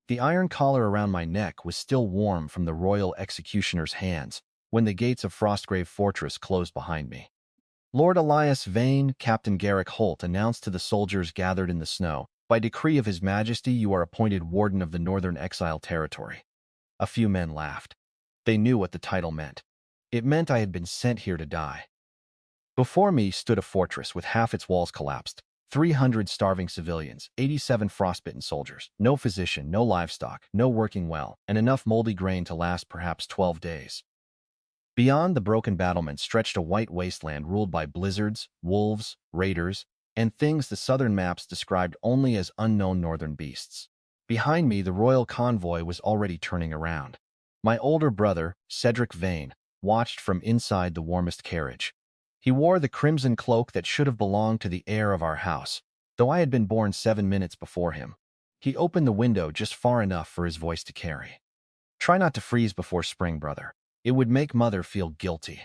The iron collar around my neck was still warm from the royal executioner's hands when the gates of Frostgrave Fortress closed behind me. Lord Elias Vane, Captain Garrick Holt announced to the soldiers gathered in the snow, "By decree of His Majesty, you are appointed Warden of the Northern Exile Territory." A few men laughed. They knew what the title meant. It meant I had been sent here to die. Before me stood a fortress with half its walls collapsed, 300 starving civilians, 87 frostbitten soldiers, no physician, no livestock, no working well, and enough moldy grain to last perhaps 12 days. Beyond the broken battlement stretched a white wasteland ruled by blizzards, wolves, raiders, and things the southern maps described only as unknown northern beasts. Behind me, the royal convoy was already turning around. My older brother, Cedric Vane, watched from inside the warmest carriage. He wore the crimson cloak that should have belonged to the heir of our house, though I had been born 7 minutes before him. He opened the window just far enough for his voice to carry. "Try not to freeze before spring, brother. It would make Mother feel guilty."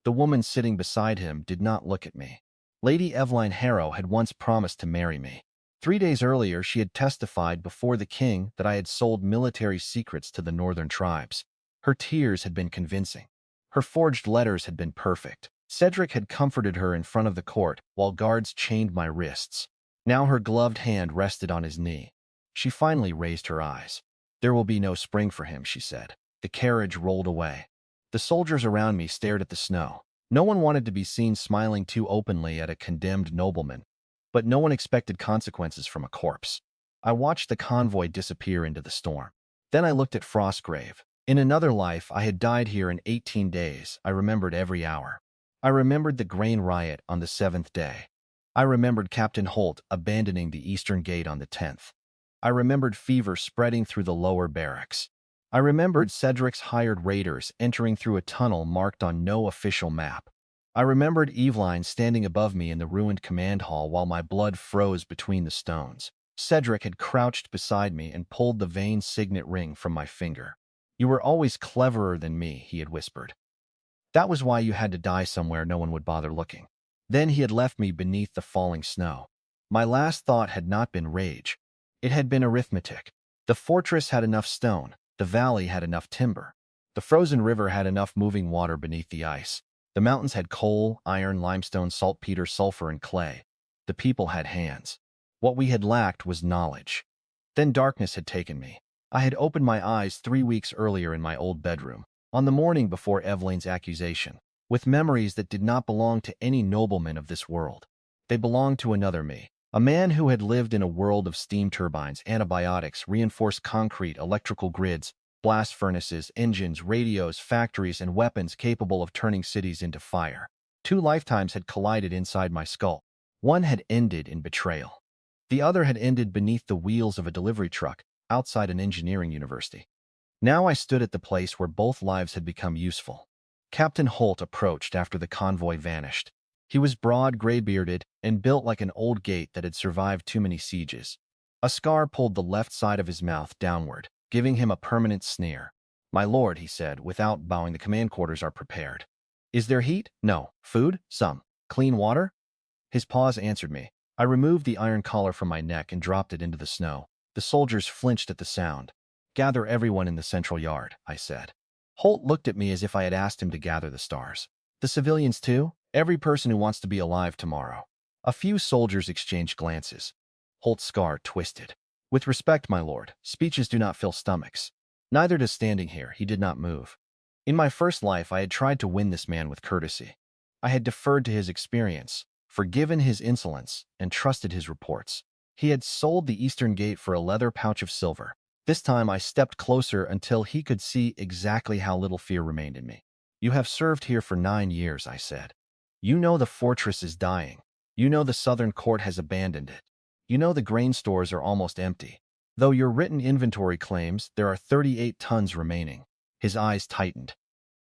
The woman sitting beside him did not look at me. Lady Eveline Harrow had once promised to marry me. 3 days earlier, she had testified before the king that I had sold military secrets to the northern tribes. Her tears had been convincing. Her forged letters had been perfect. Cedric had comforted her in front of the court while guards chained my wrists. Now her gloved hand rested on his knee. She finally raised her eyes. "There will be no spring for him," she said. The carriage rolled away. The soldiers around me stared at the snow. No one wanted to be seen smiling too openly at a condemned nobleman, but no one expected consequences from a corpse. I watched the convoy disappear into the storm. Then I looked at Frostgrave. In another life, I had died here in 18 days. I remembered every hour. I remembered the grain riot on the 7th day. I remembered Captain Holt abandoning the eastern gate on the 10th. I remembered fever spreading through the lower barracks. I remembered Cedric's hired raiders entering through a tunnel marked on no official map. I remembered Eveline standing above me in the ruined command hall while my blood froze between the stones. Cedric had crouched beside me and pulled the Vane signet ring from my finger. "You were always cleverer than me," he had whispered. "That was why you had to die somewhere no one would bother looking." Then he had left me beneath the falling snow. My last thought had not been rage. It had been arithmetic. The fortress had enough stone. The valley had enough timber. The frozen river had enough moving water beneath the ice. The mountains had coal, iron, limestone, saltpeter, sulfur, and clay. The people had hands. What we had lacked was knowledge. Then darkness had taken me. I had opened my eyes 3 weeks earlier in my old bedroom, on the morning before Eveline's accusation, with memories that did not belong to any nobleman of this world. They belonged to another me, a man who had lived in a world of steam turbines, antibiotics, reinforced concrete, electrical grids, blast furnaces, engines, radios, factories, and weapons capable of turning cities into fire. 2 lifetimes had collided inside my skull. One had ended in betrayal. The other had ended beneath the wheels of a delivery truck outside an engineering university. Now I stood at the place where both lives had become useful. Captain Holt approached after the convoy vanished. He was broad, gray-bearded, and built like an old gate that had survived too many sieges. A scar pulled the left side of his mouth downward, giving him a permanent sneer. "My lord," he said, without bowing, "the command quarters are prepared." "Is there heat?" "No." "Food?" "Some." "Clean water?" His pause answered me. I removed the iron collar from my neck and dropped it into the snow. The soldiers flinched at the sound. "Gather everyone in the central yard," I said. Holt looked at me as if I had asked him to gather the stars. "The civilians too? Every person who wants to be alive tomorrow." A few soldiers exchanged glances. Holt's scar twisted. "With respect, my lord, speeches do not fill stomachs. Neither does standing here." He did not move. In my first life, I had tried to win this man with courtesy. I had deferred to his experience, forgiven his insolence, and trusted his reports. He had sold the eastern gate for a leather pouch of silver. This time I stepped closer until he could see exactly how little fear remained in me. "You have served here for 9 years," I said. "You know the fortress is dying. You know the southern court has abandoned it. You know the grain stores are almost empty. Though your written inventory claims there are 38 tons remaining." His eyes tightened.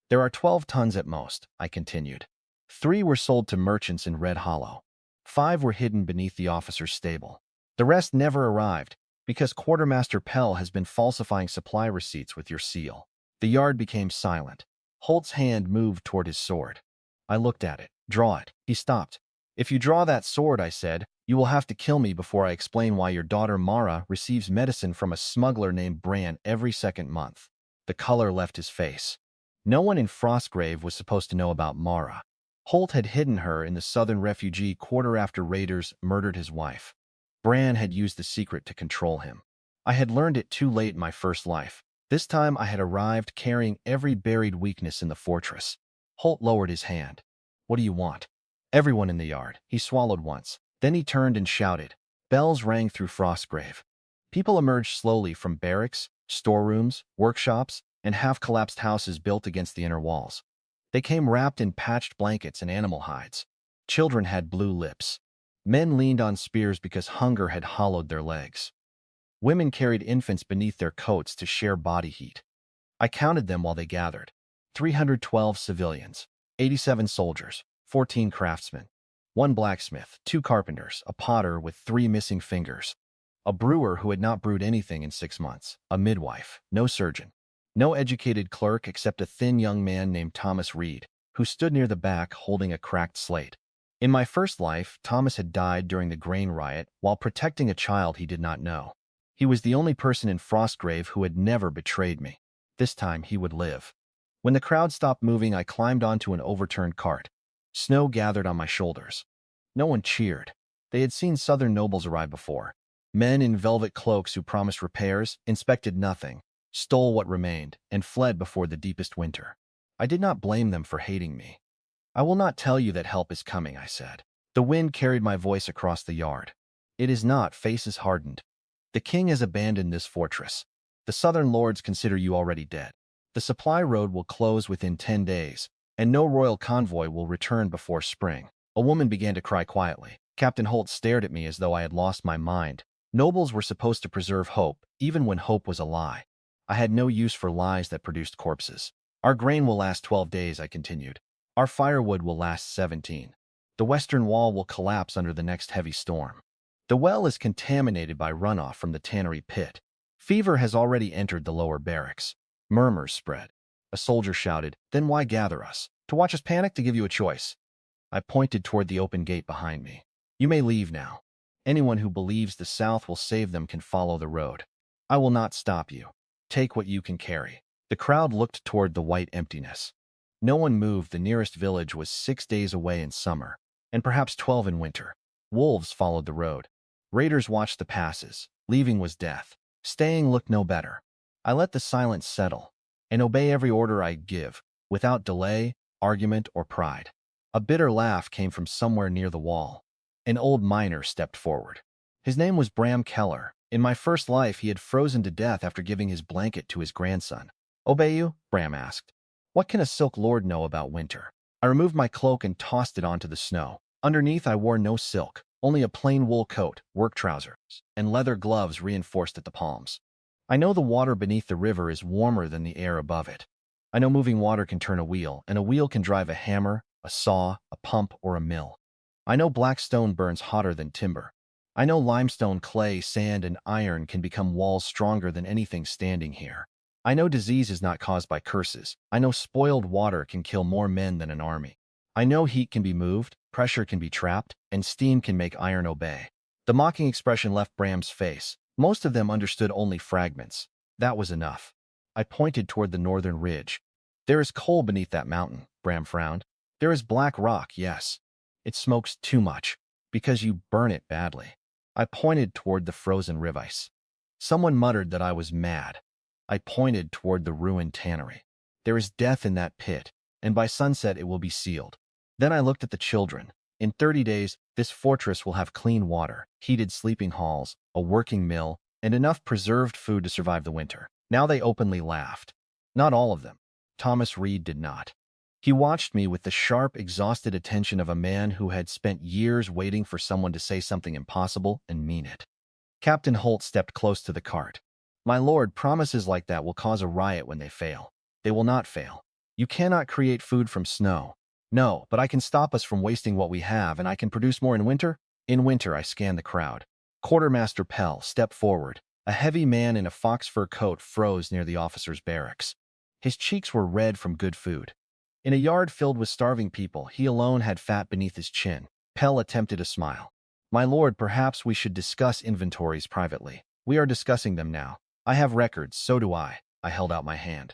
"There are 12 tons at most," I continued. 3 were sold to merchants in Red Hollow. 5 were hidden beneath the officer's stable. The rest never arrived, because Quartermaster Pell has been falsifying supply receipts with your seal." The yard became silent. Holt's hand moved toward his sword. I looked at it. "Draw it." He stopped. "If you draw that sword," I said, You will have to kill me before I explain why your daughter Mara receives medicine from a smuggler named Bran every second month. The color left his face. No one in Frostgrave was supposed to know about Mara. Holt had hidden her in the southern refugee quarter after raiders murdered his wife. Bran had used the secret to control him. I had learned it too late in my first life. This time I had arrived carrying every buried weakness in the fortress. Holt lowered his hand. What do you want? Everyone in the yard. He swallowed once. Then he turned and shouted. Bells rang through Frostgrave. People emerged slowly from barracks, storerooms, workshops, and half-collapsed houses built against the inner walls. They came wrapped in patched blankets and animal hides. Children had blue lips. Men leaned on spears because hunger had hollowed their legs. Women carried infants beneath their coats to share body heat. I counted them while they gathered. 312 civilians, 87 soldiers, 14 craftsmen, 1 blacksmith, 2 carpenters, a potter with 3 missing fingers, a brewer who had not brewed anything in 6 months, a midwife, no surgeon, no educated clerk except a thin young man named Thomas Reed, who stood near the back holding a cracked slate. In my first life, Thomas had died during the grain riot while protecting a child he did not know. He was the only person in Frostgrave who had never betrayed me. This time he would live. When the crowd stopped moving, I climbed onto an overturned cart. Snow gathered on my shoulders. No one cheered. They had seen southern nobles arrive before. Men in velvet cloaks who promised repairs, inspected nothing, stole what remained, and fled before the deepest winter. I did not blame them for hating me. I will not tell you that help is coming, I said. The wind carried my voice across the yard. It is not, faces hardened. The king has abandoned this fortress. The southern lords consider you already dead. The supply road will close within 10 days, and no royal convoy will return before spring. A woman began to cry quietly. Captain Holt stared at me as though I had lost my mind. Nobles were supposed to preserve hope, even when hope was a lie. I had no use for lies that produced corpses. Our grain will last 12 days, I continued. Our firewood will last 17. The western wall will collapse under the next heavy storm. The well is contaminated by runoff from the tannery pit. Fever has already entered the lower barracks. Murmurs spread. A soldier shouted, "Then why gather us? To watch us panic, to give you a choice." I pointed toward the open gate behind me. You may leave now. Anyone who believes the South will save them can follow the road. I will not stop you. Take what you can carry. The crowd looked toward the white emptiness. No one moved. The nearest village was 6 days away in summer, and perhaps 12 in winter. Wolves followed the road. Raiders watched the passes. Leaving was death. Staying looked no better. I let the silence settle, and obey every order I give, without delay, argument, or pride. A bitter laugh came from somewhere near the wall. An old miner stepped forward. His name was Bram Keller. In my first life, he had frozen to death after giving his blanket to his grandson. "Obey you?" Bram asked. "What can a silk lord know about winter?" I removed my cloak and tossed it onto the snow. Underneath, I wore no silk, only a plain wool coat, work trousers, and leather gloves reinforced at the palms. I know the water beneath the river is warmer than the air above it. I know moving water can turn a wheel, and a wheel can drive a hammer, a saw, a pump, or a mill. I know black stone burns hotter than timber. I know limestone, clay, sand, and iron can become walls stronger than anything standing here. I know disease is not caused by curses. I know spoiled water can kill more men than an army. I know heat can be moved, pressure can be trapped, and steam can make iron obey. The mocking expression left Bram's face. Most of them understood only fragments. That was enough. I pointed toward the northern ridge. "There is coal beneath that mountain," Bram frowned. "There is black rock, yes. It smokes too much, because you burn it badly." I pointed toward the frozen riv ice. Someone muttered that I was mad. I pointed toward the ruined tannery. "There is death in that pit, and by sunset it will be sealed." Then I looked at the children. In 30 days, this fortress will have clean water, heated sleeping halls, a working mill, and enough preserved food to survive the winter. Now they openly laughed. Not all of them. Thomas Reed did not. He watched me with the sharp, exhausted attention of a man who had spent years waiting for someone to say something impossible and mean it. Captain Holt stepped close to the cart. "My lord, promises like that will cause a riot when they fail. They will not fail. You cannot create food from snow. No, but I can stop us from wasting what we have, and I can produce more in winter." In winter, I scanned the crowd. Quartermaster Pell stepped forward. A heavy man in a fox fur coat froze near the officers' barracks. His cheeks were red from good food. In a yard filled with starving people, he alone had fat beneath his chin. Pell attempted a smile. My lord, perhaps we should discuss inventories privately. We are discussing them now. I have records, so do I. I held out my hand.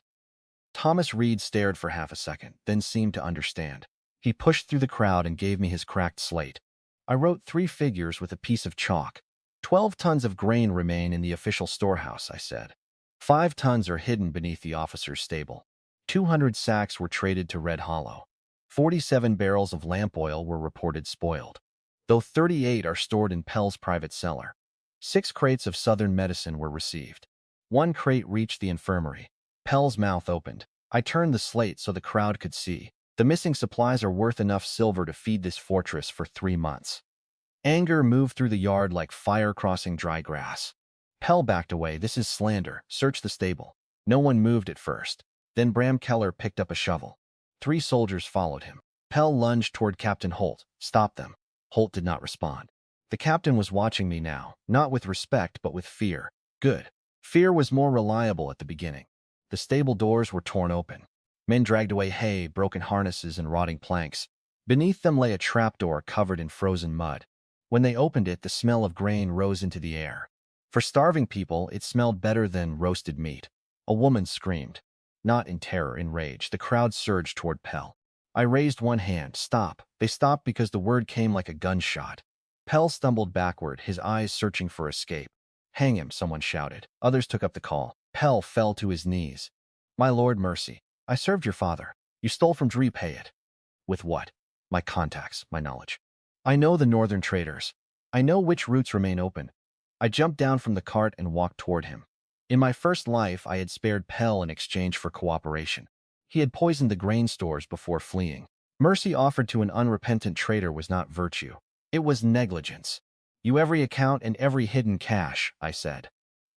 Thomas Reed stared for half a second, then seemed to understand. He pushed through the crowd and gave me his cracked slate. I wrote 3 figures with a piece of chalk. 12 tons of grain remain in the official storehouse, I said. 5 tons are hidden beneath the officer's stable. 200 sacks were traded to Red Hollow. 47 barrels of lamp oil were reported spoiled, though 38 are stored in Pell's private cellar. 6 crates of southern medicine were received. 1 crate reached the infirmary. Pell's mouth opened. I turned the slate so the crowd could see. The missing supplies are worth enough silver to feed this fortress for 3 months. Anger moved through the yard like fire crossing dry grass. Pell backed away. This is slander. Search the stable. No one moved at first. Then Bram Keller picked up a shovel. 3 soldiers followed him. Pell lunged toward Captain Holt. Stop them. Holt did not respond. The captain was watching me now, not with respect but with fear. Good. Fear was more reliable at the beginning. The stable doors were torn open. Men dragged away hay, broken harnesses, and rotting planks. Beneath them lay a trapdoor covered in frozen mud. When they opened it, the smell of grain rose into the air. For starving people, it smelled better than roasted meat. A woman screamed. Not in terror, in rage. The crowd surged toward Pell. I raised one hand. Stop. They stopped because the word came like a gunshot. Pell stumbled backward, his eyes searching for escape. Hang him, someone shouted. Others took up the call. Pell fell to his knees. My lord, mercy. I served your father. You stole from Dree, pay it. With what? My contacts, my knowledge. I know the northern traders. I know which routes remain open. I jumped down from the cart and walked toward him. In my first life, I had spared Pell in exchange for cooperation. He had poisoned the grain stores before fleeing. Mercy offered to an unrepentant trader was not virtue. It was negligence. You every account and every hidden cash, I said.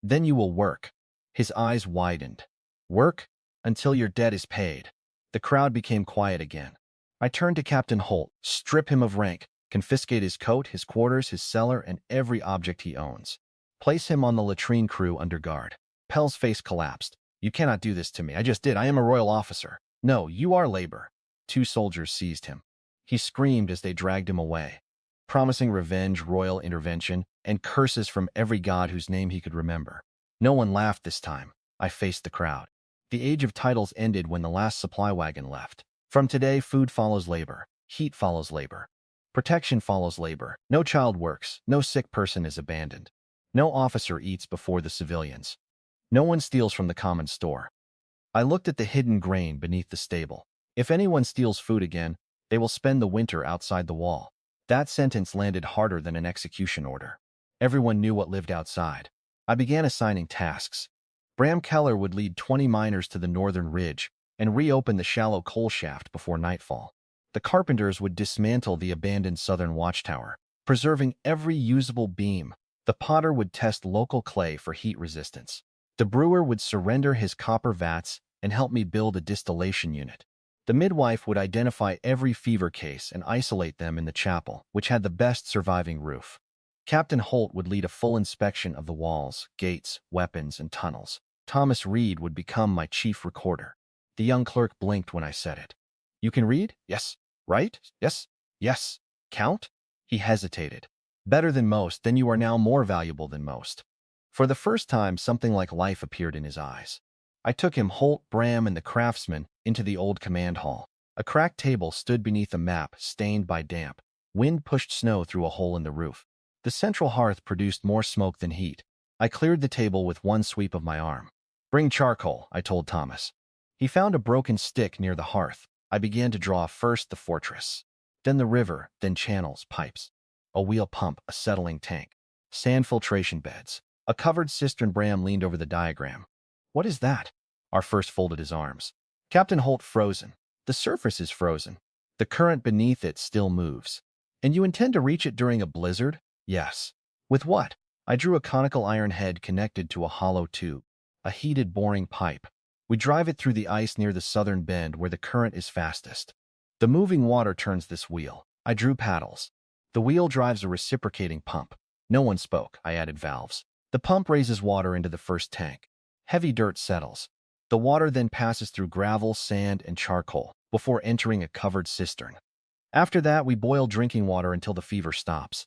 Then you will work. His eyes widened. Work? Until your debt is paid. The crowd became quiet again. I turned to Captain Holt. Strip him of rank. Confiscate his coat, his quarters, his cellar, and every object he owns. Place him on the latrine crew under guard. Pell's face collapsed. You cannot do this to me. I just did. I am a royal officer. No, you are labor. 2 soldiers seized him. He screamed as they dragged him away, promising revenge, royal intervention, and curses from every god whose name he could remember. No one laughed this time. I faced the crowd. The age of titles ended when the last supply wagon left. From today, food follows labor. Heat follows labor. Protection follows labor. No child works. No sick person is abandoned. No officer eats before the civilians. No one steals from the common store. I looked at the hidden grain beneath the stable. If anyone steals food again, they will spend the winter outside the wall. That sentence landed harder than an execution order. Everyone knew what lived outside. I began assigning tasks. Bram Keller would lead 20 miners to the northern ridge and reopen the shallow coal shaft before nightfall. The carpenters would dismantle the abandoned southern watchtower, preserving every usable beam. The potter would test local clay for heat resistance. The brewer would surrender his copper vats and help me build a distillation unit. The midwife would identify every fever case and isolate them in the chapel, which had the best surviving roof. Captain Holt would lead a full inspection of the walls, gates, weapons, and tunnels. Thomas Reed would become my chief recorder. The young clerk blinked when I said it. You can read? Yes. Write? Yes. Yes. Count? He hesitated. Better than most, then you are now more valuable than most. For the first time, something like life appeared in his eyes. I took him, Holt, Bram, and the craftsman, into the old command hall. A cracked table stood beneath a map, stained by damp. Wind pushed snow through a hole in the roof. The central hearth produced more smoke than heat. I cleared the table with one sweep of my arm. Bring charcoal, I told Thomas. He found a broken stick near the hearth. I began to draw first the fortress, then the river, then channels, pipes, a wheel pump, a settling tank, sand filtration beds, a covered cistern. Bram leaned over the diagram. What is that? Our first folded his arms. Captain Holt, frozen. The surface is frozen. The current beneath it still moves. And you intend to reach it during a blizzard? Yes. With what? I drew a conical iron head connected to a hollow tube, a heated boring pipe. We drive it through the ice near the southern bend where the current is fastest. The moving water turns this wheel. I drew paddles. The wheel drives a reciprocating pump. No one spoke. I added valves. The pump raises water into the first tank. Heavy dirt settles. The water then passes through gravel, sand, and charcoal before entering a covered cistern. After that, we boil drinking water until the fever stops.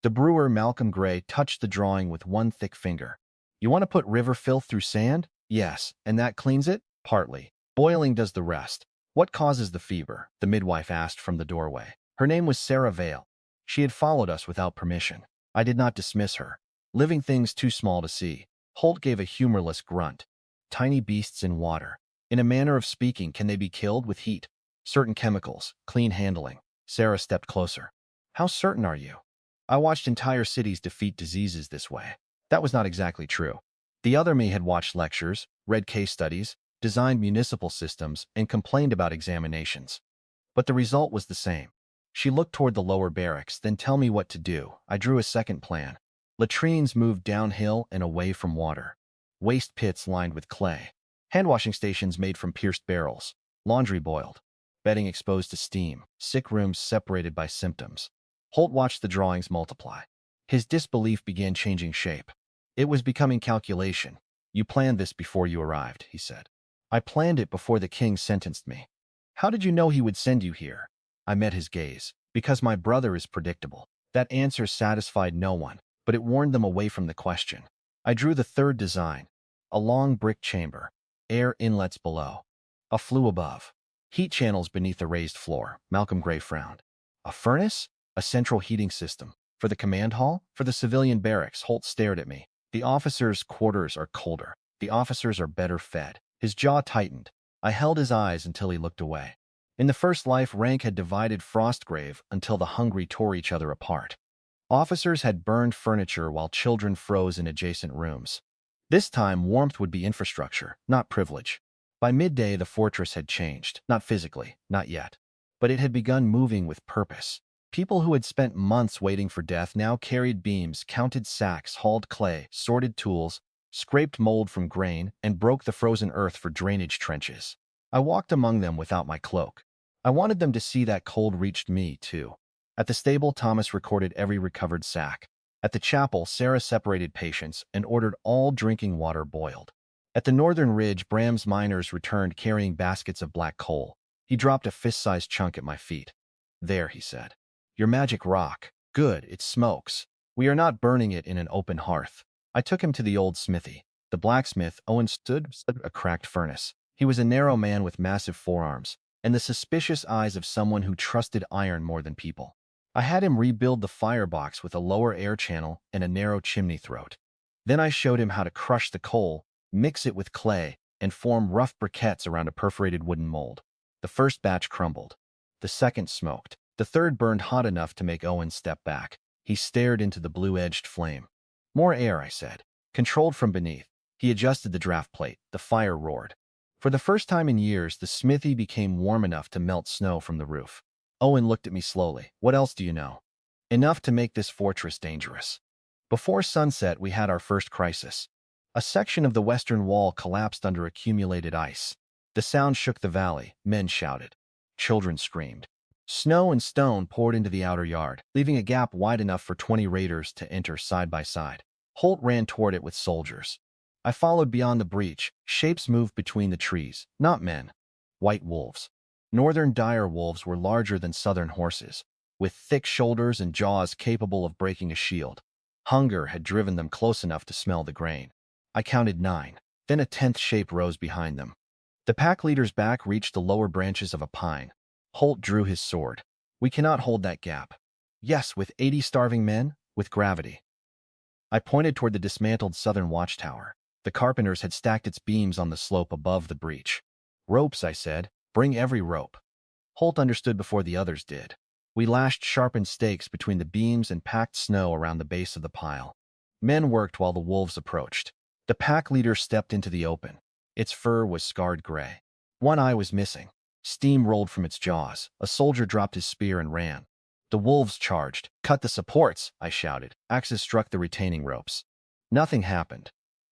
The brewer, Malcolm Gray, touched the drawing with one thick finger. You want to put river filth through sand? Yes. And that cleans it? Partly. Boiling does the rest. What causes the fever? The midwife asked from the doorway. Her name was Sarah Vale. She had followed us without permission. I did not dismiss her. Living things too small to see. Holt gave a humorless grunt. Tiny beasts in water. In a manner of speaking, can they be killed with heat? Certain chemicals, clean handling. Sarah stepped closer. How certain are you? I watched entire cities defeat diseases this way. That was not exactly true. The other me had watched lectures, read case studies, designed municipal systems, and complained about examinations. But the result was the same. She looked toward the lower barracks, then tell me what to do. I drew a second plan. Latrines moved downhill and away from water. Waste pits lined with clay. Hand-washing stations made from pierced barrels. Laundry boiled. Bedding exposed to steam. Sick rooms separated by symptoms. Holt watched the drawings multiply. His disbelief began changing shape. It was becoming calculation. You planned this before you arrived, he said. I planned it before the king sentenced me. How did you know he would send you here? I met his gaze. Because my brother is predictable. That answer satisfied no one, but it warned them away from the question. I drew the third design. A long brick chamber. Air inlets below. A flue above. Heat channels beneath a raised floor. Malcolm Gray frowned. A furnace? A central heating system. For the command hall? For the civilian barracks. Holt stared at me. The officers' quarters are colder. The officers are better fed. His jaw tightened. I held his eyes until he looked away. In the first life, rank had divided Frostgrave until the hungry tore each other apart. Officers had burned furniture while children froze in adjacent rooms. This time, warmth would be infrastructure, not privilege. By midday, the fortress had changed. Not physically, not yet. But it had begun moving with purpose. People who had spent months waiting for death now carried beams, counted sacks, hauled clay, sorted tools, scraped mold from grain, and broke the frozen earth for drainage trenches. I walked among them without my cloak. I wanted them to see that cold reached me, too. At the stable, Thomas recorded every recovered sack. At the chapel, Sarah separated patients and ordered all drinking water boiled. At the northern ridge, Bram's miners returned carrying baskets of black coal. He dropped a fist-sized chunk at my feet. There, he said. Your magic rock. Good, it smokes. We are not burning it in an open hearth. I took him to the old smithy. The blacksmith, Owen, stood a cracked furnace. He was a narrow man with massive forearms, and the suspicious eyes of someone who trusted iron more than people. I had him rebuild the firebox with a lower air channel and a narrow chimney throat. Then I showed him how to crush the coal, mix it with clay, and form rough briquettes around a perforated wooden mold. The first batch crumbled. The second smoked. The third burned hot enough to make Owen step back. He stared into the blue-edged flame. More air, I said. Controlled from beneath. He adjusted the draft plate. The fire roared. For the first time in years, the smithy became warm enough to melt snow from the roof. Owen looked at me slowly. What else do you know? Enough to make this fortress dangerous. Before sunset, we had our first crisis. A section of the western wall collapsed under accumulated ice. The sound shook the valley. Men shouted. Children screamed. Snow and stone poured into the outer yard, leaving a gap wide enough for 20 raiders to enter side by side. Holt ran toward it with soldiers. I followed beyond the breach. Shapes moved between the trees. Not men. White wolves. Northern dire wolves were larger than southern horses, with thick shoulders and jaws capable of breaking a shield. Hunger had driven them close enough to smell the grain. I counted 9. Then a 10th shape rose behind them. The pack leader's back reached the lower branches of a pine. Holt drew his sword. We cannot hold that gap. Yes, with 80 starving men, with gravity. I pointed toward the dismantled southern watchtower. The carpenters had stacked its beams on the slope above the breach. Ropes, I said. Bring every rope. Holt understood before the others did. We lashed sharpened stakes between the beams and packed snow around the base of the pile. Men worked while the wolves approached. The pack leader stepped into the open. Its fur was scarred gray. One eye was missing. Steam rolled from its jaws. A soldier dropped his spear and ran. The wolves charged. Cut the supports, I shouted. Axes struck the retaining ropes. Nothing happened.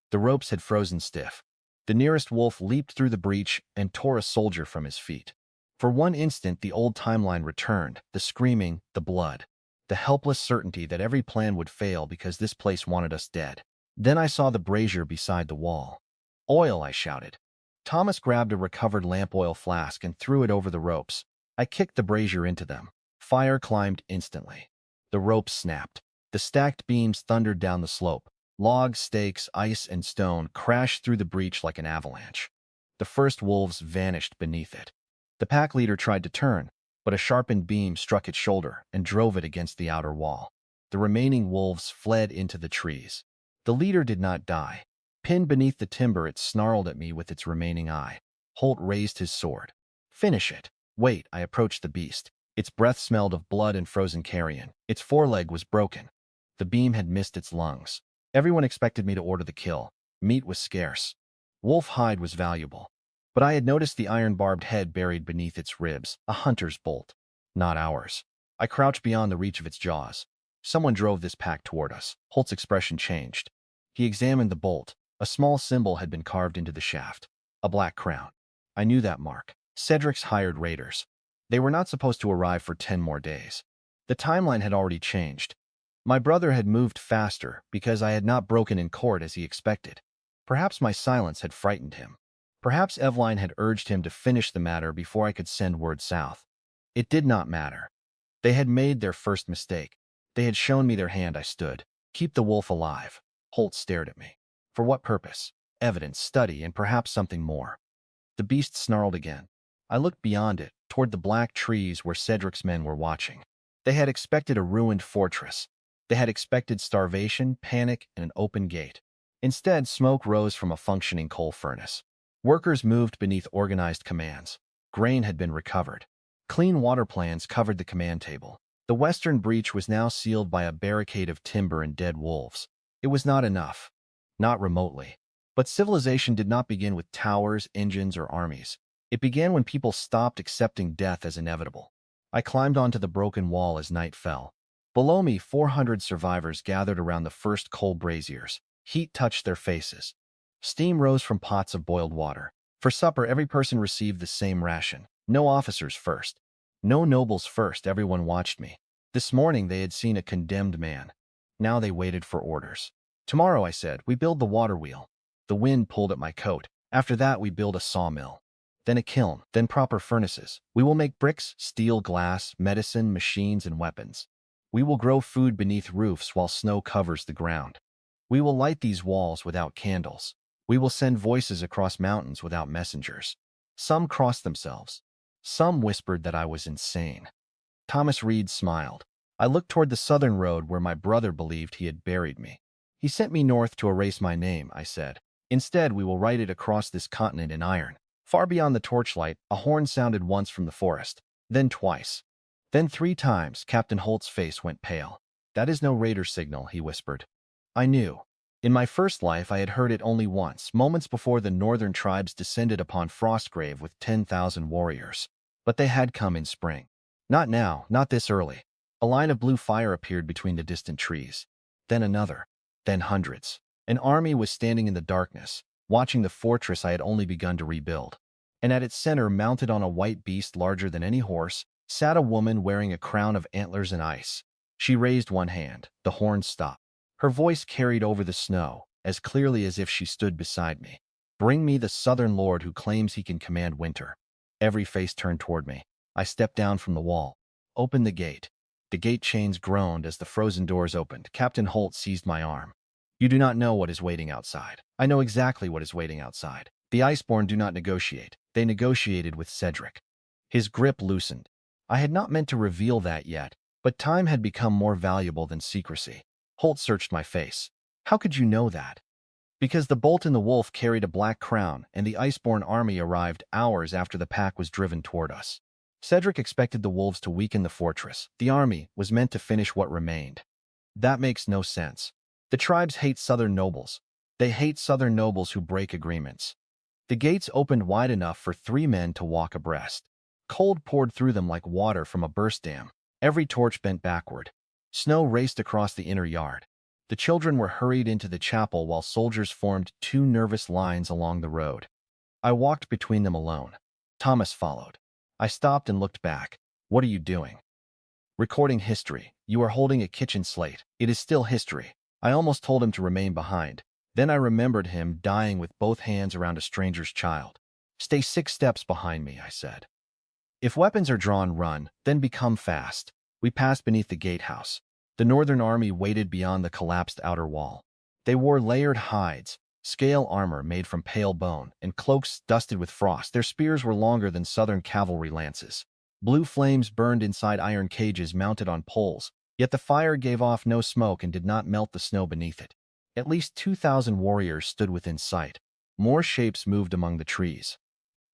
The ropes had frozen stiff. The nearest wolf leaped through the breach and tore a soldier from his feet. For one instant, the old timeline returned, the screaming, the blood, the helpless certainty that every plan would fail because this place wanted us dead. Then I saw the brazier beside the wall. Oil, I shouted. Thomas grabbed a recovered lamp oil flask and threw it over the ropes. I kicked the brazier into them. Fire climbed instantly. The ropes snapped. The stacked beams thundered down the slope. Logs, stakes, ice, and stone crashed through the breach like an avalanche. The first wolves vanished beneath it. The pack leader tried to turn, but a sharpened beam struck its shoulder and drove it against the outer wall. The remaining wolves fled into the trees. The leader did not die. Pinned beneath the timber, it snarled at me with its remaining eye. Holt raised his sword. "Finish it." "Wait." I approached the beast. Its breath smelled of blood and frozen carrion. Its foreleg was broken. The beam had missed its lungs. Everyone expected me to order the kill. Meat was scarce. Wolf hide was valuable. But I had noticed the iron-barbed head buried beneath its ribs, a hunter's bolt. Not ours. I crouched beyond the reach of its jaws. Someone drove this pack toward us. Holt's expression changed. He examined the bolt. A small symbol had been carved into the shaft. A black crown. I knew that mark. Cedric's hired raiders. They were not supposed to arrive for 10 more days. The timeline had already changed. My brother had moved faster because I had not broken in court as he expected. Perhaps my silence had frightened him. Perhaps Eveline had urged him to finish the matter before I could send word south. It did not matter. They had made their first mistake. They had shown me their hand. I stood. "Keep the wolf alive." Holt stared at me. "For what purpose?" "Evidence, study, and perhaps something more." The beast snarled again. I looked beyond it, toward the black trees where Cedric's men were watching. They had expected a ruined fortress. They had expected starvation, panic, and an open gate. Instead, smoke rose from a functioning coal furnace. Workers moved beneath organized commands. Grain had been recovered. Clean water plans covered the command table. The western breach was now sealed by a barricade of timber and dead wolves. It was not enough. Not remotely. But civilization did not begin with towers, engines, or armies. It began when people stopped accepting death as inevitable. I climbed onto the broken wall as night fell. Below me, 400 survivors gathered around the first coal braziers. Heat touched their faces. Steam rose from pots of boiled water. For supper, every person received the same ration. No officers first. No nobles first. Everyone watched me. This morning, they had seen a condemned man. Now they waited for orders. "Tomorrow," I said, "we build the water wheel." The wind pulled at my coat. "After that, we build a sawmill. Then a kiln, then proper furnaces. We will make bricks, steel, glass, medicine, machines, and weapons. We will grow food beneath roofs while snow covers the ground. We will light these walls without candles. We will send voices across mountains without messengers." Some crossed themselves. Some whispered that I was insane. Thomas Reed smiled. I looked toward the southern road where my brother believed he had buried me. "He sent me north to erase my name," I said. "Instead, we will write it across this continent in iron." Far beyond the torchlight, a horn sounded once from the forest, then twice. Then 3 times. Captain Holt's face went pale. "That is no raider signal," he whispered. I knew. In my first life, I had heard it only once, moments before the northern tribes descended upon Frostgrave with 10,000 warriors. But they had come in spring. Not now, not this early. A line of blue fire appeared between the distant trees. Then another. Then hundreds. An army was standing in the darkness, watching the fortress I had only begun to rebuild. And at its center, mounted on a white beast larger than any horse, sat a woman wearing a crown of antlers and ice. She raised one hand. The horn stopped. Her voice carried over the snow, as clearly as if she stood beside me. "Bring me the southern lord who claims he can command winter." Every face turned toward me. I stepped down from the wall. "Open the gate." The gate chains groaned as the frozen doors opened. Captain Holt seized my arm. "You do not know what is waiting outside." "I know exactly what is waiting outside. The Iceborn do not negotiate. They negotiated with Cedric." His grip loosened. I had not meant to reveal that yet, but time had become more valuable than secrecy. Holt searched my face. "How could you know that?" "Because the bolt in the wolf carried a black crown, and the Iceborn army arrived hours after the pack was driven toward us. Cedric expected the wolves to weaken the fortress. The army was meant to finish what remained." "That makes no sense." "The tribes hate southern nobles. They hate southern nobles who break agreements." The gates opened wide enough for 3 men to walk abreast. Cold poured through them like water from a burst dam. Every torch bent backward. Snow raced across the inner yard. The children were hurried into the chapel while soldiers formed 2 nervous lines along the road. I walked between them alone. Thomas followed. I stopped and looked back. "What are you doing?" "Recording history. You are holding a kitchen slate. It is still history." I almost told him to remain behind. Then I remembered him dying with both hands around a stranger's child. "Stay 6 steps behind me," I said. "If weapons are drawn, run, then become fast." We passed beneath the gatehouse. The northern army waited beyond the collapsed outer wall. They wore layered hides, scale armor made from pale bone, and cloaks dusted with frost. Their spears were longer than southern cavalry lances. Blue flames burned inside iron cages mounted on poles, yet the fire gave off no smoke and did not melt the snow beneath it. At least 2,000 warriors stood within sight. More shapes moved among the trees.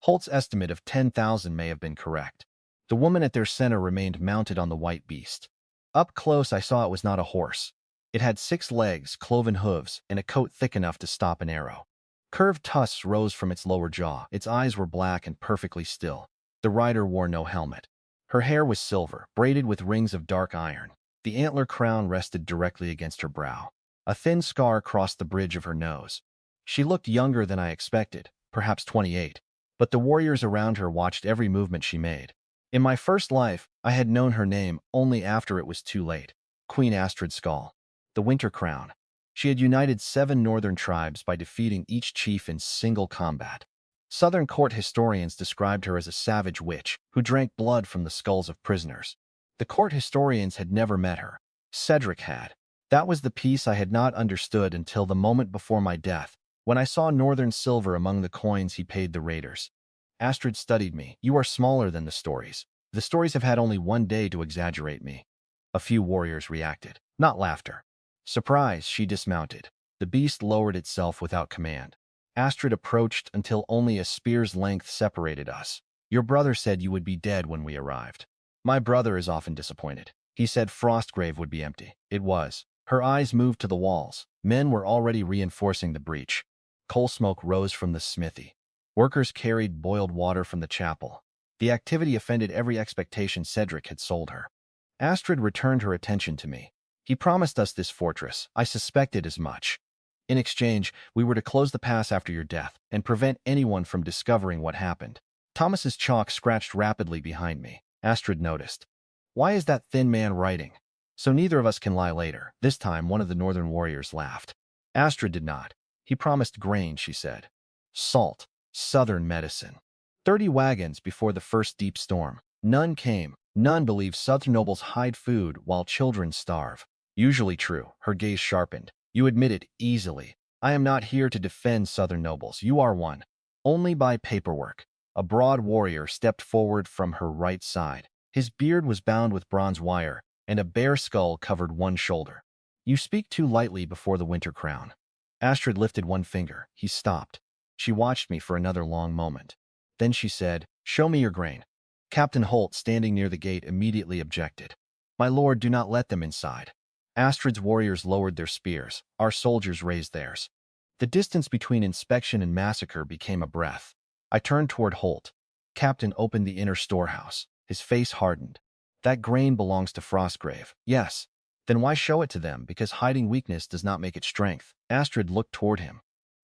Holt's estimate of 10,000 may have been correct. The woman at their center remained mounted on the white beast. Up close, I saw it was not a horse. It had 6 legs, cloven hooves, and a coat thick enough to stop an arrow. Curved tusks rose from its lower jaw. Its eyes were black and perfectly still. The rider wore no helmet. Her hair was silver, braided with rings of dark iron. The antler crown rested directly against her brow. A thin scar crossed the bridge of her nose. She looked younger than I expected, perhaps 28, but the warriors around her watched every movement she made. In my first life, I had known her name only after it was too late. Queen Astrid Skull. The Winter Crown. She had united 7 northern tribes by defeating each chief in single combat. Southern court historians described her as a savage witch who drank blood from the skulls of prisoners. The court historians had never met her. Cedric had. That was the piece I had not understood until the moment before my death, when I saw northern silver among the coins he paid the raiders. Astrid studied me. You are smaller than the stories. The stories have had only one day to exaggerate me. A few warriors reacted. Not laughter. Surprise, she dismounted. The beast lowered itself without command. Astrid approached until only a spear's length separated us. Your brother said you would be dead when we arrived. My brother is often disappointed. He said Frostgrave would be empty. It was. Her eyes moved to the walls. Men were already reinforcing the breach. Coal smoke rose from the smithy. Workers carried boiled water from the chapel. The activity offended every expectation Cedric had sold her. Astrid returned her attention to me. He promised us this fortress. I suspected as much. In exchange, we were to close the pass after your death and prevent anyone from discovering what happened. Thomas's chalk scratched rapidly behind me. Astrid noticed. Why is that thin man writing? So neither of us can lie later. This time, one of the northern warriors laughed. Astrid did not. He promised grain, she said. Salt. Southern medicine. 30 wagons before the first deep storm. None came. None believe southern nobles hide food while children starve. Usually true. Her gaze sharpened. You admit it easily. I am not here to defend southern nobles. You are one. Only by paperwork. A broad warrior stepped forward from her right side. His beard was bound with bronze wire, and a bare skull covered one shoulder. You speak too lightly before the Winter Crown. Astrid lifted one finger. He stopped. She watched me for another long moment. Then she said, Show me your grain. Captain Holt, standing near the gate, immediately objected. My lord, do not let them inside. Astrid's warriors lowered their spears. Our soldiers raised theirs. The distance between inspection and massacre became a breath. I turned toward Holt. Captain opened the inner storehouse. His face hardened. That grain belongs to Frostgrave. Yes. Then why show it to them? Because hiding weakness does not make it strength. Astrid looked toward him.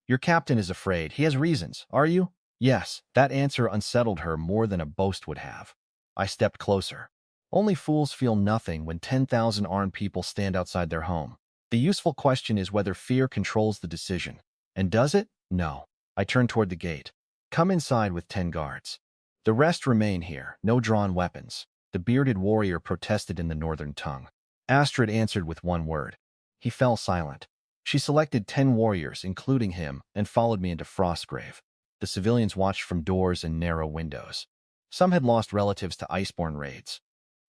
Your captain is afraid. He has reasons. Are you? Yes. That answer unsettled her more than a boast would have. I stepped closer. Only fools feel nothing when 10,000 armed people stand outside their home. The useful question is whether fear controls the decision. And does it? No. I turned toward the gate. Come inside with 10 guards. The rest remain here. No drawn weapons. The bearded warrior protested in the northern tongue. Astrid answered with one word. He fell silent. She selected 10 warriors, including him, and followed me into Frostgrave. The civilians watched from doors and narrow windows. Some had lost relatives to Iceborne raids.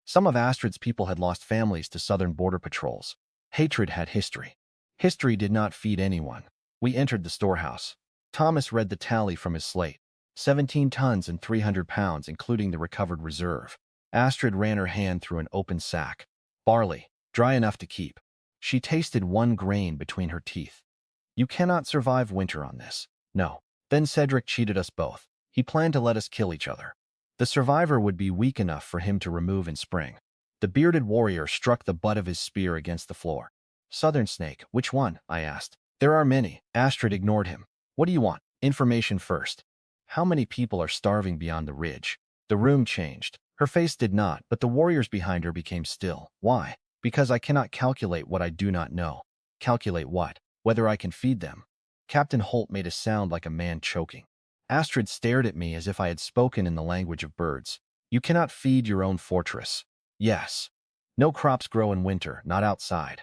Some of Astrid's people had lost families to southern border patrols. Hatred had history. History did not feed anyone. We entered the storehouse. Thomas read the tally from his slate. 17 tons and 300 pounds, including the recovered reserve. Astrid ran her hand through an open sack. Barley, dry enough to keep. She tasted one grain between her teeth. You cannot survive winter on this. No. Then Cedric cheated us both. He planned to let us kill each other. The survivor would be weak enough for him to remove in spring. The bearded warrior struck the butt of his spear against the floor. Southern snake, which one? I asked. There are many. Astrid ignored him. What do you want? Information first. How many people are starving beyond the ridge? The room changed. Her face did not, but the warriors behind her became still. Why? Because I cannot calculate what I do not know. Calculate what? Whether I can feed them. Captain Holt made a sound like a man choking. Astrid stared at me as if I had spoken in the language of birds. You cannot feed your own fortress. Yes. No crops grow in winter, not outside.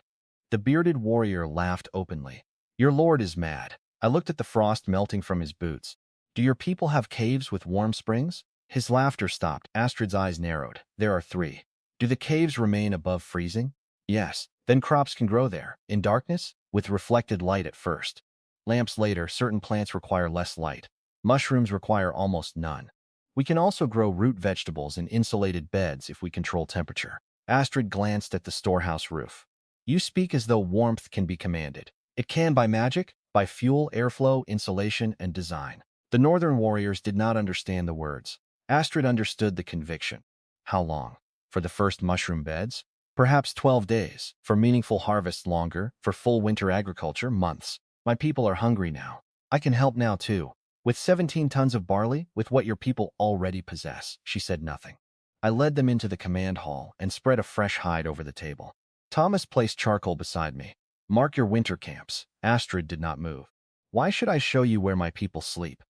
The bearded warrior laughed openly. Your lord is mad. I looked at the frost melting from his boots. Do your people have caves with warm springs? His laughter stopped. Astrid's eyes narrowed. There are 3. Do the caves remain above freezing? Yes. Then crops can grow there. In darkness? With reflected light at first. Lamps later. Certain plants require less light. Mushrooms require almost none. We can also grow root vegetables in insulated beds if we control temperature. Astrid glanced at the storehouse roof. You speak as though warmth can be commanded. It can by magic, by fuel, airflow, insulation, and design. The northern warriors did not understand the words. Astrid understood the conviction. How long? For the first mushroom beds? Perhaps 12 days. For meaningful harvests longer. For full winter agriculture, months. My people are hungry now. I can help now too. With 17 tons of barley, with what your people already possess. She said nothing. I led them into the command hall and spread a fresh hide over the table. Thomas placed charcoal beside me. Mark your winter camps. Astrid did not move. Why should I show you where my people sleep?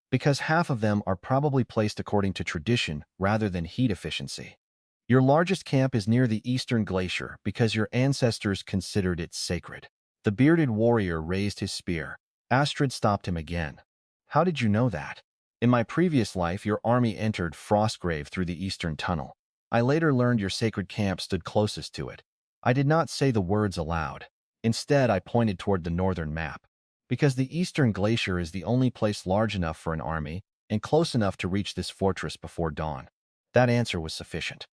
Because half of them are probably placed according to tradition rather than heat efficiency. Your largest camp is near the eastern glacier because your ancestors considered it sacred. The bearded warrior raised his spear. Astrid stopped him again. How did you know that? In my previous life, your army entered Frostgrave through the eastern tunnel. I later learned your sacred camp stood closest to it. I did not say the words aloud. Instead, I pointed toward the northern map. Because the eastern glacier is the only place large enough for an army and close enough to reach this fortress before dawn. That answer was sufficient.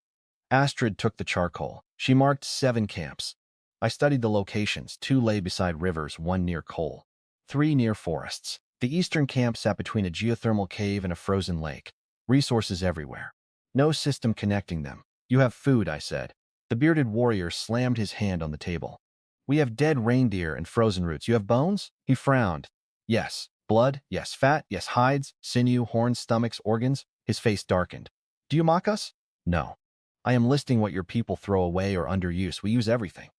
Astrid took the charcoal. She marked 7 camps. I studied the locations. 2 lay beside rivers, 1 near coal, 3 near forests. The eastern camp sat between a geothermal cave and a frozen lake. Resources everywhere. No system connecting them. You have food, I said. The bearded warrior slammed his hand on the table. We have dead reindeer and frozen roots. You have bones? He frowned. Yes. Blood? Yes. Fat? Yes. Hides, sinew, horns, stomachs, organs? His face darkened. Do you mock us? No. I am listing what your people throw away or underuse. We use everything.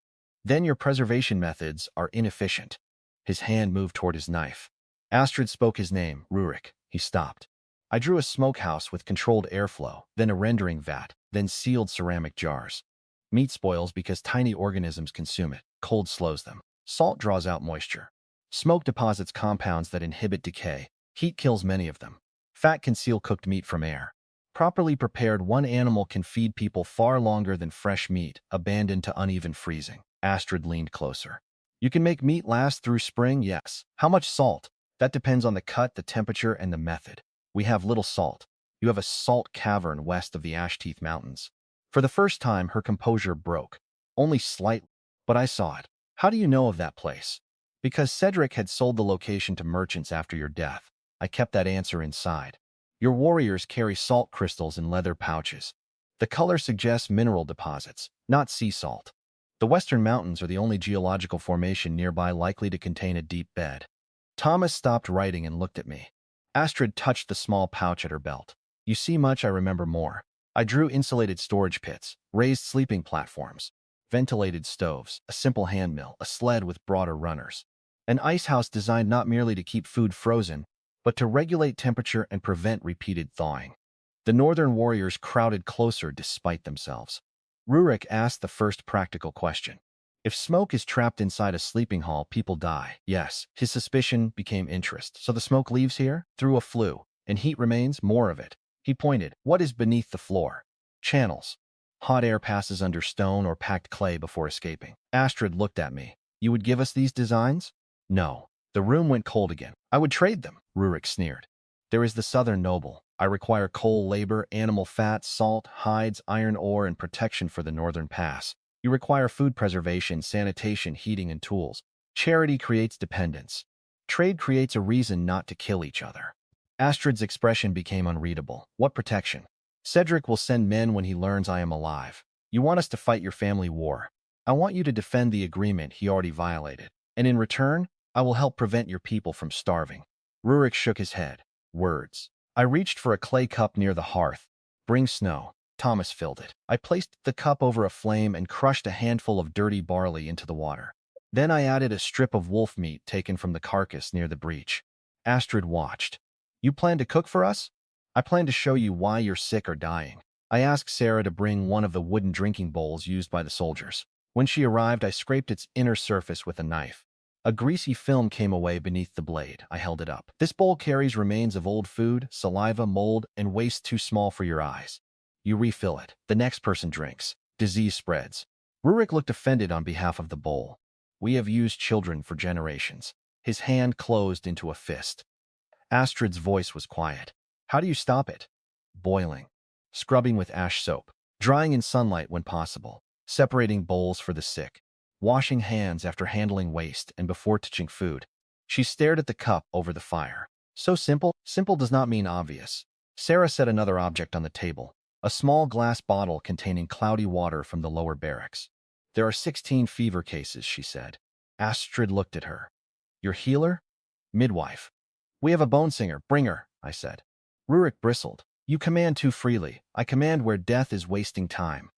Then your preservation methods are inefficient. His hand moved toward his knife. Astrid spoke his name, Rurik. He stopped. I drew a smokehouse with controlled airflow, then a rendering vat, then sealed ceramic jars. Meat spoils because tiny organisms consume it. Cold slows them. Salt draws out moisture. Smoke deposits compounds that inhibit decay. Heat kills many of them. Fat can seal cooked meat from air. Properly prepared, one animal can feed people far longer than fresh meat, abandoned to uneven freezing. Astrid leaned closer. You can make meat last through spring, yes. How much salt? That depends on the cut, the temperature, and the method. We have little salt. You have a salt cavern west of the Ashteeth Mountains. For the first time, her composure broke. Only slightly, but I saw it. How do you know of that place? Because Cedric had sold the location to merchants after your death. I kept that answer inside. Your warriors carry salt crystals in leather pouches. The color suggests mineral deposits, not sea salt. The Western Mountains are the only geological formation nearby likely to contain a deep bed. Thomas stopped writing and looked at me. Astrid touched the small pouch at her belt. You see much, I remember more. I drew insulated storage pits, raised sleeping platforms, ventilated stoves, a simple hand mill, a sled with broader runners. An ice house designed not merely to keep food frozen, but to regulate temperature and prevent repeated thawing. The northern warriors crowded closer despite themselves. Rurik asked the first practical question. If smoke is trapped inside a sleeping hall, people die. Yes, his suspicion became interest. So the smoke leaves here? Through a flue. And heat remains? More of it. He pointed. What is beneath the floor? Channels. Hot air passes under stone or packed clay before escaping. Astrid looked at me. You would give us these designs? No. The room went cold again. I would trade them, Rurik sneered. There is the southern noble. I require coal labor, animal fat, salt, hides, iron ore, and protection for the northern pass. You require food preservation, sanitation, heating, and tools. Charity creates dependence. Trade creates a reason not to kill each other. Astrid's expression became unreadable. What protection? Cedric will send men when he learns I am alive. You want us to fight your family war. I want you to defend the agreement he already violated. And in return, I will help prevent your people from starving. Rurik shook his head. Words. I reached for a clay cup near the hearth. Bring snow. Thomas filled it. I placed the cup over a flame and crushed a handful of dirty barley into the water. Then I added a strip of wolf meat taken from the carcass near the breach. Astrid watched. You plan to cook for us? I plan to show you why you're sick or dying. I asked Sarah to bring one of the wooden drinking bowls used by the soldiers. When she arrived, I scraped its inner surface with a knife. A greasy film came away beneath the blade. I held it up. This bowl carries remains of old food, saliva, mold, and waste too small for your eyes. You refill it. The next person drinks. Disease spreads. Rurik looked offended on behalf of the bowl. We have used children for generations. His hand closed into a fist. Astrid's voice was quiet. How do you stop it? Boiling. Scrubbing with ash soap. Drying in sunlight when possible. Separating bowls for the sick. Washing hands after handling waste and before touching food. She stared at the cup over the fire. So simple? Simple does not mean obvious. Sarah set another object on the table. A small glass bottle containing cloudy water from the lower barracks. There are 16 fever cases, she said. Astrid looked at her. Your healer? Midwife. We have a bone singer. Bring her, I said. Rurik bristled. You command too freely. I command where death is wasting time.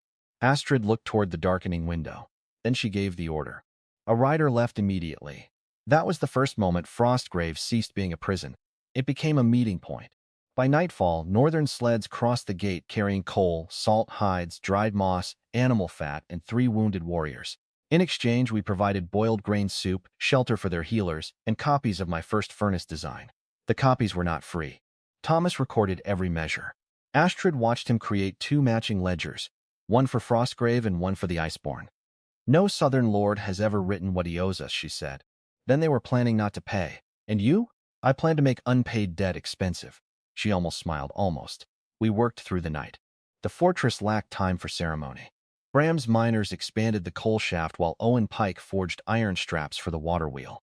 Astrid looked toward the darkening window. Then she gave the order. A rider left immediately. That was the first moment Frostgrave ceased being a prison. It became a meeting point. By nightfall, northern sleds crossed the gate carrying coal, salt hides, dried moss, animal fat, and 3 wounded warriors. In exchange, we provided boiled grain soup, shelter for their healers, and copies of my first furnace design. The copies were not free. Thomas recorded every measure. Astrid watched him create 2 matching ledgers, one for Frostgrave and one for the Iceborne. No southern lord has ever written what he owes us, she said. Then they were planning not to pay. And you? I plan to make unpaid debt expensive. She almost smiled, almost. We worked through the night. The fortress lacked time for ceremony. Bram's miners expanded the coal shaft while Owen Pike forged iron straps for the water wheel.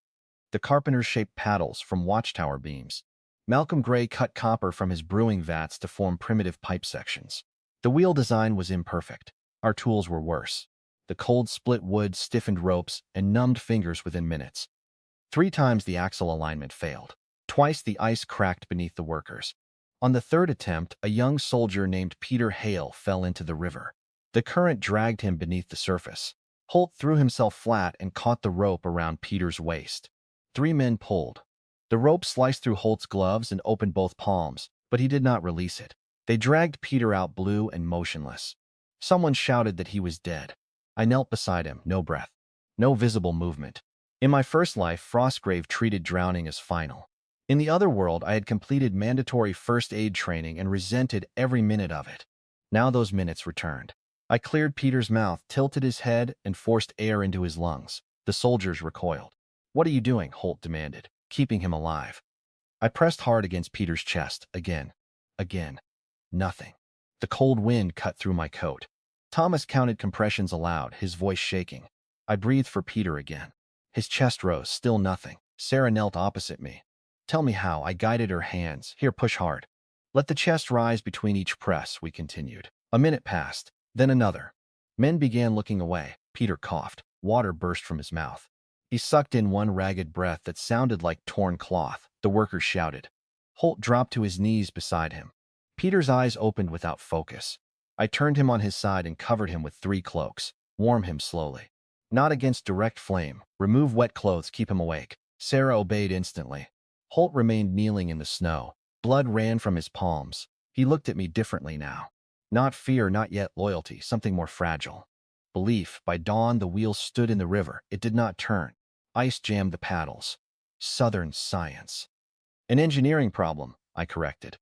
The carpenters shaped paddles from watchtower beams. Malcolm Gray cut copper from his brewing vats to form primitive pipe sections. The wheel design was imperfect. Our tools were worse. The cold split wood, stiffened ropes, and numbed fingers within minutes. 3 times the axle alignment failed. Twice the ice cracked beneath the workers. On the 3rd attempt, a young soldier named Peter Hale fell into the river. The current dragged him beneath the surface. Holt threw himself flat and caught the rope around Peter's waist. 3 men pulled. The rope sliced through Holt's gloves and opened both palms, but he did not release it. They dragged Peter out blue and motionless. Someone shouted that he was dead. I knelt beside him, no breath, no visible movement. In my first life, Frostgrave treated drowning as final. In the other world, I had completed mandatory first aid training and resented every minute of it. Now those minutes returned. I cleared Peter's mouth, tilted his head, and forced air into his lungs. The soldiers recoiled. What are you doing? Holt demanded, keeping him alive. I pressed hard against Peter's chest, again. Nothing. The cold wind cut through my coat. Thomas counted compressions aloud, his voice shaking. I breathed for Peter again. His chest rose, still nothing. Sarah knelt opposite me. Tell me how. I guided her hands. Here, push hard. Let the chest rise between each press, we continued. A minute passed, then another. Men began looking away. Peter coughed. Water burst from his mouth. He sucked in one ragged breath that sounded like torn cloth. The workers shouted. Holt dropped to his knees beside him. Peter's eyes opened without focus. I turned him on his side and covered him with 3 cloaks. Warm him slowly. Not against direct flame. Remove wet clothes, keep him awake. Sarah obeyed instantly. Holt remained kneeling in the snow. Blood ran from his palms. He looked at me differently now. Not fear, not yet loyalty, something more fragile. Belief. By dawn, the wheel stood in the river. It did not turn. Ice jammed the paddles. Southern science. An engineering problem, I corrected.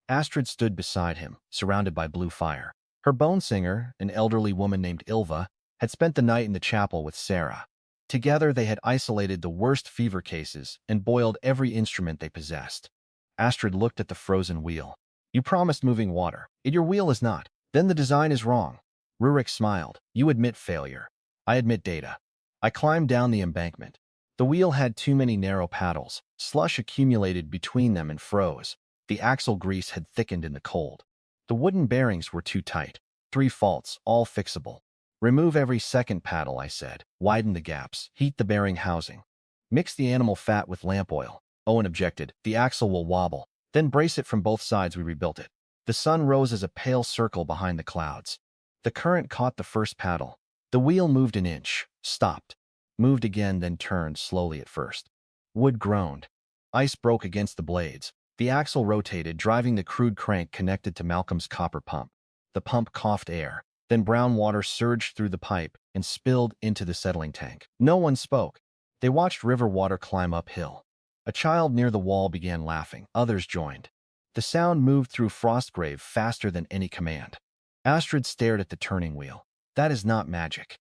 Astrid stood beside him, surrounded by blue fire. Her bone singer, an elderly woman named Ilva, had spent the night in the chapel with Sarah. Together, they had isolated the worst fever cases and boiled every instrument they possessed. Astrid looked at the frozen wheel. You promised moving water. Your wheel is not. Then the design is wrong. Rurik smiled. You admit failure. I admit data. I climbed down the embankment. The wheel had too many narrow paddles. Slush accumulated between them and froze. The axle grease had thickened in the cold. The wooden bearings were too tight. 3 faults, all fixable. Remove every second paddle, I said. Widen the gaps. Heat the bearing housing. Mix the animal fat with lamp oil. Owen objected. The axle will wobble. Then brace it from both sides. We rebuilt it. The sun rose as a pale circle behind the clouds. The current caught the first paddle. The wheel moved an inch, stopped, moved again, then turned slowly at first. Wood groaned. Ice broke against the blades. The axle rotated, driving the crude crank connected to Malcolm's copper pump. The pump coughed air. Then brown water surged through the pipe and spilled into the settling tank. No one spoke. They watched river water climb uphill. A child near the wall began laughing. Others joined. The sound moved through Frostgrave faster than any command. Astrid stared at the turning wheel. That is not magic.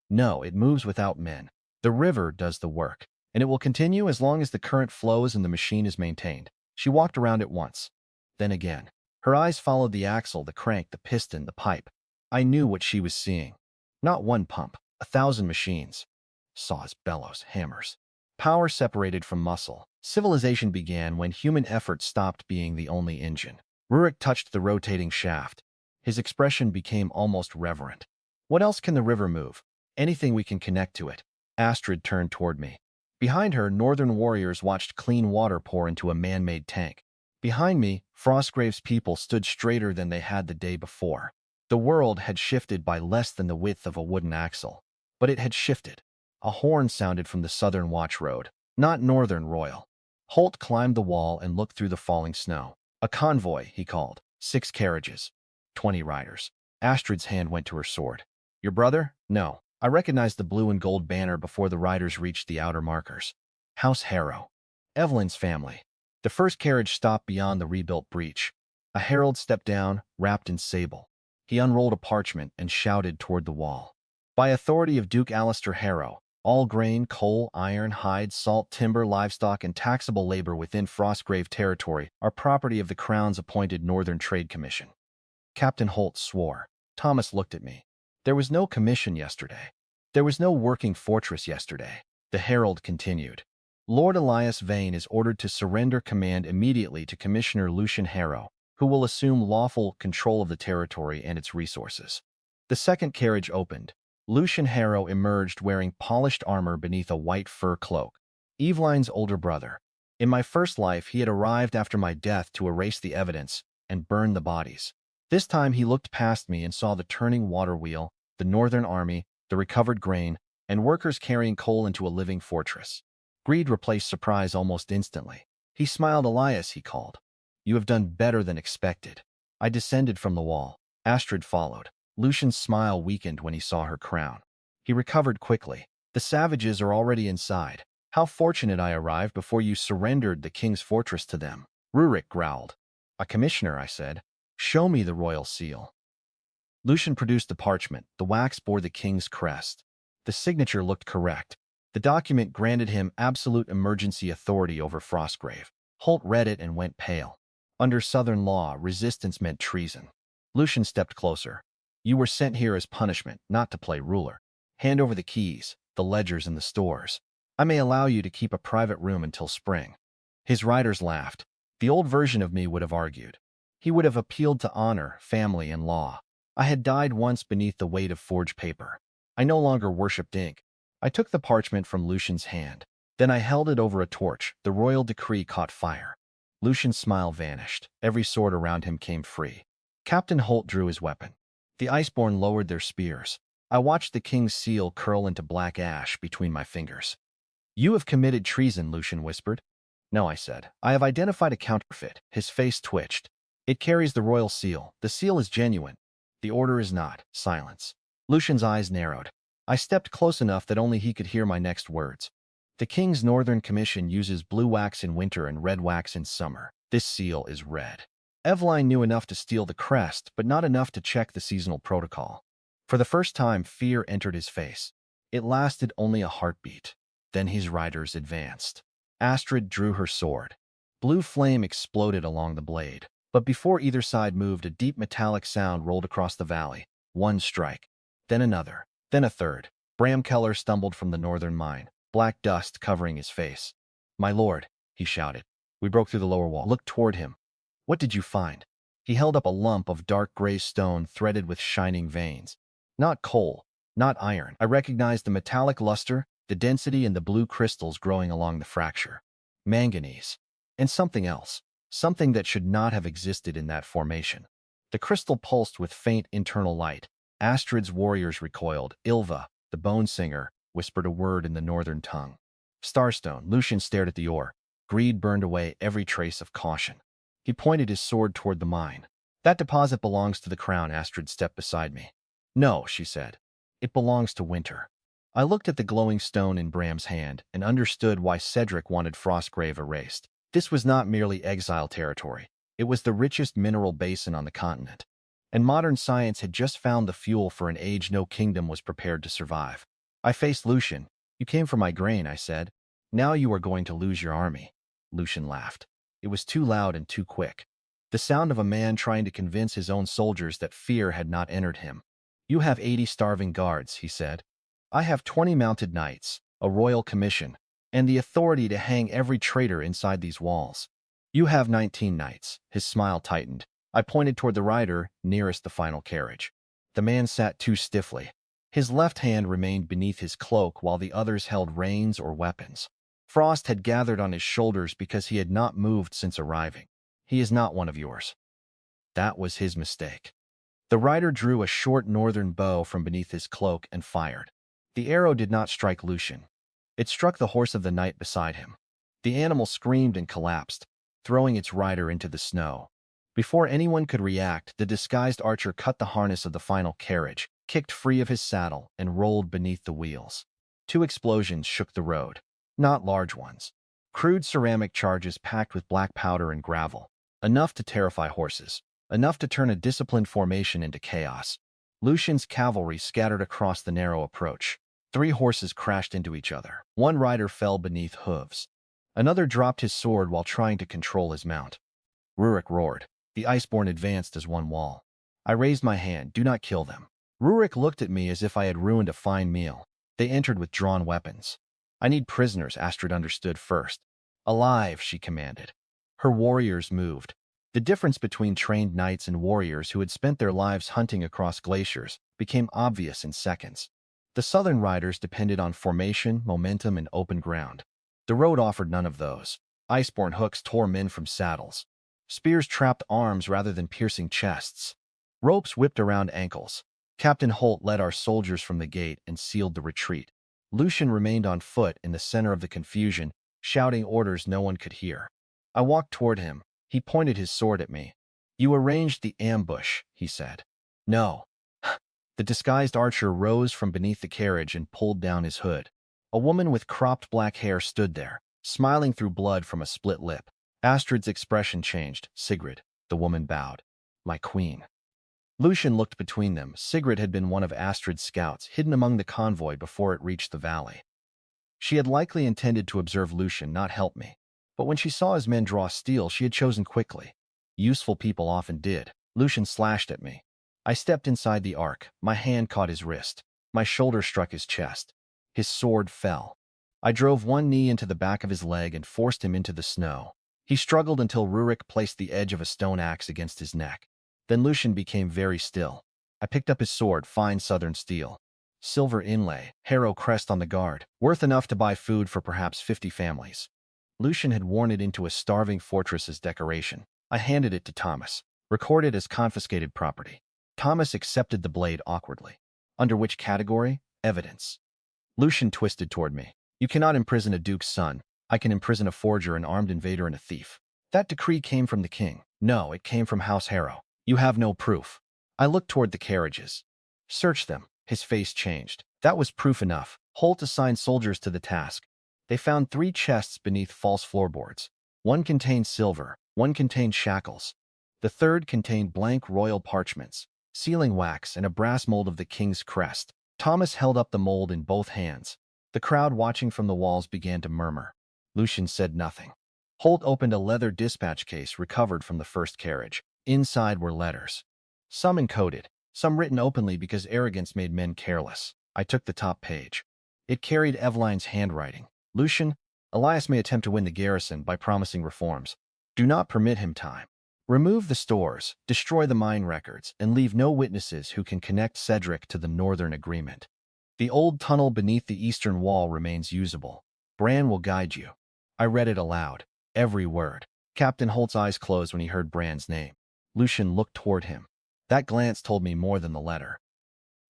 No, it moves without men. The river does the work, and it will continue as long as the current flows and the machine is maintained. She walked around it once. Then again. Her eyes followed the axle, the crank, the piston, the pipe. I knew what she was seeing. Not one pump, 1,000 machines. Saws, bellows, hammers. Power separated from muscle. Civilization began when human effort stopped being the only engine. Rurik touched the rotating shaft. His expression became almost reverent. What else can the river move? Anything we can connect to it. Astrid turned toward me. Behind her, northern warriors watched clean water pour into a man-made tank. Behind me, Frostgrave's people stood straighter than they had the day before. The world had shifted by less than the width of a wooden axle. But it had shifted. A horn sounded from the southern watch road, not northern royal. Holt climbed the wall and looked through the falling snow. A convoy, he called. 6 carriages. 20 riders. Astrid's hand went to her sword. Your brother? No. I recognized the blue and gold banner before the riders reached the outer markers. House Harrow. Evelyn's family. The first carriage stopped beyond the rebuilt breach. A herald stepped down, wrapped in sable. He unrolled a parchment and shouted toward the wall. By authority of Duke Alistair Harrow, all grain, coal, iron, hide, salt, timber, livestock, and taxable labor within Frostgrave territory are property of the Crown's appointed Northern Trade Commission. Captain Holt swore. Thomas looked at me. There was no commission yesterday. There was no working fortress yesterday. The herald continued. Lord Elias Vane is ordered to surrender command immediately to Commissioner Lucian Harrow, who will assume lawful control of the territory and its resources. The second carriage opened. Lucian Harrow emerged wearing polished armor beneath a white fur cloak. Eveline's older brother. In my first life, he had arrived after my death to erase the evidence and burn the bodies. This time he looked past me and saw the turning water wheel, the Northern Army, the recovered grain, and workers carrying coal into a living fortress. Greed replaced surprise almost instantly. He smiled. Elias, he called. You have done better than expected. I descended from the wall. Astrid followed. Lucian's smile weakened when he saw her crown. He recovered quickly. The savages are already inside. How fortunate I arrived before you surrendered the king's fortress to them. Rurik growled. A commissioner, I said. Show me the royal seal. Lucian produced the parchment. The wax bore the king's crest. The signature looked correct. The document granted him absolute emergency authority over Frostgrave. Holt read it and went pale. Under Southern law, resistance meant treason. Lucian stepped closer. You were sent here as punishment, not to play ruler. Hand over the keys, the ledgers, and the stores. I may allow you to keep a private room until spring. His riders laughed. The old version of me would have argued. He would have appealed to honor, family, and law. I had died once beneath the weight of forged paper. I no longer worshipped ink. I took the parchment from Lucian's hand. Then I held it over a torch. The royal decree caught fire. Lucian's smile vanished. Every sword around him came free. Captain Holt drew his weapon. The Iceborn lowered their spears. I watched the king's seal curl into black ash between my fingers. You have committed treason, Lucian whispered. No, I said. I have identified a counterfeit. His face twitched. It carries the royal seal. The seal is genuine. The order is not. Silence. Lucian's eyes narrowed. I stepped close enough that only he could hear my next words. The King's Northern Commission uses blue wax in winter and red wax in summer. This seal is red. Eveline knew enough to steal the crest, but not enough to check the seasonal protocol. For the first time, fear entered his face. It lasted only a heartbeat. Then his riders advanced. Astrid drew her sword. Blue flame exploded along the blade. But before either side moved, a deep metallic sound rolled across the valley. One strike. Then another. Then a third. Bram Keller stumbled from the northern mine, black dust covering his face. My lord, he shouted. We broke through the lower wall. Look toward him. What did you find? He held up a lump of dark gray stone threaded with shining veins. Not coal, not iron. I recognized the metallic luster, the density, and the blue crystals growing along the fracture. Manganese. And something else. Something that should not have existed in that formation. The crystal pulsed with faint internal light. Astrid's warriors recoiled. Ilva, the bone singer, whispered a word in the northern tongue. Starstone. Lucian stared at the ore. Greed burned away every trace of caution. He pointed his sword toward the mine. That deposit belongs to the crown. Astrid stepped beside me. No, she said. It belongs to Winter. I looked at the glowing stone in Bram's hand and understood why Cedric wanted Frostgrave erased. This was not merely exile territory. It was the richest mineral basin on the continent. And modern science had just found the fuel for an age no kingdom was prepared to survive. I faced Lucian. You came for my grain, I said. Now you are going to lose your army. Lucian laughed. It was too loud and too quick. The sound of a man trying to convince his own soldiers that fear had not entered him. You have 80 starving guards, he said. I have 20 mounted knights, a royal commission, and the authority to hang every traitor inside these walls. You have 19 knights. His smile tightened. I pointed toward the rider nearest the final carriage. The man sat too stiffly. His left hand remained beneath his cloak while the others held reins or weapons. Frost had gathered on his shoulders because he had not moved since arriving. He is not one of yours. That was his mistake. The rider drew a short northern bow from beneath his cloak and fired. The arrow did not strike Lucian. It struck the horse of the knight beside him. The animal screamed and collapsed, throwing its rider into the snow. Before anyone could react, the disguised archer cut the harness of the final carriage, kicked free of his saddle, and rolled beneath the wheels. 2 explosions shook the road. Not large ones. Crude ceramic charges packed with black powder and gravel. Enough to terrify horses. Enough to turn a disciplined formation into chaos. Lucian's cavalry scattered across the narrow approach. 3 horses crashed into each other. 1 rider fell beneath hooves. Another dropped his sword while trying to control his mount. Rurik roared. The Iceborne advanced as one wall. I raised my hand. Do not kill them. Rurik looked at me as if I had ruined a fine meal. They entered with drawn weapons. I need prisoners, Astrid understood first. Alive, she commanded. Her warriors moved. The difference between trained knights and warriors who had spent their lives hunting across glaciers became obvious in seconds. The southern riders depended on formation, momentum, and open ground. The road offered none of those. Iceborne hooks tore men from saddles. Spears trapped arms rather than piercing chests. Ropes whipped around ankles. Captain Holt led our soldiers from the gate and sealed the retreat. Lucian remained on foot in the center of the confusion, shouting orders no one could hear. I walked toward him. He pointed his sword at me. You arranged the ambush, he said. No. The disguised archer rose from beneath the carriage and pulled down his hood. A woman with cropped black hair stood there, smiling through blood from a split lip. Astrid's expression changed. Sigrid, the woman bowed. My queen. Lucian looked between them. Sigrid had been one of Astrid's scouts, hidden among the convoy before it reached the valley. She had likely intended to observe Lucian, not help me. But when she saw his men draw steel, she had chosen quickly. Useful people often did. Lucian slashed at me. I stepped inside the arc. My hand caught his wrist. My shoulder struck his chest. His sword fell. I drove one knee into the back of his leg and forced him into the snow. He struggled until Rurik placed the edge of a stone axe against his neck. Then Lucian became very still. I picked up his sword, fine southern steel. Silver inlay, harrow crest on the guard, worth enough to buy food for perhaps 50 families. Lucian had worn it into a starving fortress as decoration. I handed it to Thomas, recorded as confiscated property. Thomas accepted the blade awkwardly. Under which category? Evidence. Lucian twisted toward me. You cannot imprison a duke's son. I can imprison a forger, an armed invader, and a thief. That decree came from the king. No, it came from House Harrow. You have no proof. I looked toward the carriages. Search them. His face changed. That was proof enough. Holt assigned soldiers to the task. They found 3 chests beneath false floorboards. One contained silver, one contained shackles. The third contained blank royal parchments, sealing wax, and a brass mold of the king's crest. Thomas held up the mold in both hands. The crowd watching from the walls began to murmur. Lucian said nothing. Holt opened a leather dispatch case recovered from the first carriage. Inside were letters. Some encoded, some written openly because arrogance made men careless. I took the top page. It carried Eveline's handwriting. Lucian, Elias may attempt to win the garrison by promising reforms. Do not permit him time. Remove the stores, destroy the mine records, and leave no witnesses who can connect Cedric to the Northern Agreement. The old tunnel beneath the eastern wall remains usable. Bran will guide you. I read it aloud, every word. Captain Holt's eyes closed when he heard Bran's name. Lucian looked toward him. That glance told me more than the letter.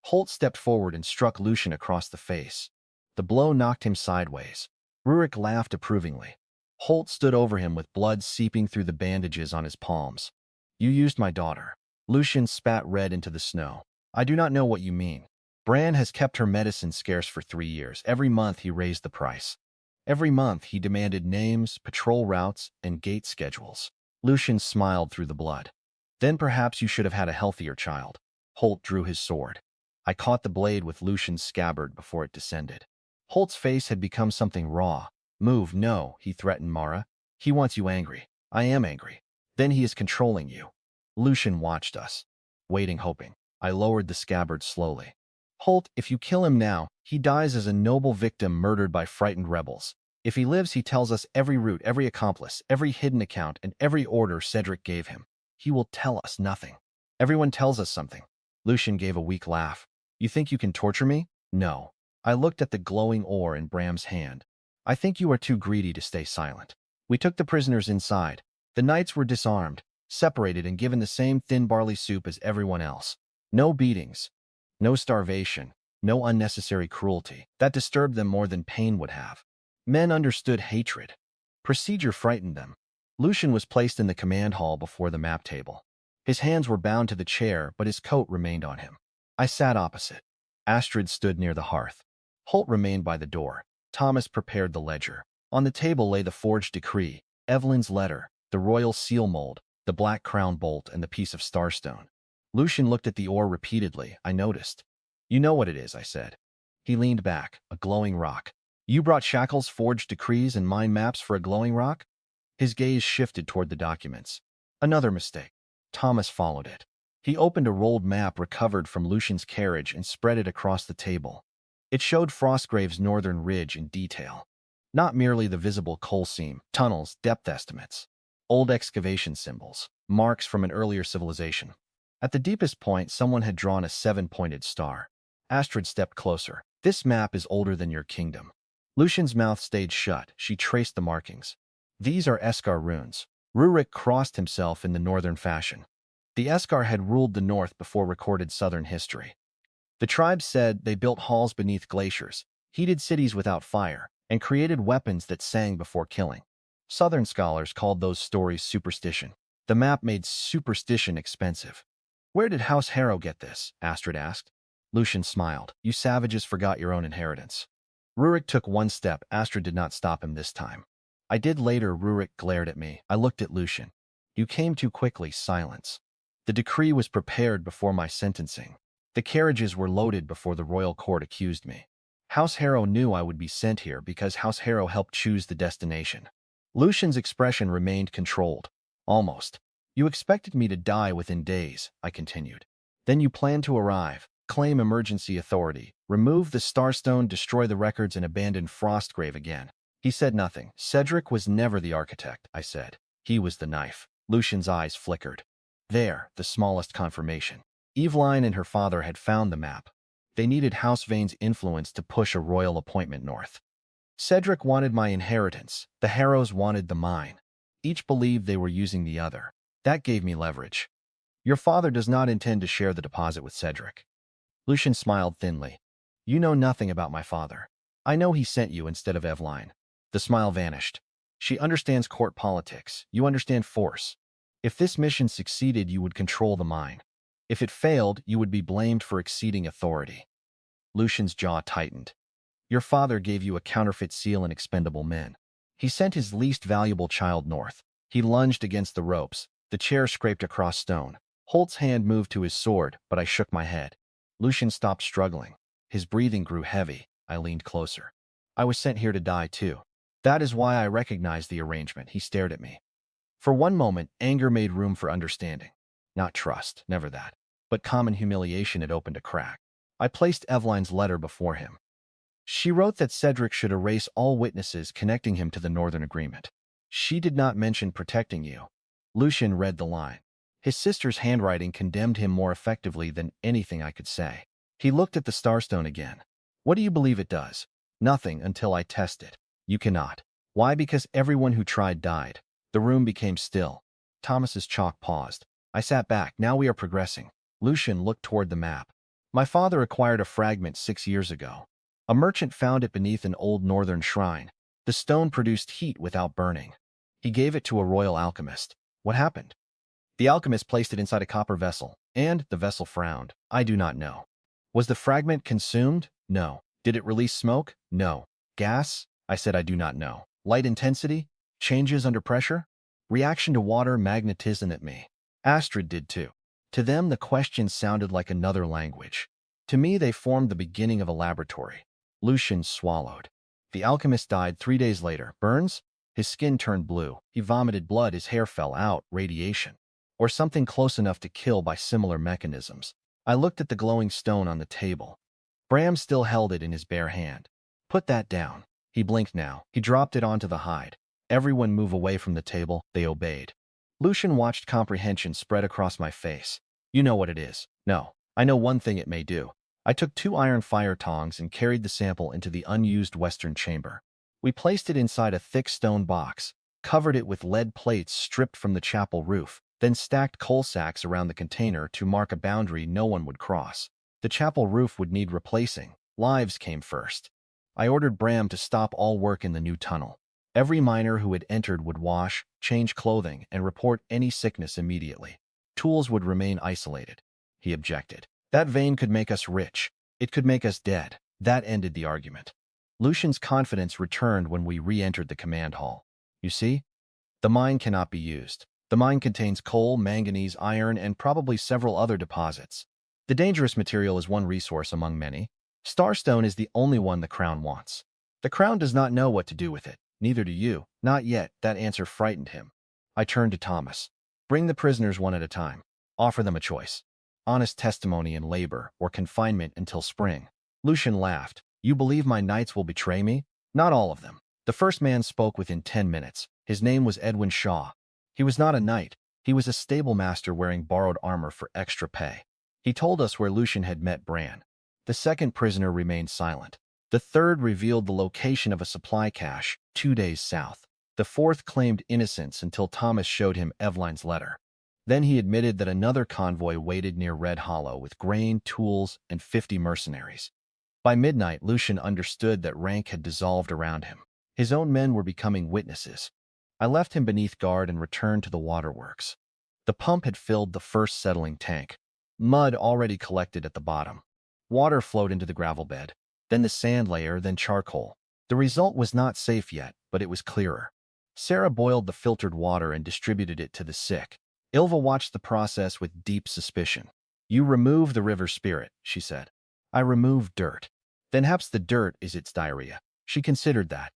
Holt stepped forward and struck Lucian across the face. The blow knocked him sideways. Rurik laughed approvingly. Holt stood over him with blood seeping through the bandages on his palms. You used my daughter. Lucian spat red into the snow. I do not know what you mean. Bran has kept her medicine scarce for 3 years. Every month he raised the price. Every month he demanded names, patrol routes, and gate schedules. Lucian smiled through the blood. Then perhaps you should have had a healthier child. Holt drew his sword. I caught the blade with Lucian's scabbard before it descended. Holt's face had become something raw. Move, no, he threatened Mara. He wants you angry. I am angry. Then he is controlling you. Lucian watched us, waiting, hoping. I lowered the scabbard slowly. Holt, if you kill him now, he dies as a noble victim murdered by frightened rebels. If he lives, he tells us every route, every accomplice, every hidden account, and every order Cedric gave him. He will tell us nothing. Everyone tells us something. Lucian gave a weak laugh. You think you can torture me? No. I looked at the glowing ore in Bram's hand. I think you are too greedy to stay silent. We took the prisoners inside. The knights were disarmed, separated, and given the same thin barley soup as everyone else. No beatings. No starvation. No unnecessary cruelty. That disturbed them more than pain would have. Men understood hatred. Procedure frightened them. Lucian was placed in the command hall before the map table. His hands were bound to the chair, but his coat remained on him. I sat opposite. Astrid stood near the hearth. Holt remained by the door. Thomas prepared the ledger. On the table lay the forged decree, Evelyn's letter, the royal seal mold, the black crown bolt, and the piece of starstone. Lucian looked at the ore repeatedly. I noticed. You know what it is, I said. He leaned back, a glowing rock. You brought Shackle's forged decrees and mind maps for a glowing rock? His gaze shifted toward the documents. Another mistake. Thomas followed it. He opened a rolled map recovered from Lucian's carriage and spread it across the table. It showed Frostgrave's northern ridge in detail. Not merely the visible coal seam, tunnels, depth estimates. Old excavation symbols, marks from an earlier civilization. At the deepest point, someone had drawn a 7-pointed star. Astrid stepped closer. This map is older than your kingdom. Lucian's mouth stayed shut. She traced the markings. These are Eskar runes. Rurik crossed himself in the northern fashion. The Eskar had ruled the north before recorded southern history. The tribes said they built halls beneath glaciers, heated cities without fire, and created weapons that sang before killing. Southern scholars called those stories superstition. The map made superstition expensive. Where did House Harrow get this? Astrid asked. Lucian smiled. You savages forgot your own inheritance. Rurik took one step. Astrid did not stop him this time. I did later. Rurik glared at me. I looked at Lucian. You came too quickly. Silence. The decree was prepared before my sentencing. The carriages were loaded before the royal court accused me. House Harrow knew I would be sent here because House Harrow helped choose the destination. Lucian's expression remained controlled. Almost. You expected me to die within days, I continued. Then you planned to arrive, claim emergency authority, remove the starstone, destroy the records, and abandon Frostgrave again. He said nothing. Cedric was never the architect, I said. He was the knife. Lucian's eyes flickered. There, the smallest confirmation. Eveline and her father had found the map. They needed House Vane's influence to push a royal appointment north. Cedric wanted my inheritance. The Harrows wanted the mine. Each believed they were using the other. That gave me leverage. Your father does not intend to share the deposit with Cedric. Lucian smiled thinly. You know nothing about my father. I know he sent you instead of Eveline. The smile vanished. She understands court politics. You understand force. If this mission succeeded, you would control the mine. If it failed, you would be blamed for exceeding authority. Lucian's jaw tightened. Your father gave you a counterfeit seal and expendable men. He sent his least valuable child north. He lunged against the ropes. The chair scraped across stone. Holt's hand moved to his sword, but I shook my head. Lucian stopped struggling. His breathing grew heavy. I leaned closer. I was sent here to die too. That is why I recognized the arrangement. He stared at me. For one moment, anger made room for understanding. Not trust, never that. But common humiliation had opened a crack. I placed Eveline's letter before him. She wrote that Cedric should erase all witnesses connecting him to the Northern Agreement. She did not mention protecting you. Lucian read the line. His sister's handwriting condemned him more effectively than anything I could say. He looked at the starstone again. What do you believe it does? Nothing until I test it. You cannot. Why? Because everyone who tried died. The room became still. Thomas's chalk paused. I sat back. Now we are progressing. Lucian looked toward the map. My father acquired a fragment 6 years ago. A merchant found it beneath an old northern shrine. The stone produced heat without burning. He gave it to a royal alchemist. What happened? The alchemist placed it inside a copper vessel, and the vessel frowned. I do not know. Was the fragment consumed? No. Did it release smoke? No. Gas? I said I do not know. Light intensity? Changes under pressure? Reaction to water, magnetism at me. Astrid did too. To them, the questions sounded like another language. To me, they formed the beginning of a laboratory. Lucian swallowed. The alchemist died 3 days later. Burns? His skin turned blue. He vomited blood. His hair fell out. Radiation. Or something close enough to kill by similar mechanisms. I looked at the glowing stone on the table. Bram still held it in his bare hand. Put that down. He blinked now. He dropped it onto the hide. Everyone move away from the table. They obeyed. Lucian watched comprehension spread across my face. You know what it is. No. I know one thing it may do. I took 2 iron fire tongs and carried the sample into the unused western chamber. We placed it inside a thick stone box, covered it with lead plates stripped from the chapel roof, then stacked coal sacks around the container to mark a boundary no one would cross. The chapel roof would need replacing. Lives came first. I ordered Bram to stop all work in the new tunnel. Every miner who had entered would wash, change clothing, and report any sickness immediately. Tools would remain isolated. He objected. That vein could make us rich. It could make us dead. That ended the argument. Lucian's confidence returned when we re-entered the command hall. You see? The mine cannot be used. The mine contains coal, manganese, iron, and probably several other deposits. The dangerous material is one resource among many. Starstone is the only one the Crown wants. The Crown does not know what to do with it. Neither do you. Not yet. That answer frightened him. I turned to Thomas. Bring the prisoners one at a time. Offer them a choice. Honest testimony in labor or confinement until spring. Lucian laughed. You believe my knights will betray me? Not all of them. The first man spoke within 10 minutes. His name was Edwin Shaw. He was not a knight. He was a stable master wearing borrowed armor for extra pay. He told us where Lucian had met Bran. The second prisoner remained silent. The third revealed the location of a supply cache 2 days south. The fourth claimed innocence until Thomas showed him Eveline's letter. Then he admitted that another convoy waited near Red Hollow with grain, tools, and 50 mercenaries. By midnight, Lucian understood that rank had dissolved around him. His own men were becoming witnesses. I left him beneath guard and returned to the waterworks. The pump had filled the first settling tank. Mud already collected at the bottom. Water flowed into the gravel bed, then the sand layer, then charcoal. The result was not safe yet, but it was clearer. Sarah boiled the filtered water and distributed it to the sick. Ilva watched the process with deep suspicion. You remove the river spirit, she said. I remove dirt. Then perhaps the dirt is its diarrhea. She considered that.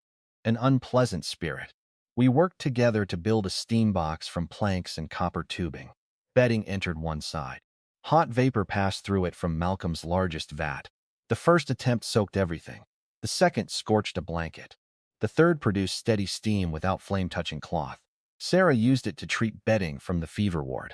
An unpleasant spirit. We worked together to build a steam box from planks and copper tubing. Bedding entered one side. Hot vapor passed through it from Malcolm's largest vat. The first attempt soaked everything. The second scorched a blanket. The third produced steady steam without flame-touching cloth. Sarah used it to treat bedding from the fever ward.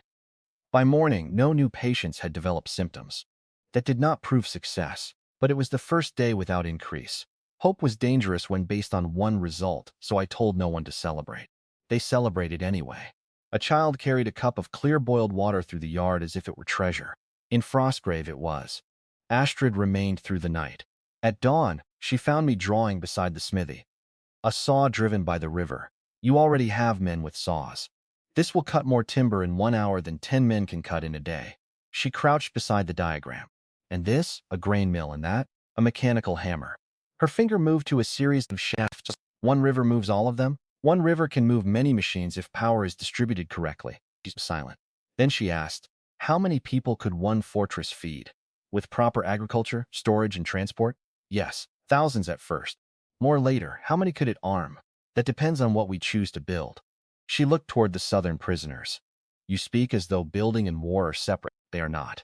By morning, no new patients had developed symptoms. That did not prove success, but it was the first day without increase. Hope was dangerous when based on one result, so I told no one to celebrate. They celebrated anyway. A child carried a cup of clear boiled water through the yard as if it were treasure. In Frostgrave it was. Astrid remained through the night. At dawn, she found me drawing beside the smithy. A saw driven by the river. You already have men with saws. This will cut more timber in 1 hour than 10 men can cut in a day. She crouched beside the diagram. And this, a grain mill, and that, a mechanical hammer. Her finger moved to a series of shafts. One river moves all of them. One river can move many machines if power is distributed correctly. She's silent. Then she asked, how many people could one fortress feed? With proper agriculture, storage, and transport? Yes, thousands at first. More later. How many could it arm? That depends on what we choose to build. She looked toward the southern prisoners. You speak as though building and war are separate. They are not.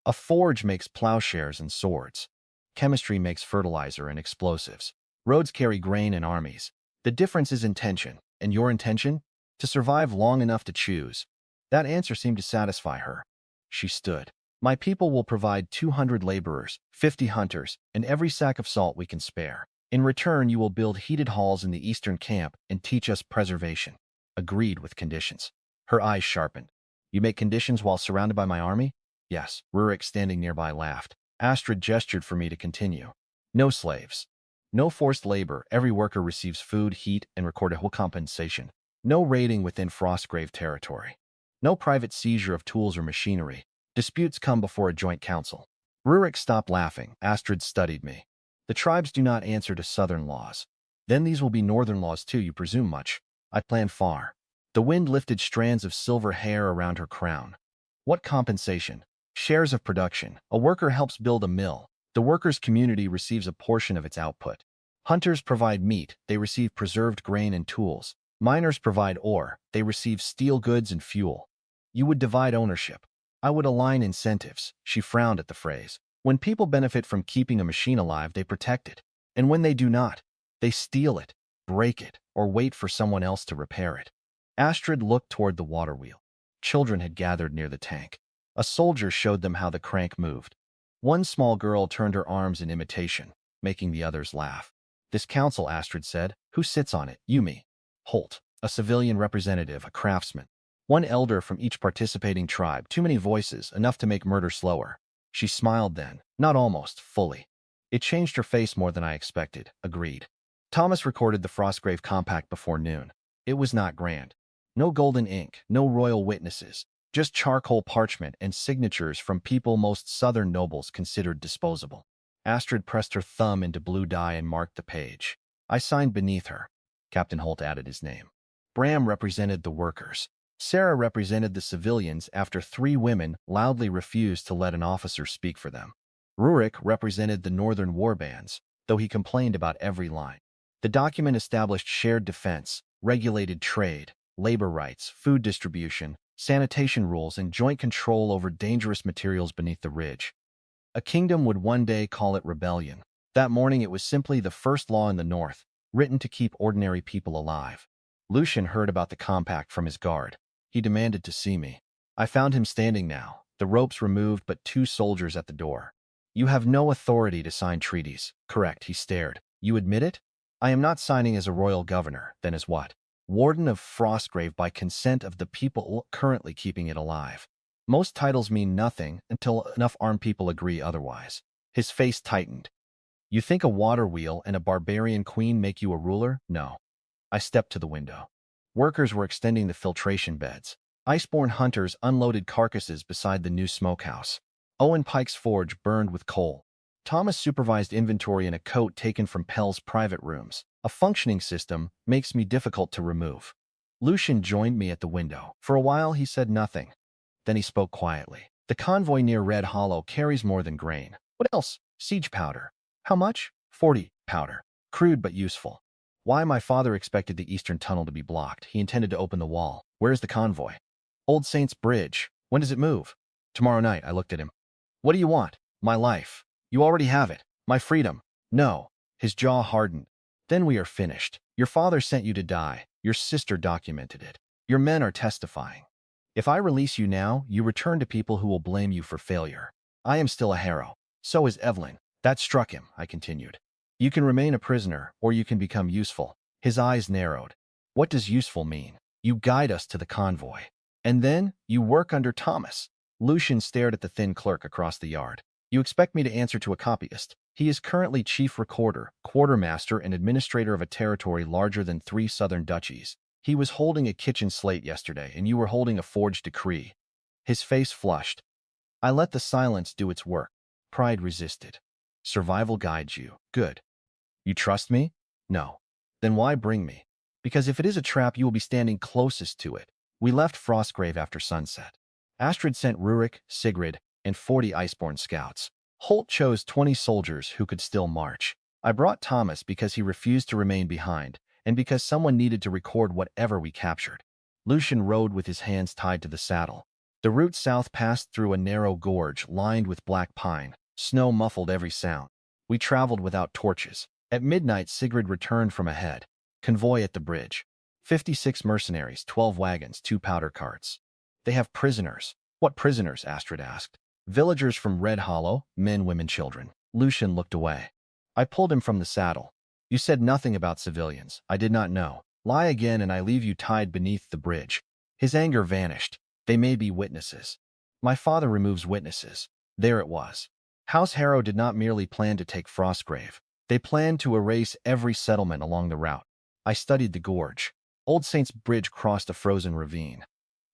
A forge makes plowshares and swords. Chemistry makes fertilizer and explosives. Roads carry grain and armies. The difference is intention. And your intention? To survive long enough to choose. That answer seemed to satisfy her. She stood. My people will provide 200 laborers, 50 hunters, and every sack of salt we can spare. In return, you will build heated halls in the eastern camp and teach us preservation. Agreed with conditions. Her eyes sharpened. You make conditions while surrounded by my army? Yes. Rurik, standing nearby, laughed. Astrid gestured for me to continue. No slaves. No forced labor. Every worker receives food, heat, and recorded compensation. No raiding within Frostgrave territory. No private seizure of tools or machinery. Disputes come before a joint council. Rurik stopped laughing. Astrid studied me. The tribes do not answer to southern laws. Then these will be northern laws too, you presume much. I plan far. The wind lifted strands of silver hair around her crown. What compensation? Shares of production. A worker helps build a mill. The workers' community receives a portion of its output. Hunters provide meat. They receive preserved grain and tools. Miners provide ore. They receive steel goods and fuel. You would divide ownership. I would align incentives. She frowned at the phrase. When people benefit from keeping a machine alive, they protect it. And when they do not, they steal it, break it, or wait for someone else to repair it. Astrid looked toward the water wheel. Children had gathered near the tank. A soldier showed them how the crank moved. One small girl turned her arms in imitation, making the others laugh. This council, Astrid said. Who sits on it? You, me. Holt, a civilian representative, a craftsman. One elder from each participating tribe. Too many voices, enough to make murder slower. She smiled then, not almost, fully. It changed her face more than I expected. Agreed. Thomas recorded the Frostgrave Compact before noon. It was not grand. No golden ink, no royal witnesses, just charcoal parchment and signatures from people most southern nobles considered disposable. Astrid pressed her thumb into blue dye and marked the page. I signed beneath her. Captain Holt added his name. Bram represented the workers. Sarah represented the civilians after 3 women loudly refused to let an officer speak for them. Rurik represented the northern warbands, though he complained about every line. The document established shared defense, regulated trade, labor rights, food distribution, sanitation rules, and joint control over dangerous materials beneath the ridge. A kingdom would one day call it rebellion. That morning it was simply the first law in the north, written to keep ordinary people alive. Lucian heard about the compact from his guard. He demanded to see me. I found him standing now, the ropes removed but 2 soldiers at the door. You have no authority to sign treaties. Correct, he stared. You admit it? I am not signing as a royal governor. Then as what? Warden of Frostgrave by consent of the people currently keeping it alive. Most titles mean nothing until enough armed people agree otherwise. His face tightened. You think a water wheel and a barbarian queen make you a ruler? No. I stepped to the window. Workers were extending the filtration beds. Iceborne hunters unloaded carcasses beside the new smokehouse. Owen Pike's forge burned with coal. Thomas supervised inventory in a coat taken from Pell's private rooms. A functioning system makes me difficult to remove. Lucian joined me at the window. For a while he said nothing. Then he spoke quietly. The convoy near Red Hollow carries more than grain. What else? Siege powder. How much? 40 powder. Crude but useful. Why my father expected the eastern tunnel to be blocked. He intended to open the wall. Where's the convoy? Old Saints Bridge. When does it move? Tomorrow night. I looked at him. What do you want? My life. You already have it. My freedom. No. His jaw hardened. Then we are finished. Your father sent you to die. Your sister documented it. Your men are testifying. If I release you now, you return to people who will blame you for failure. I am still a harrow. So is Evelyn. That struck him, I continued. You can remain a prisoner, or you can become useful. His eyes narrowed. What does useful mean? You guide us to the convoy. And then, you work under Thomas. Lucian stared at the thin clerk across the yard. You expect me to answer to a copyist. He is currently chief recorder, quartermaster, and administrator of a territory larger than 3 southern duchies. He was holding a kitchen slate yesterday, and you were holding a forged decree. His face flushed. I let the silence do its work. Pride resisted. Survival guides you. Good. You trust me? No. Then why bring me? Because if it is a trap, you will be standing closest to it. We left Frostgrave after sunset. Astrid sent Rurik, Sigrid, and 40 Iceborne scouts. Holt chose 20 soldiers who could still march. I brought Thomas because he refused to remain behind, and because someone needed to record whatever we captured. Lucian rode with his hands tied to the saddle. The route south passed through a narrow gorge lined with black pine. Snow muffled every sound. We traveled without torches. At midnight, Sigrid returned from ahead. Convoy at the bridge. 56 mercenaries, 12 wagons, 2 powder carts. They have prisoners. What prisoners? Astrid asked. Villagers from Red Hollow, men, women, children. Lucian looked away. I pulled him from the saddle. You said nothing about civilians. I did not know. Lie again and I leave you tied beneath the bridge. His anger vanished. They may be witnesses. My father removes witnesses. There it was. House Harrow did not merely plan to take Frostgrave. They planned to erase every settlement along the route. I studied the gorge. Old Saints Bridge crossed a frozen ravine.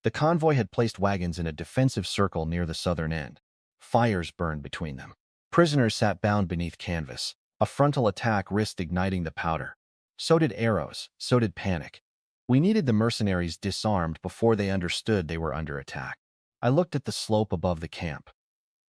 The convoy had placed wagons in a defensive circle near the southern end. Fires burned between them. Prisoners sat bound beneath canvas. A frontal attack risked igniting the powder. So did arrows, so did panic. We needed the mercenaries disarmed before they understood they were under attack. I looked at the slope above the camp.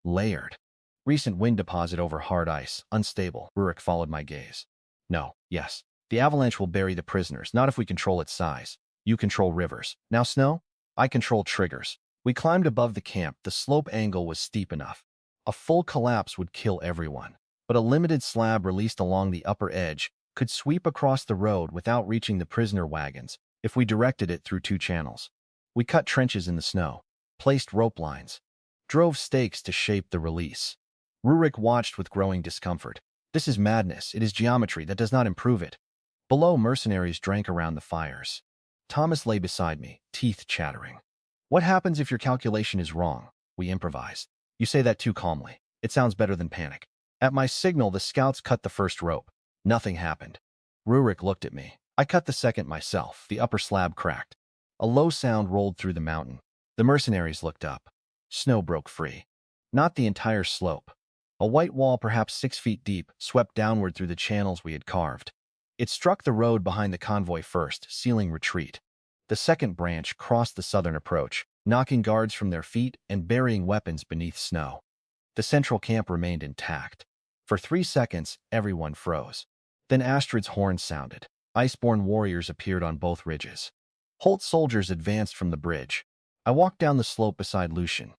Layered. Recent wind deposit over hard ice, unstable. Rurik followed my gaze. No, yes. The avalanche will bury the prisoners, not if we control its size. You control rivers. Now snow? I control triggers. We climbed above the camp. The slope angle was steep enough. A full collapse would kill everyone, but a limited slab released along the upper edge could sweep across the road without reaching the prisoner wagons if we directed it through two channels. We cut trenches in the snow, placed rope lines, drove stakes to shape the release. Rurik watched with growing discomfort. This is madness. It is geometry that does not improve it. Below, mercenaries drank around the fires. Thomas lay beside me, teeth chattering. What happens if your calculation is wrong? We improvised. You say that too calmly. It sounds better than panic. At my signal, the scouts cut the first rope. Nothing happened. Rurik looked at me. I cut the second myself. The upper slab cracked. A low sound rolled through the mountain. The mercenaries looked up. Snow broke free. Not the entire slope. A white wall, perhaps 6 feet deep, swept downward through the channels we had carved. It struck the road behind the convoy first, sealing retreat. The second branch crossed the southern approach, knocking guards from their feet and burying weapons beneath snow. The central camp remained intact. For 3 seconds, everyone froze. Then Astrid's horn sounded. Iceborne warriors appeared on both ridges. Holt's soldiers advanced from the bridge. I walked down the slope beside Lucian.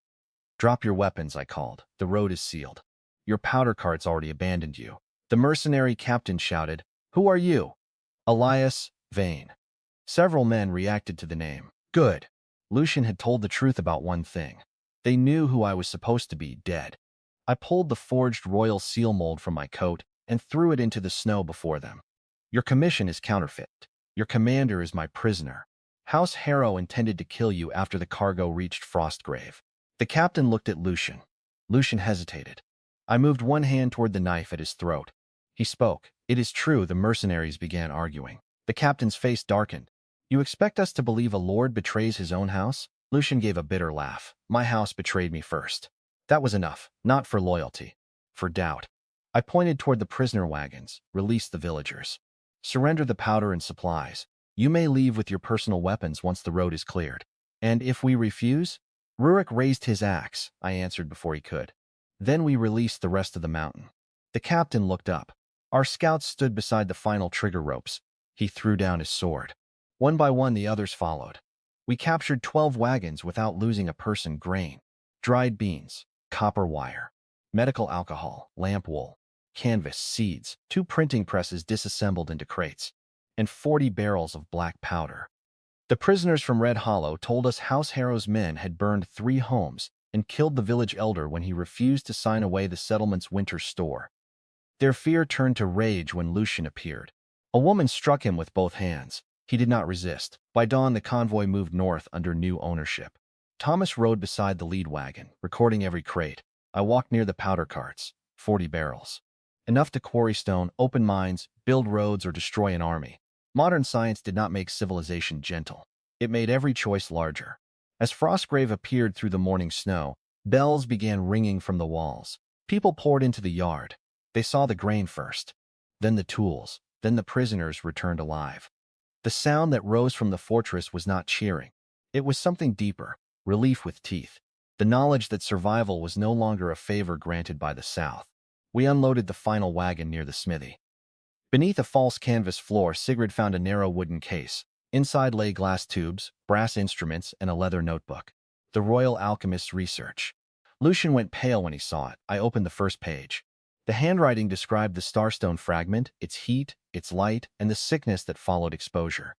Drop your weapons, I called. The road is sealed. Your powder cart's already abandoned you. The mercenary captain shouted, Who are you? Elias Vane. Several men reacted to the name. Good. Lucian had told the truth about one thing. They knew who I was supposed to be, dead. I pulled the forged royal seal mold from my coat and threw it into the snow before them. Your commission is counterfeit. Your commander is my prisoner. House Harrow intended to kill you after the cargo reached Frostgrave. The captain looked at Lucian. Lucian hesitated. I moved one hand toward the knife at his throat. He spoke. It is true, the mercenaries began arguing. The captain's face darkened. You expect us to believe a lord betrays his own house? Lucian gave a bitter laugh. My house betrayed me first. That was enough, not for loyalty, for doubt. I pointed toward the prisoner wagons. Release the villagers. Surrender the powder and supplies. You may leave with your personal weapons once the road is cleared. And if we refuse? Rurik raised his axe, I answered before he could. Then we released the rest of the mountain. The captain looked up. Our scouts stood beside the final trigger ropes. He threw down his sword. One by one, the others followed. We captured 12 wagons without losing a person. Grain, dried beans, copper wire, medical alcohol, lamp wool, canvas, seeds, 2 printing presses disassembled into crates, and 40 barrels of black powder. The prisoners from Red Hollow told us House Harrow's men had burned 3 homes and killed the village elder when he refused to sign away the settlement's winter store. Their fear turned to rage when Lucian appeared. A woman struck him with both hands. He did not resist. By dawn, the convoy moved north under new ownership. Thomas rode beside the lead wagon, recording every crate. I walked near the powder carts, 40 barrels. Enough to quarry stone, open mines, build roads, or destroy an army. Modern science did not make civilization gentle. It made every choice larger. As Frostgrave appeared through the morning snow, bells began ringing from the walls. People poured into the yard. They saw the grain first, then the tools, then the prisoners returned alive. The sound that rose from the fortress was not cheering. It was something deeper, relief with teeth, the knowledge that survival was no longer a favor granted by the South. We unloaded the final wagon near the smithy. Beneath a false canvas floor, Sigrid found a narrow wooden case. Inside lay glass tubes, brass instruments, and a leather notebook. The Royal Alchemist's Research. Lucian went pale when he saw it. I opened the first page. The handwriting described the starstone fragment, its heat, its light, and the sickness that followed exposure.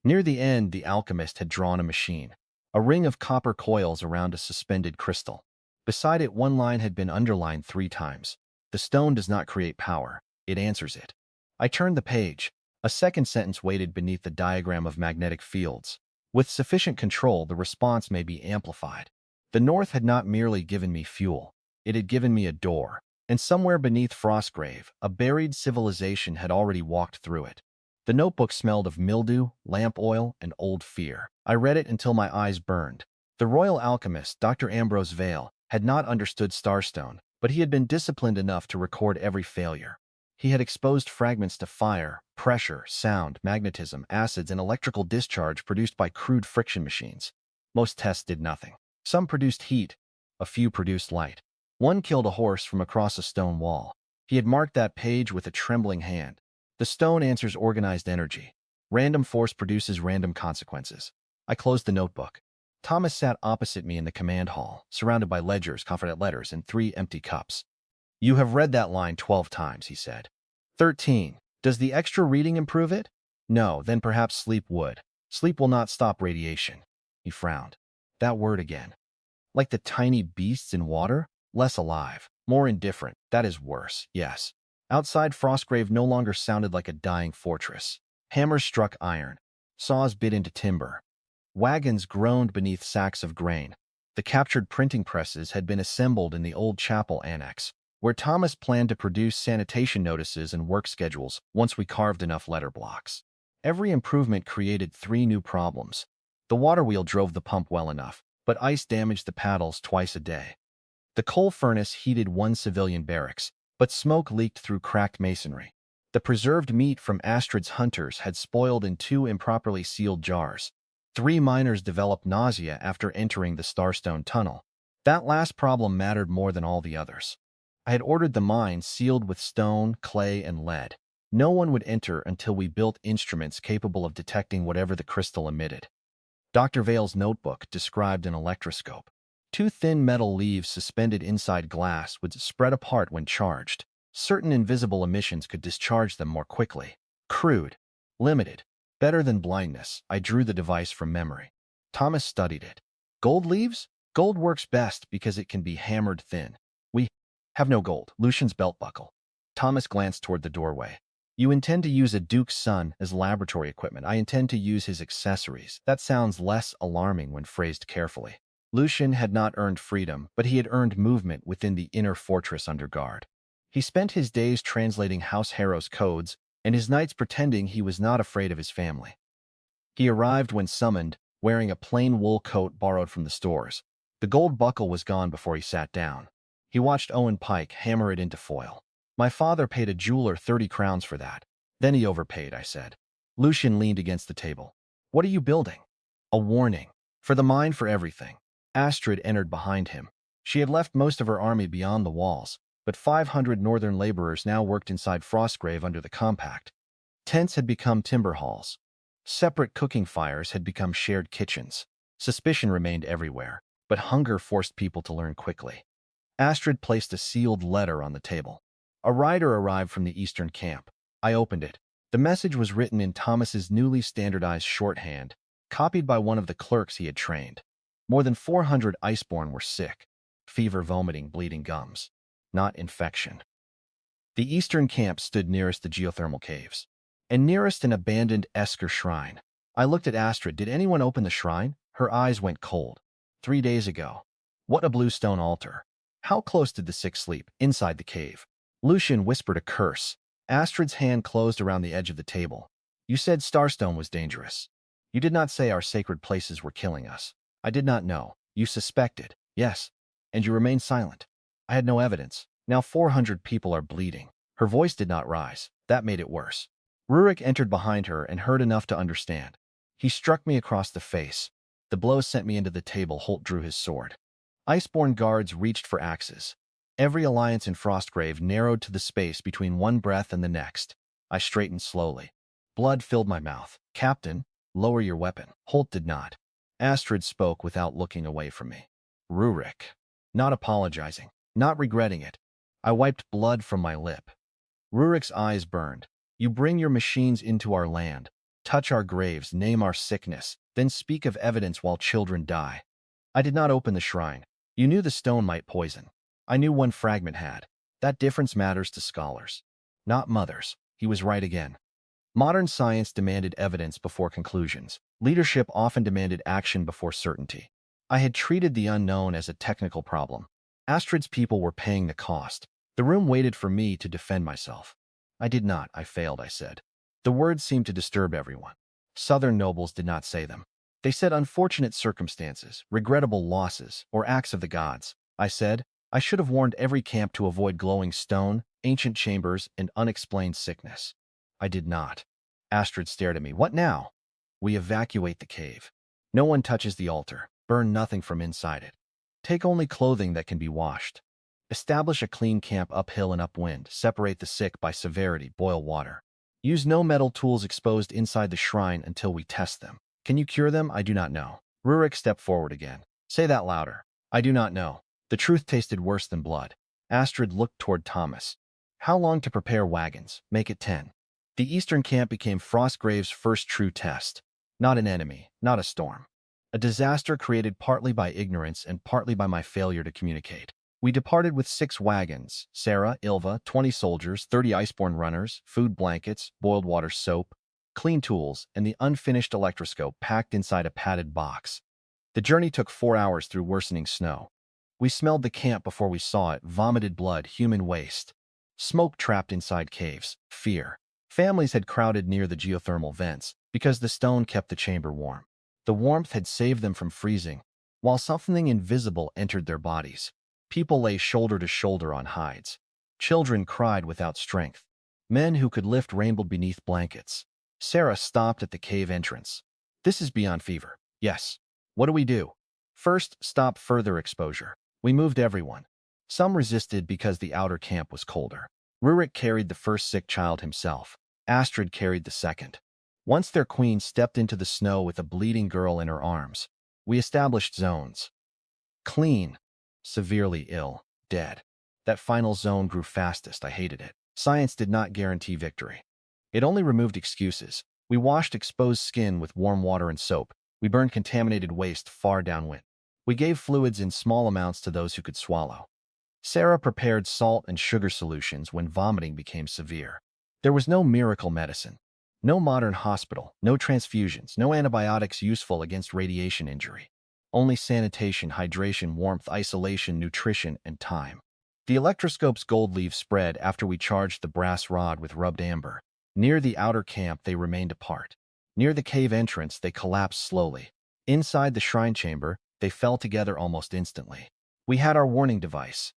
Near the end, the alchemist had drawn a machine, a ring of copper coils around a suspended crystal. Beside it, one line had been underlined 3 times. The stone does not create power, it answers it. I turned the page. A second sentence waited beneath the diagram of magnetic fields. With sufficient control, the response may be amplified. The North had not merely given me fuel, it had given me a door. And somewhere beneath Frostgrave, a buried civilization had already walked through it. The notebook smelled of mildew, lamp oil, and old fear. I read it until my eyes burned. The royal alchemist, Dr. Ambrose Vale, had not understood starstone, but he had been disciplined enough to record every failure. He had exposed fragments to fire, pressure, sound, magnetism, acids, and electrical discharge produced by crude friction machines. Most tests did nothing. Some produced heat, a few produced light. One killed a horse from across a stone wall. He had marked that page with a trembling hand. The stone answers organized energy. Random force produces random consequences. I closed the notebook. Thomas sat opposite me in the command hall, surrounded by ledgers, confident letters, and 3 empty cups. "You have read that line 12 times," he said. 13. "Does the extra reading improve it?" "No, then perhaps sleep would. Sleep will not stop radiation." He frowned. That word again. Like the tiny beasts in water? Less alive, more indifferent. That is worse, yes. Outside, Frostgrave no longer sounded like a dying fortress. Hammers struck iron. Saws bit into timber. Wagons groaned beneath sacks of grain. The captured printing presses had been assembled in the old chapel annex, where Thomas planned to produce sanitation notices and work schedules once we carved enough letter blocks. Every improvement created 3 new problems. The water wheel drove the pump well enough, but ice damaged the paddles twice a day. The coal furnace heated 1 civilian barracks, but smoke leaked through cracked masonry. The preserved meat from Astrid's hunters had spoiled in 2 improperly sealed jars. 3 miners developed nausea after entering the Starstone tunnel. That last problem mattered more than all the others. I had ordered the mine sealed with stone, clay, and lead. No one would enter until we built instruments capable of detecting whatever the crystal emitted. Dr. Vale's notebook described an electroscope. 2 thin metal leaves suspended inside glass would spread apart when charged. Certain invisible emissions could discharge them more quickly. Crude. Limited. Better than blindness. I drew the device from memory. Thomas studied it. "Gold leaves? Gold works best because it can be hammered thin. We have no gold." Lucian's belt buckle. Thomas glanced toward the doorway. "You intend to use a Duke's son as laboratory equipment. I intend to use his accessories." That sounds less alarming when phrased carefully. Lucian had not earned freedom, but he had earned movement within the inner fortress under guard. He spent his days translating House Harrow's codes and his nights pretending he was not afraid of his family. He arrived when summoned, wearing a plain wool coat borrowed from the stores. The gold buckle was gone before he sat down. He watched Owen Pike hammer it into foil. "My father paid a jeweler 30 crowns for that. Then he overpaid," I said. Lucian leaned against the table. "What are you building?" "A warning. For the mine, for everything." Astrid entered behind him. She had left most of her army beyond the walls, but 500 northern laborers now worked inside Frostgrave under the compact. Tents had become timber halls. Separate cooking fires had become shared kitchens. Suspicion remained everywhere, but hunger forced people to learn quickly. Astrid placed a sealed letter on the table. A rider arrived from the eastern camp. I opened it. The message was written in Thomas's newly standardized shorthand, copied by one of the clerks he had trained. More than 400 Iceborne were sick. Fever, vomiting, bleeding gums. Not infection. The eastern camp stood nearest the geothermal caves, and nearest an abandoned Esker shrine. I looked at Astrid. Did anyone open the shrine? Her eyes went cold. 3 days ago. What a blue stone altar. How close did the sick sleep? Inside the cave. Lucian whispered a curse. Astrid's hand closed around the edge of the table. "You said Starstone was dangerous. You did not say our sacred places were killing us." "I did not know." "You suspected." "Yes. And you remained silent." "I had no evidence. Now 400 people are bleeding." Her voice did not rise. That made it worse. Rurik entered behind her and heard enough to understand. He struck me across the face. The blow sent me into the table. Holt drew his sword. Iceborne guards reached for axes. Every alliance in Frostgrave narrowed to the space between one breath and the next. I straightened slowly. Blood filled my mouth. "Captain, lower your weapon." Holt did not. Astrid spoke without looking away from me. "Rurik." Not apologizing. Not regretting it. I wiped blood from my lip. Rurik's eyes burned. "You bring your machines into our land, touch our graves, name our sickness, then speak of evidence while children die." I did not open the shrine. "You knew the stone might poison." "I knew one fragment had." "That difference matters to scholars, not mothers." He was right again. Modern science demanded evidence before conclusions. Leadership often demanded action before certainty. I had treated the unknown as a technical problem. Astrid's people were paying the cost. The room waited for me to defend myself. "I did not. I failed," I said. The words seemed to disturb everyone. Southern nobles did not say them. They said unfortunate circumstances, regrettable losses, or acts of the gods. I said, I should have warned every camp to avoid glowing stone, ancient chambers, and unexplained sickness. I did not. Astrid stared at me. What now? We evacuate the cave. No one touches the altar. Burn nothing from inside it. Take only clothing that can be washed. Establish a clean camp uphill and upwind. Separate the sick by severity. Boil water. Use no metal tools exposed inside the shrine until we test them. Can you cure them? I do not know. Rurik stepped forward again. Say that louder. I do not know. The truth tasted worse than blood. Astrid looked toward Thomas. How long to prepare wagons? Make it 10. The eastern camp became Frostgrave's first true test. Not an enemy, not a storm. A disaster created partly by ignorance and partly by my failure to communicate. We departed with 6 wagons, Sarah, Ilva, 20 soldiers, 30 iceborne runners, food blankets, boiled water soap, clean tools, and the unfinished electroscope packed inside a padded box. The journey took 4 hours through worsening snow. We smelled the camp before we saw it, vomited blood, human waste. Smoke trapped inside caves, fear. Families had crowded near the geothermal vents because the stone kept the chamber warm. The warmth had saved them from freezing, while something invisible entered their bodies. People lay shoulder to shoulder on hides. Children cried without strength. Men who could lift rainbowed beneath blankets. Sarah stopped at the cave entrance. This is beyond fever. Yes. What do we do? First, stop further exposure. We moved everyone. Some resisted because the outer camp was colder. Rurik carried the first sick child himself. Astrid carried the second. Once their queen stepped into the snow with a bleeding girl in her arms, we established zones. Clean, severely ill, dead. That final zone grew fastest. I hated it. Science did not guarantee victory. It only removed excuses. We washed exposed skin with warm water and soap. We burned contaminated waste far downwind. We gave fluids in small amounts to those who could swallow. Sarah prepared salt and sugar solutions when vomiting became severe. There was no miracle medicine. No modern hospital, no transfusions, no antibiotics useful against radiation injury. Only sanitation, hydration, warmth, isolation, nutrition, and time. The electroscope's gold leaf spread after we charged the brass rod with rubbed amber. Near the outer camp, they remained apart. Near the cave entrance, they collapsed slowly. Inside the shrine chamber, they fell together almost instantly. We had our warning device.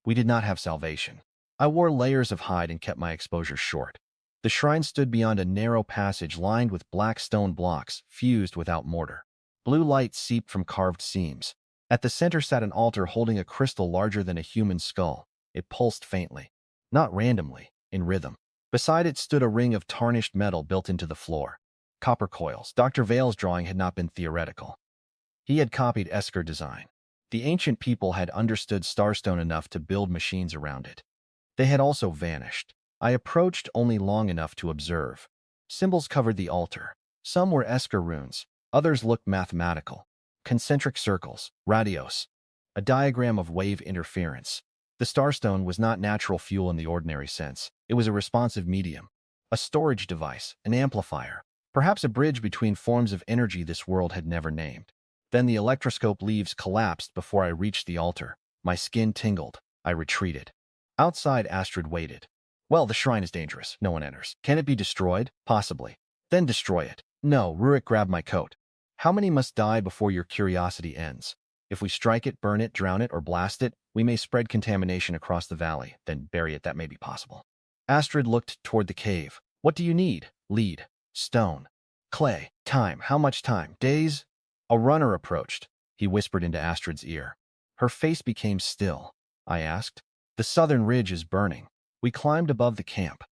We did not have salvation. I wore layers of hide and kept my exposure short. The shrine stood beyond a narrow passage lined with black stone blocks, fused without mortar. Blue light seeped from carved seams. At the center sat an altar holding a crystal larger than a human skull. It pulsed faintly. Not randomly, in rhythm. Beside it stood a ring of tarnished metal built into the floor. Copper coils. Dr. Vale's drawing had not been theoretical. He had copied Esker design. The ancient people had understood starstone enough to build machines around it. They had also vanished. I approached only long enough to observe. Symbols covered the altar. Some were Esker runes. Others looked mathematical. Concentric circles, radios. A diagram of wave interference. The starstone was not natural fuel in the ordinary sense. It was a responsive medium. A storage device, an amplifier. Perhaps a bridge between forms of energy this world had never named. Then the electroscope leaves collapsed before I reached the altar. My skin tingled. I retreated. Outside, Astrid waited. Well, the shrine is dangerous. No one enters. Can it be destroyed? Possibly. Then destroy it. No, Rurik grabbed my coat. How many must die before your curiosity ends? If we strike it, burn it, drown it, or blast it, we may spread contamination across the valley, then bury it. That may be possible. Astrid looked toward the cave. What do you need? Lead. Stone. Clay. Time. How much time? Days? A runner approached. He whispered into Astrid's ear. Her face became still. I asked. The southern ridge is burning. We climbed above the camp.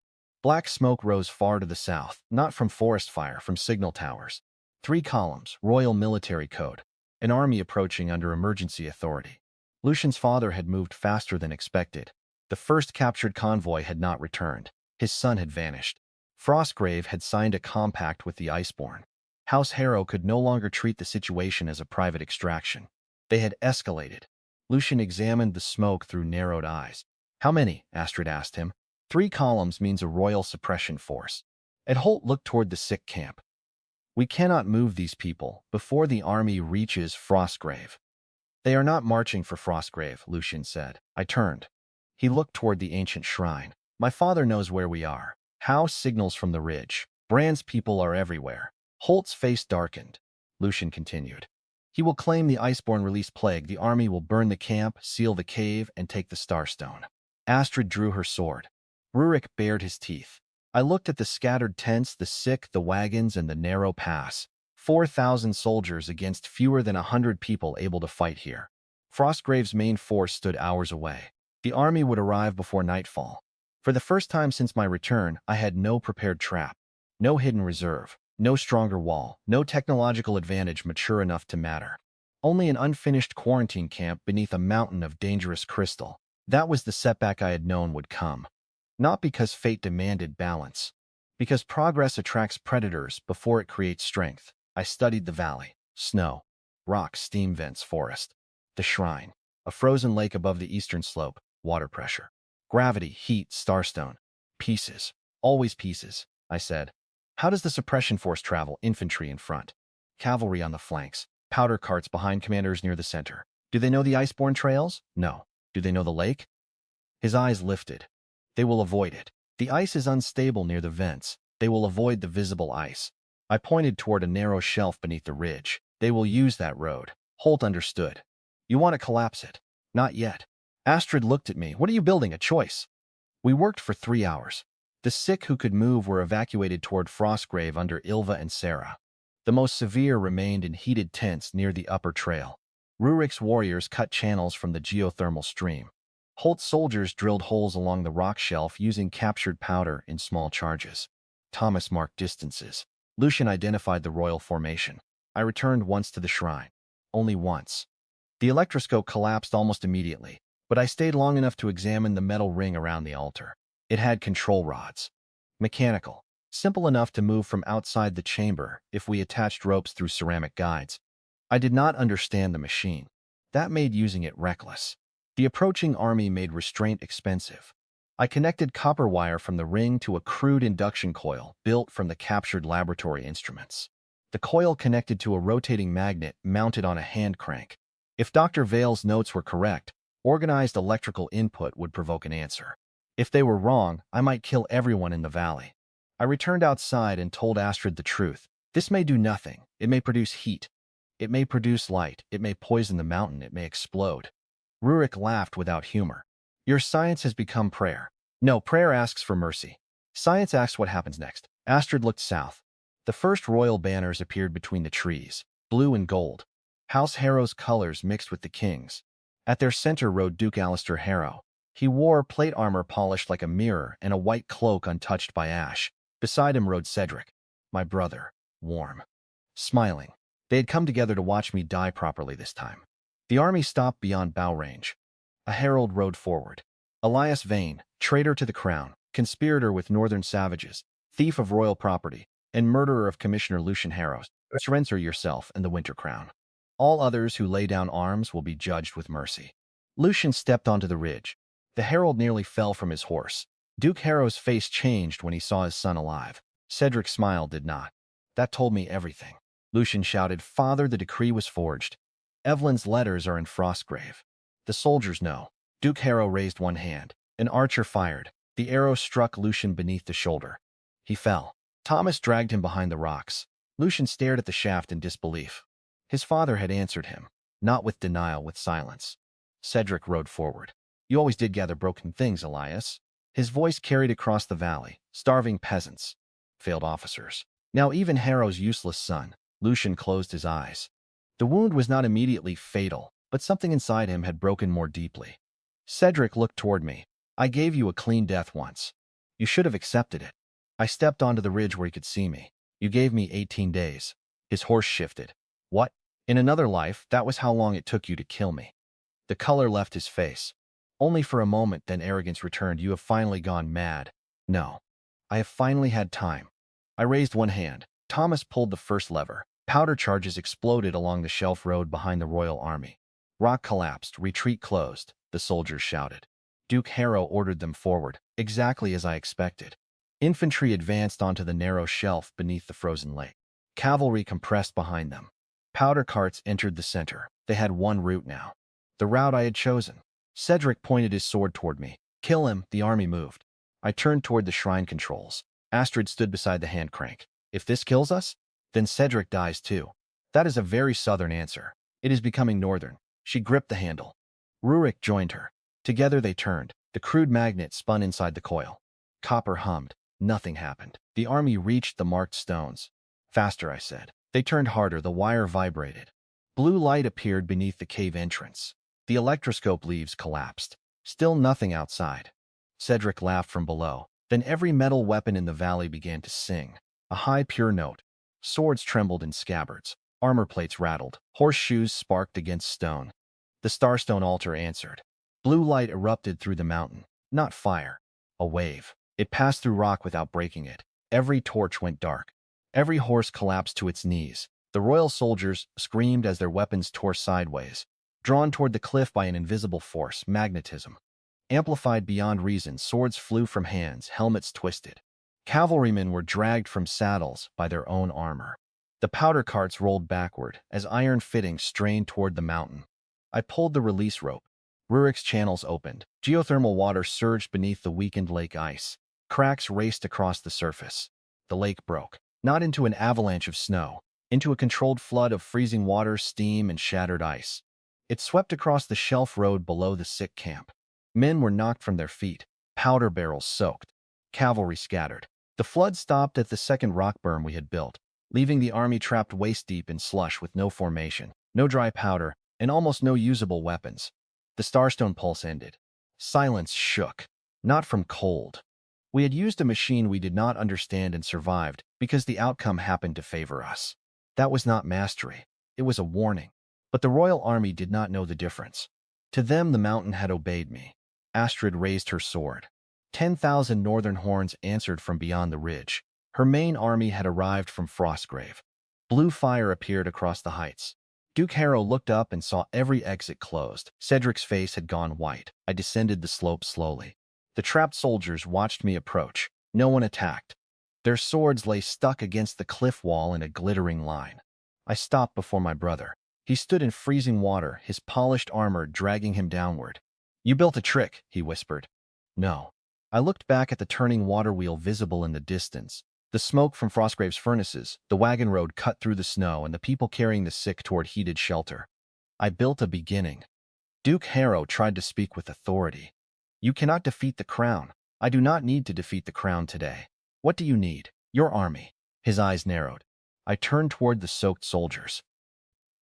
Black smoke rose far to the south, not from forest fire, from signal towers. 3 columns, royal military code. An army approaching under emergency authority. Lucian's father had moved faster than expected. The first captured convoy had not returned. His son had vanished. Frostgrave had signed a compact with the Iceborne. House Harrow could no longer treat the situation as a private extraction. They had escalated. Lucian examined the smoke through narrowed eyes. How many? Astrid asked him. 3 columns means a royal suppression force. Ed Holt looked toward the sick camp. We cannot move these people before the army reaches Frostgrave. They are not marching for Frostgrave, Lucian said. I turned. He looked toward the ancient shrine. My father knows where we are. Howe signals from the ridge. Brand's people are everywhere. Holt's face darkened. Lucian continued. He will claim the Iceborne release plague. The army will burn the camp, seal the cave, and take the starstone. Astrid drew her sword. Rurik bared his teeth. I looked at the scattered tents, the sick, the wagons, and the narrow pass. 4,000 soldiers against fewer than 100 people able to fight here. Frostgrave's main force stood hours away. The army would arrive before nightfall. For the first time since my return, I had no prepared trap, no hidden reserve, no stronger wall, no technological advantage mature enough to matter. Only an unfinished quarantine camp beneath a mountain of dangerous crystal. That was the setback I had known would come. Not because fate demanded balance, because progress attracts predators before it creates strength. I studied the valley. Snow, rocks, steam vents, forest. The shrine, a frozen lake above the eastern slope, water pressure. Gravity, heat, starstone. Pieces. Always pieces, I said. How does the suppression force travel? Infantry in front. Cavalry on the flanks. Powder carts behind commanders near the center. Do they know the Iceborne trails? No. Do they know the lake? His eyes lifted. They will avoid it. The ice is unstable near the vents. They will avoid the visible ice. I pointed toward a narrow shelf beneath the ridge. They will use that road. Holt understood. You want to collapse it? Not yet. Astrid looked at me. What are you building? A choice. We worked for 3 hours. The sick who could move were evacuated toward Frostgrave under Ilva and Sarah. The most severe remained in heated tents near the upper trail. Rurik's warriors cut channels from the geothermal stream. Holt's soldiers drilled holes along the rock shelf using captured powder in small charges. Thomas marked distances. Lucian identified the royal formation. I returned once to the shrine. Only once. The electroscope collapsed almost immediately, but I stayed long enough to examine the metal ring around the altar. It had control rods. Mechanical. Simple enough to move from outside the chamber if we attached ropes through ceramic guides. I did not understand the machine. That made using it reckless. The approaching army made restraint expensive. I connected copper wire from the ring to a crude induction coil built from the captured laboratory instruments. The coil connected to a rotating magnet mounted on a hand crank. If Dr. Vale's notes were correct, organized electrical input would provoke an answer. If they were wrong, I might kill everyone in the valley. I returned outside and told Astrid the truth. This may do nothing. It may produce heat. It may produce light. It may poison the mountain. It may explode. Rurik laughed without humor. Your science has become prayer. No, prayer asks for mercy. Science asks what happens next. Astrid looked south. The first royal banners appeared between the trees, blue and gold. House Harrow's colors mixed with the king's. At their center rode Duke Alistair Harrow. He wore plate armor polished like a mirror and a white cloak untouched by ash. Beside him rode Cedric, my brother, warm, smiling. They had come together to watch me die properly this time. The army stopped beyond bow range. A herald rode forward. Elias Vane, traitor to the crown, conspirator with northern savages, thief of royal property, and murderer of Commissioner Lucian Harrow, surrender yourself and the winter crown. All others who lay down arms will be judged with mercy. Lucian stepped onto the ridge. The herald nearly fell from his horse. Duke Harrow's face changed when he saw his son alive. Cedric's smile did not. That told me everything. Lucian shouted, Father, the decree was forged. Evelyn's letters are in Frostgrave. The soldiers know. Duke Harrow raised one hand. An archer fired. The arrow struck Lucian beneath the shoulder. He fell. Thomas dragged him behind the rocks. Lucian stared at the shaft in disbelief. His father had answered him, not with denial, with silence. Cedric rode forward. You always did gather broken things, Elias. His voice carried across the valley. Starving peasants. Failed officers. Now even Harrow's useless son. Lucian closed his eyes. The wound was not immediately fatal, but something inside him had broken more deeply. Cedric looked toward me. I gave you a clean death once. You should have accepted it. I stepped onto the ridge where he could see me. You gave me 18 days. His horse shifted. What? In another life, that was how long it took you to kill me. The color left his face. Only for a moment, then arrogance returned. You have finally gone mad. No. I have finally had time. I raised one hand. Thomas pulled the first lever. Powder charges exploded along the shelf road behind the royal army. Rock collapsed. Retreat closed. The soldiers shouted. Duke Harrow ordered them forward, exactly as I expected. Infantry advanced onto the narrow shelf beneath the frozen lake. Cavalry compressed behind them. Powder carts entered the center. They had one route now. The route I had chosen. Cedric pointed his sword toward me. Kill him, the army moved. I turned toward the shrine controls. Astrid stood beside the hand crank. If this kills us, then Cedric dies too. That is a very southern answer. It is becoming northern. She gripped the handle. Rurik joined her. Together they turned. The crude magnet spun inside the coil. Copper hummed. Nothing happened. The army reached the marked stones. Faster, I said. They turned harder. The wire vibrated. Blue light appeared beneath the cave entrance. The electroscope leaves collapsed. Still nothing outside. Cedric laughed from below. Then every metal weapon in the valley began to sing. A high, pure note. Swords trembled in scabbards. Armor plates rattled. Horseshoes sparked against stone. The starstone altar answered. Blue light erupted through the mountain. Not fire. A wave. It passed through rock without breaking it. Every torch went dark. Every horse collapsed to its knees. The royal soldiers screamed as their weapons tore sideways, drawn toward the cliff by an invisible force, magnetism. Amplified beyond reason, swords flew from hands, helmets twisted. Cavalrymen were dragged from saddles by their own armor. The powder carts rolled backward as iron fittings strained toward the mountain. I pulled the release rope. Rurik's channels opened. Geothermal water surged beneath the weakened lake ice. Cracks raced across the surface. The lake broke, not into an avalanche of snow, into a controlled flood of freezing water, steam, and shattered ice. It swept across the shelf road below the sick camp. Men were knocked from their feet, powder barrels soaked, cavalry scattered. The flood stopped at the second rock berm we had built, leaving the army trapped waist-deep in slush with no formation, no dry powder, and almost no usable weapons. The starstone pulse ended. Silence shook, not from cold. We had used a machine we did not understand and survived because the outcome happened to favor us. That was not mastery. It was a warning. But the royal army did not know the difference. To them, the mountain had obeyed me. Astrid raised her sword. 10,000 northern horns answered from beyond the ridge. Her main army had arrived from Frostgrave. Blue fire appeared across the heights. Duke Harrow looked up and saw every exit closed. Cedric's face had gone white. I descended the slope slowly. The trapped soldiers watched me approach. No one attacked. Their swords lay stuck against the cliff wall in a glittering line. I stopped before my brother. He stood in freezing water, his polished armor dragging him downward. "You built a trick," he whispered. "No." I looked back at the turning water wheel visible in the distance. The smoke from Frostgrave's furnaces, the wagon road cut through the snow, and the people carrying the sick toward heated shelter. I built a beginning. Duke Harrow tried to speak with authority. "You cannot defeat the crown. I do not need to defeat the crown today. What do you need? Your army." His eyes narrowed. I turned toward the soaked soldiers.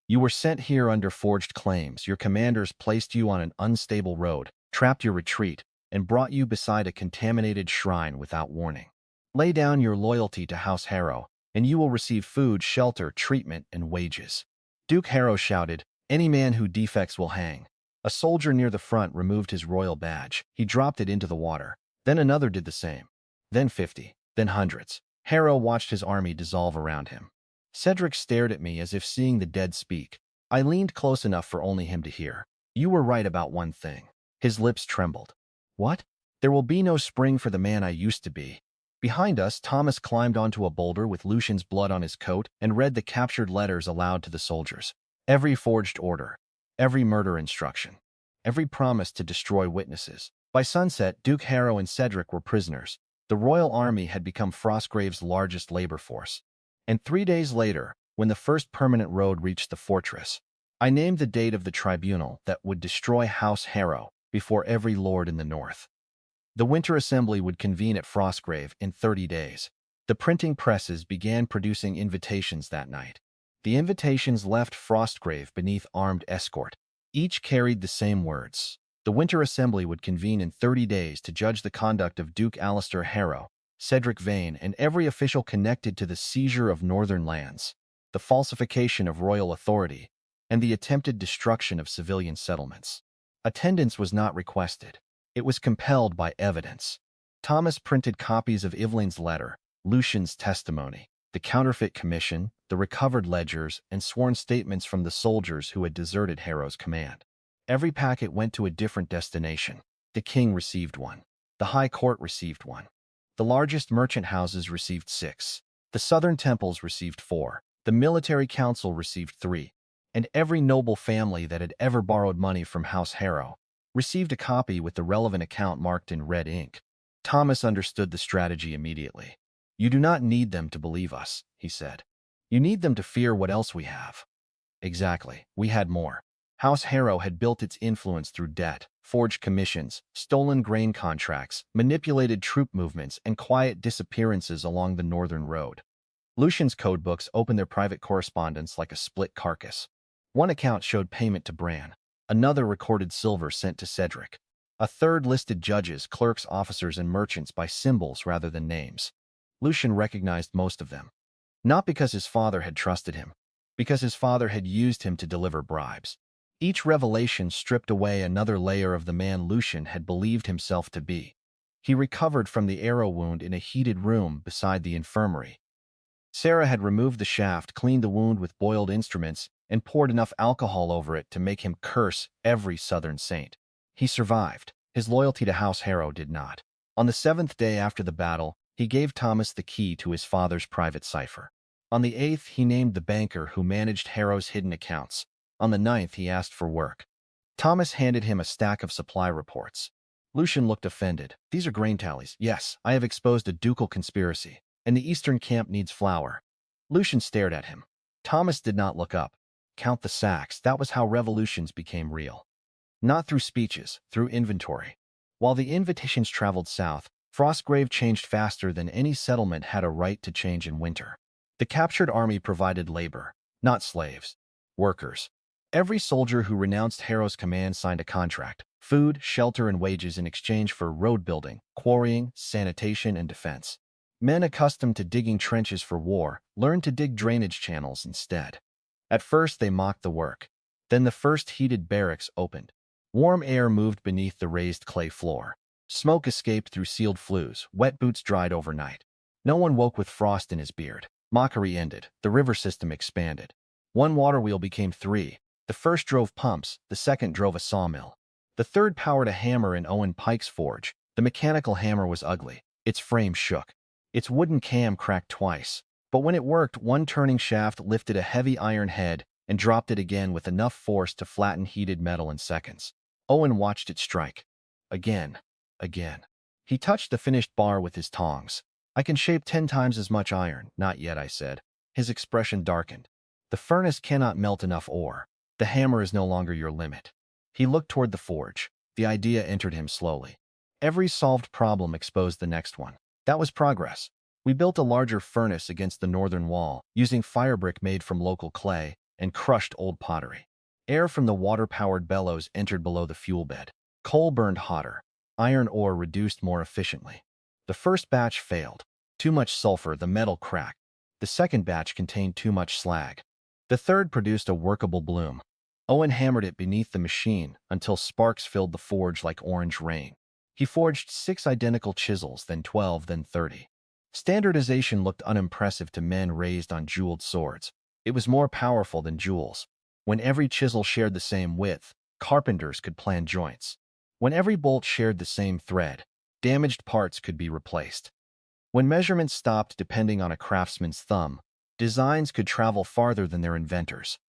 "You were sent here under forged claims. Your commanders placed you on an unstable road, trapped your retreat, and brought you beside a contaminated shrine without warning. Lay down your loyalty to House Harrow, and you will receive food, shelter, treatment, and wages." Duke Harrow shouted, "Any man who defects will hang." A soldier near the front removed his royal badge. He dropped it into the water. Then another did the same. Then 50. Then hundreds. Harrow watched his army dissolve around him. Cedric stared at me as if seeing the dead speak. I leaned close enough for only him to hear. "You were right about one thing." His lips trembled. "What?" "There will be no spring for the man I used to be." Behind us, Thomas climbed onto a boulder with Lucian's blood on his coat and read the captured letters aloud to the soldiers. Every forged order, every murder instruction, every promise to destroy witnesses. By sunset, Duke Harrow and Cedric were prisoners. The royal army had become Frostgrave's largest labor force. And 3 days later, when the first permanent road reached the fortress, I named the date of the tribunal that would destroy House Harrow before every lord in the north. The winter assembly would convene at Frostgrave in 30 days. The printing presses began producing invitations that night. The invitations left Frostgrave beneath armed escort. Each carried the same words. The winter assembly would convene in 30 days to judge the conduct of Duke Alistair Harrow, Cedric Vane, and every official connected to the seizure of northern lands, the falsification of royal authority, and the attempted destruction of civilian settlements. Attendance was not requested. It was compelled by evidence. Thomas printed copies of Evelyn's letter, Lucian's testimony, the counterfeit commission, the recovered ledgers, and sworn statements from the soldiers who had deserted Harrow's command. Every packet went to a different destination. The king received one. The high court received one. The largest merchant houses received 6. The southern temples received 4. The military council received 3. And every noble family that had ever borrowed money from House Harrow received a copy with the relevant account marked in red ink. Thomas understood the strategy immediately. You do not need them to believe us, he said. You need them to fear what else we have. Exactly, we had more. House Harrow had built its influence through debt, forged commissions, stolen grain contracts, manipulated troop movements, and quiet disappearances along the northern road. Lucian's codebooks opened their private correspondence like a split carcass. One account showed payment to Bran. Another recorded silver sent to Cedric. A third listed judges, clerks, officers, and merchants by symbols rather than names. Lucian recognized most of them. Not because his father had trusted him, because his father had used him to deliver bribes. Each revelation stripped away another layer of the man Lucian had believed himself to be. He recovered from the arrow wound in a heated room beside the infirmary. Sarah had removed the shaft, cleaned the wound with boiled instruments, and poured enough alcohol over it to make him curse every southern saint. He survived. His loyalty to House Harrow did not. On the 7th day after the battle, he gave Thomas the key to his father's private cipher. On the 8th, he named the banker who managed Harrow's hidden accounts. On the 9th, he asked for work. Thomas handed him a stack of supply reports. Lucian looked offended. These are grain tallies. Yes, I have exposed a ducal conspiracy, and the eastern camp needs flour. Lucian stared at him. Thomas did not look up. Count the sacks. That was how revolutions became real. Not through speeches, through inventory. While the invitations traveled south, Frostgrave changed faster than any settlement had a right to change in winter. The captured army provided labor, not slaves. Workers. Every soldier who renounced Harrow's command signed a contract, food, shelter, and wages in exchange for road building, quarrying, sanitation, and defense. Men accustomed to digging trenches for war learned to dig drainage channels instead. At first, they mocked the work. Then the first heated barracks opened. Warm air moved beneath the raised clay floor. Smoke escaped through sealed flues. Wet boots dried overnight. No one woke with frost in his beard. Mockery ended. The river system expanded. One water wheel became 3. The first drove pumps. The second drove a sawmill. The third powered a hammer in Owen Pike's forge. The mechanical hammer was ugly. Its frame shook. Its wooden cam cracked twice. But when it worked, one turning shaft lifted a heavy iron head and dropped it again with enough force to flatten heated metal in seconds. Owen watched it strike. Again. Again. He touched the finished bar with his tongs. I can shape 10 times as much iron. Not yet, I said. His expression darkened. The furnace cannot melt enough ore. The hammer is no longer your limit. He looked toward the forge. The idea entered him slowly. Every solved problem exposed the next one. That was progress. We built a larger furnace against the northern wall, using firebrick made from local clay and crushed old pottery. Air from the water-powered bellows entered below the fuel bed. Coal burned hotter. Iron ore reduced more efficiently. The first batch failed. Too much sulfur, the metal cracked. The second batch contained too much slag. The third produced a workable bloom. Owen hammered it beneath the machine until sparks filled the forge like orange rain. He forged 6 identical chisels, then 12, then 30. Standardization looked unimpressive to men raised on jeweled swords. It was more powerful than jewels. When every chisel shared the same width, carpenters could plan joints. When every bolt shared the same thread, damaged parts could be replaced. When measurements stopped depending on a craftsman's thumb, designs could travel farther than their inventors.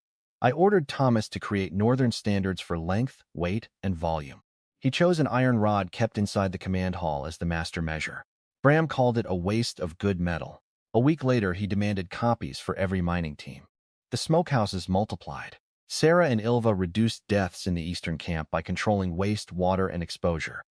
I ordered Thomas to create northern standards for length, weight, and volume. He chose an iron rod kept inside the command hall as the master measure. Bram called it a waste of good metal. A week later, he demanded copies for every mining team. The smokehouses multiplied. Sarah and Ilva reduced deaths in the eastern camp by controlling waste, water, and exposure.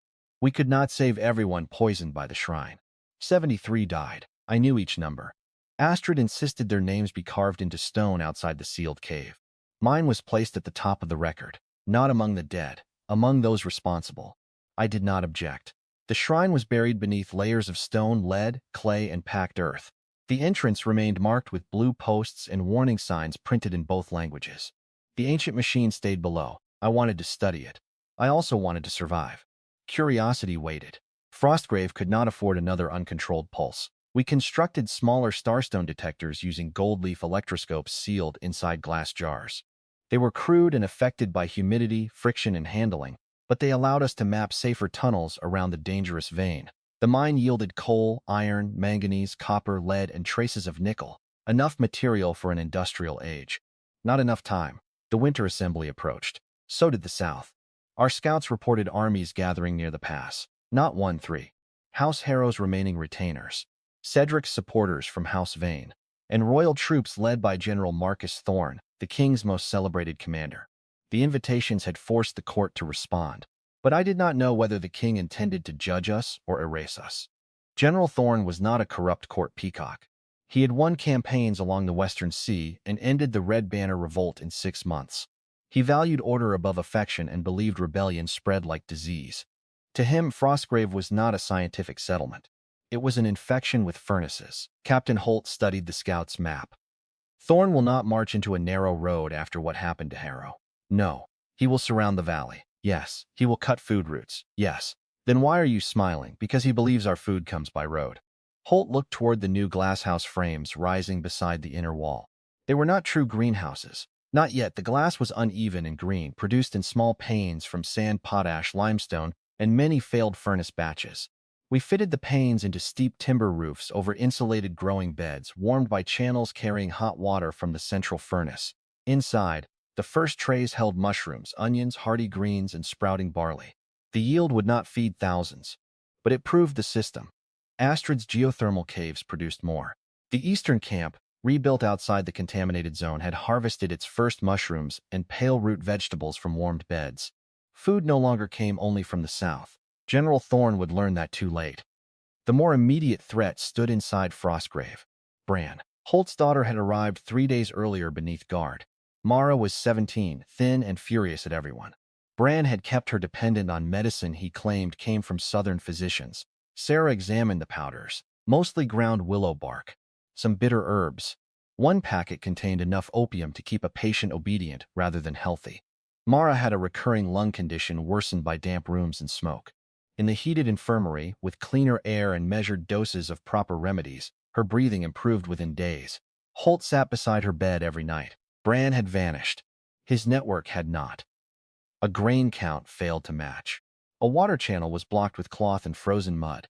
We could not save everyone poisoned by the shrine. 73 died. I knew each number. Astrid insisted their names be carved into stone outside the sealed cave. Mine was placed at the top of the record, not among the dead, among those responsible. I did not object. The shrine was buried beneath layers of stone, lead, clay, and packed earth. The entrance remained marked with blue posts and warning signs printed in both languages. The ancient machine stayed below. I wanted to study it. I also wanted to survive. Curiosity waited. Frostgrave could not afford another uncontrolled pulse. We constructed smaller starstone detectors using gold leaf electroscopes sealed inside glass jars. They were crude and affected by humidity, friction, and handling, but they allowed us to map safer tunnels around the dangerous vein. The mine yielded coal, iron, manganese, copper, lead, and traces of nickel, enough material for an industrial age. Not enough time. The winter assembly approached. So did the South. Our scouts reported armies gathering near the pass. Not 1-3. House Harrow's remaining retainers. Cedric's supporters from House Vane, and royal troops led by General Marcus Thorne, the king's most celebrated commander. The invitations had forced the court to respond, but I did not know whether the king intended to judge us or erase us. General Thorne was not a corrupt court peacock. He had won campaigns along the Western Sea and ended the Red Banner Revolt in 6 months. He valued order above affection and believed rebellion spread like disease. To him, Frostgrave was not a scientific settlement. It was an infection with furnaces. Captain Holt studied the scout's map. Thorne will not march into a narrow road after what happened to Harrow. No, he will surround the valley. Yes, he will cut food routes. Yes. Then why are you smiling? Because he believes our food comes by road. Holt looked toward the new glasshouse frames rising beside the inner wall. They were not true greenhouses. Not yet. The glass was uneven and green, produced in small panes from sand, potash, limestone, and many failed furnace batches. We fitted the panes into steep timber roofs over insulated growing beds, warmed by channels carrying hot water from the central furnace. Inside, the first trays held mushrooms, onions, hardy greens, and sprouting barley. The yield would not feed thousands, but it proved the system. Astrid's geothermal caves produced more. The eastern camp, rebuilt outside the contaminated zone, had harvested its first mushrooms and pale root vegetables from warmed beds. Food no longer came only from the south. General Thorne would learn that too late. The more immediate threat stood inside Frostgrave. Bran, Holt's daughter, had arrived 3 days earlier beneath guard. Mara was 17, thin and furious at everyone. Bran had kept her dependent on medicine he claimed came from southern physicians. Sarah examined the powders, mostly ground willow bark, some bitter herbs. One packet contained enough opium to keep a patient obedient rather than healthy. Mara had a recurring lung condition worsened by damp rooms and smoke. In the heated infirmary, with cleaner air and measured doses of proper remedies, her breathing improved within days. Holt sat beside her bed every night. Bran had vanished. His network had not. A grain count failed to match. A water channel was blocked with cloth and frozen mud.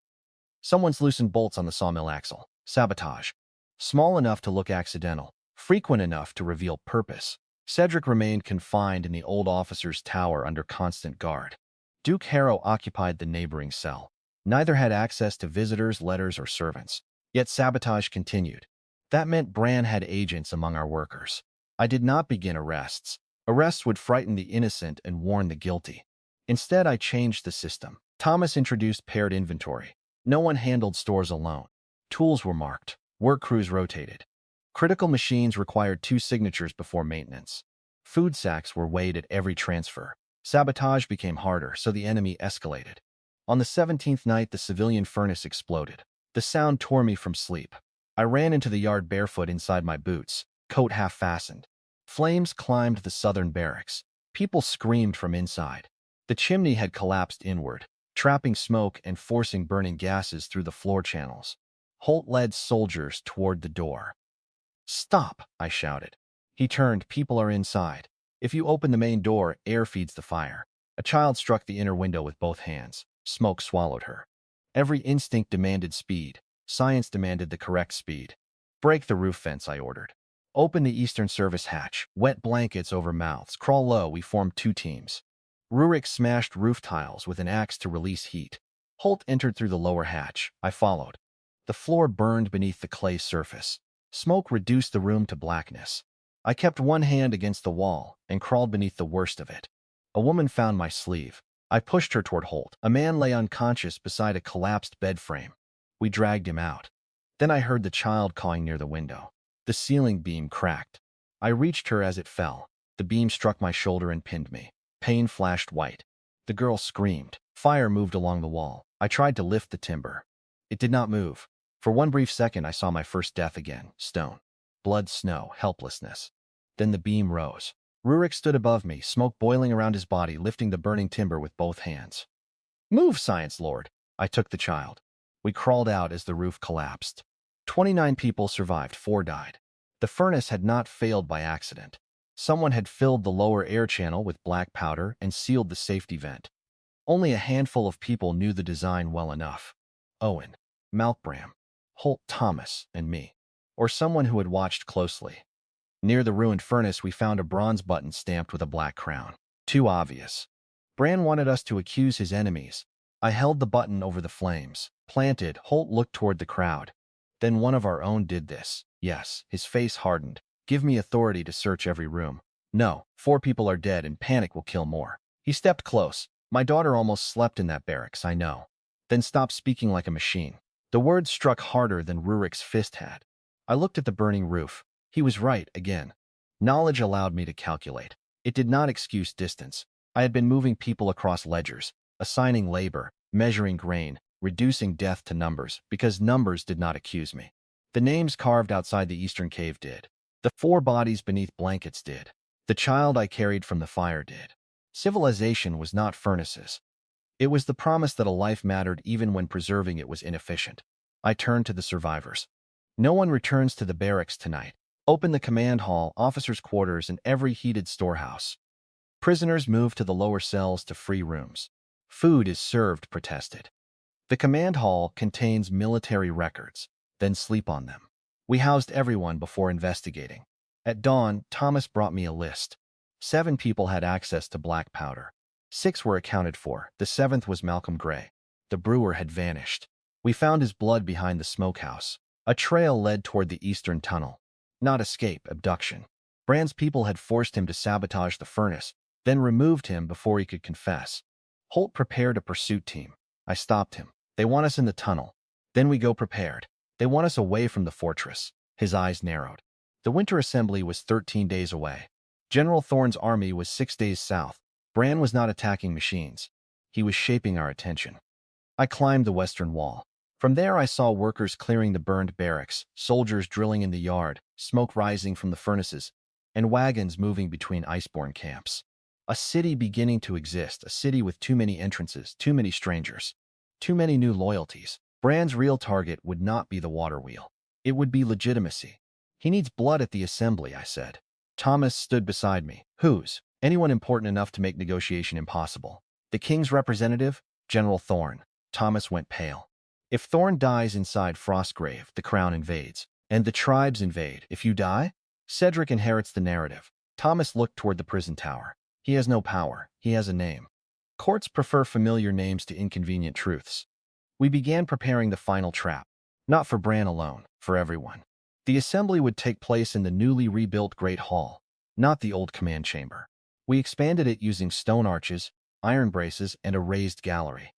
Someone's loosened bolts on the sawmill axle. Sabotage. Small enough to look accidental, frequent enough to reveal purpose. Cedric remained confined in the old officer's tower under constant guard. Duke Harrow occupied the neighboring cell. Neither had access to visitors, letters, or servants. Yet sabotage continued. That meant Bran had agents among our workers. I did not begin arrests. Arrests would frighten the innocent and warn the guilty. Instead, I changed the system. Thomas introduced paired inventory. No one handled stores alone. Tools were marked. Work crews rotated. Critical machines required 2 signatures before maintenance. Food sacks were weighed at every transfer. Sabotage became harder, so the enemy escalated. On the 17th night, the civilian furnace exploded. The sound tore me from sleep. I ran into the yard barefoot inside my boots, coat half-fastened. Flames climbed the southern barracks. People screamed from inside. The chimney had collapsed inward, trapping smoke and forcing burning gases through the floor channels. Holt led soldiers toward the door. "Stop!" I shouted. He turned. "People are inside. If you open the main door, air feeds the fire." A child struck the inner window with both hands. Smoke swallowed her. Every instinct demanded speed. Science demanded the correct speed. "Break the roof fence," I ordered. "Open the eastern service hatch. Wet blankets over mouths. Crawl low." We formed 2 teams. Rurik smashed roof tiles with an axe to release heat. Holt entered through the lower hatch. I followed. The floor burned beneath the clay surface. Smoke reduced the room to blackness. I kept one hand against the wall and crawled beneath the worst of it. A woman found my sleeve. I pushed her toward Holt. A man lay unconscious beside a collapsed bed frame. We dragged him out. Then I heard the child cawing near the window. The ceiling beam cracked. I reached her as it fell. The beam struck my shoulder and pinned me. Pain flashed white. The girl screamed. Fire moved along the wall. I tried to lift the timber. It did not move. For one brief second, I saw my first death again. Stone. Blood, snow, helplessness. Then the beam rose. Rurik stood above me, smoke boiling around his body, lifting the burning timber with both hands. "Move, Science Lord!" I took the child. We crawled out as the roof collapsed. 29 people survived, 4 died. The furnace had not failed by accident. Someone had filled the lower air channel with black powder and sealed the safety vent. Only a handful of people knew the design well enough. Owen, Malkbram, Holt, Thomas, and me. Or someone who had watched closely. Near the ruined furnace, we found a bronze button stamped with a black crown. Too obvious. Bran wanted us to accuse his enemies. I held the button over the flames. Planted, Holt looked toward the crowd. Then one of our own did this. Yes, his face hardened. Give me authority to search every room. No, 4 people are dead and panic will kill more. He stepped close. My daughter almost slept in that barracks, I know. Then stopped speaking like a machine. The words struck harder than Rurik's fist had. I looked at the burning roof. He was right, again. Knowledge allowed me to calculate. It did not excuse distance. I had been moving people across ledgers, assigning labor, measuring grain, reducing death to numbers, because numbers did not accuse me. The names carved outside the eastern cave did. The 4 bodies beneath blankets did. The child I carried from the fire did. Civilization was not furnaces. It was the promise that a life mattered even when preserving it was inefficient. I turned to the survivors. No one returns to the barracks tonight. Open the command hall, officers' quarters, and every heated storehouse. Prisoners move to the lower cells to free rooms. Food is served, protested. The command hall contains military records, then sleep on them. We housed everyone before investigating. At dawn, Thomas brought me a list. 7 people had access to black powder. 6 were accounted for. The 7th was Malcolm Gray. The brewer had vanished. We found his blood behind the smokehouse. A trail led toward the eastern tunnel. Not escape, abduction. Brand's people had forced him to sabotage the furnace, then removed him before he could confess. Holt prepared a pursuit team. I stopped him. They want us in the tunnel. Then we go prepared. They want us away from the fortress. His eyes narrowed. The winter assembly was 13 days away. General Thorne's army was 6 days south. Brand was not attacking machines. He was shaping our attention. I climbed the western wall. From there I saw workers clearing the burned barracks, soldiers drilling in the yard, smoke rising from the furnaces, and wagons moving between iceborne camps. A city beginning to exist, a city with too many entrances, too many strangers, too many new loyalties. Brand's real target would not be the water wheel. It would be legitimacy. He needs blood at the assembly, I said. Thomas stood beside me. Whose? Anyone important enough to make negotiation impossible. The king's representative? General Thorne. Thomas went pale. If Thorne dies inside Frostgrave, the crown invades. And the tribes invade. If you die? Cedric inherits the narrative. Thomas looked toward the prison tower. He has no power. He has a name. Courts prefer familiar names to inconvenient truths. We began preparing the final trap. Not for Bran alone, for everyone. The assembly would take place in the newly rebuilt Great Hall, not the old command chamber. We expanded it using stone arches, iron braces, and a raised gallery.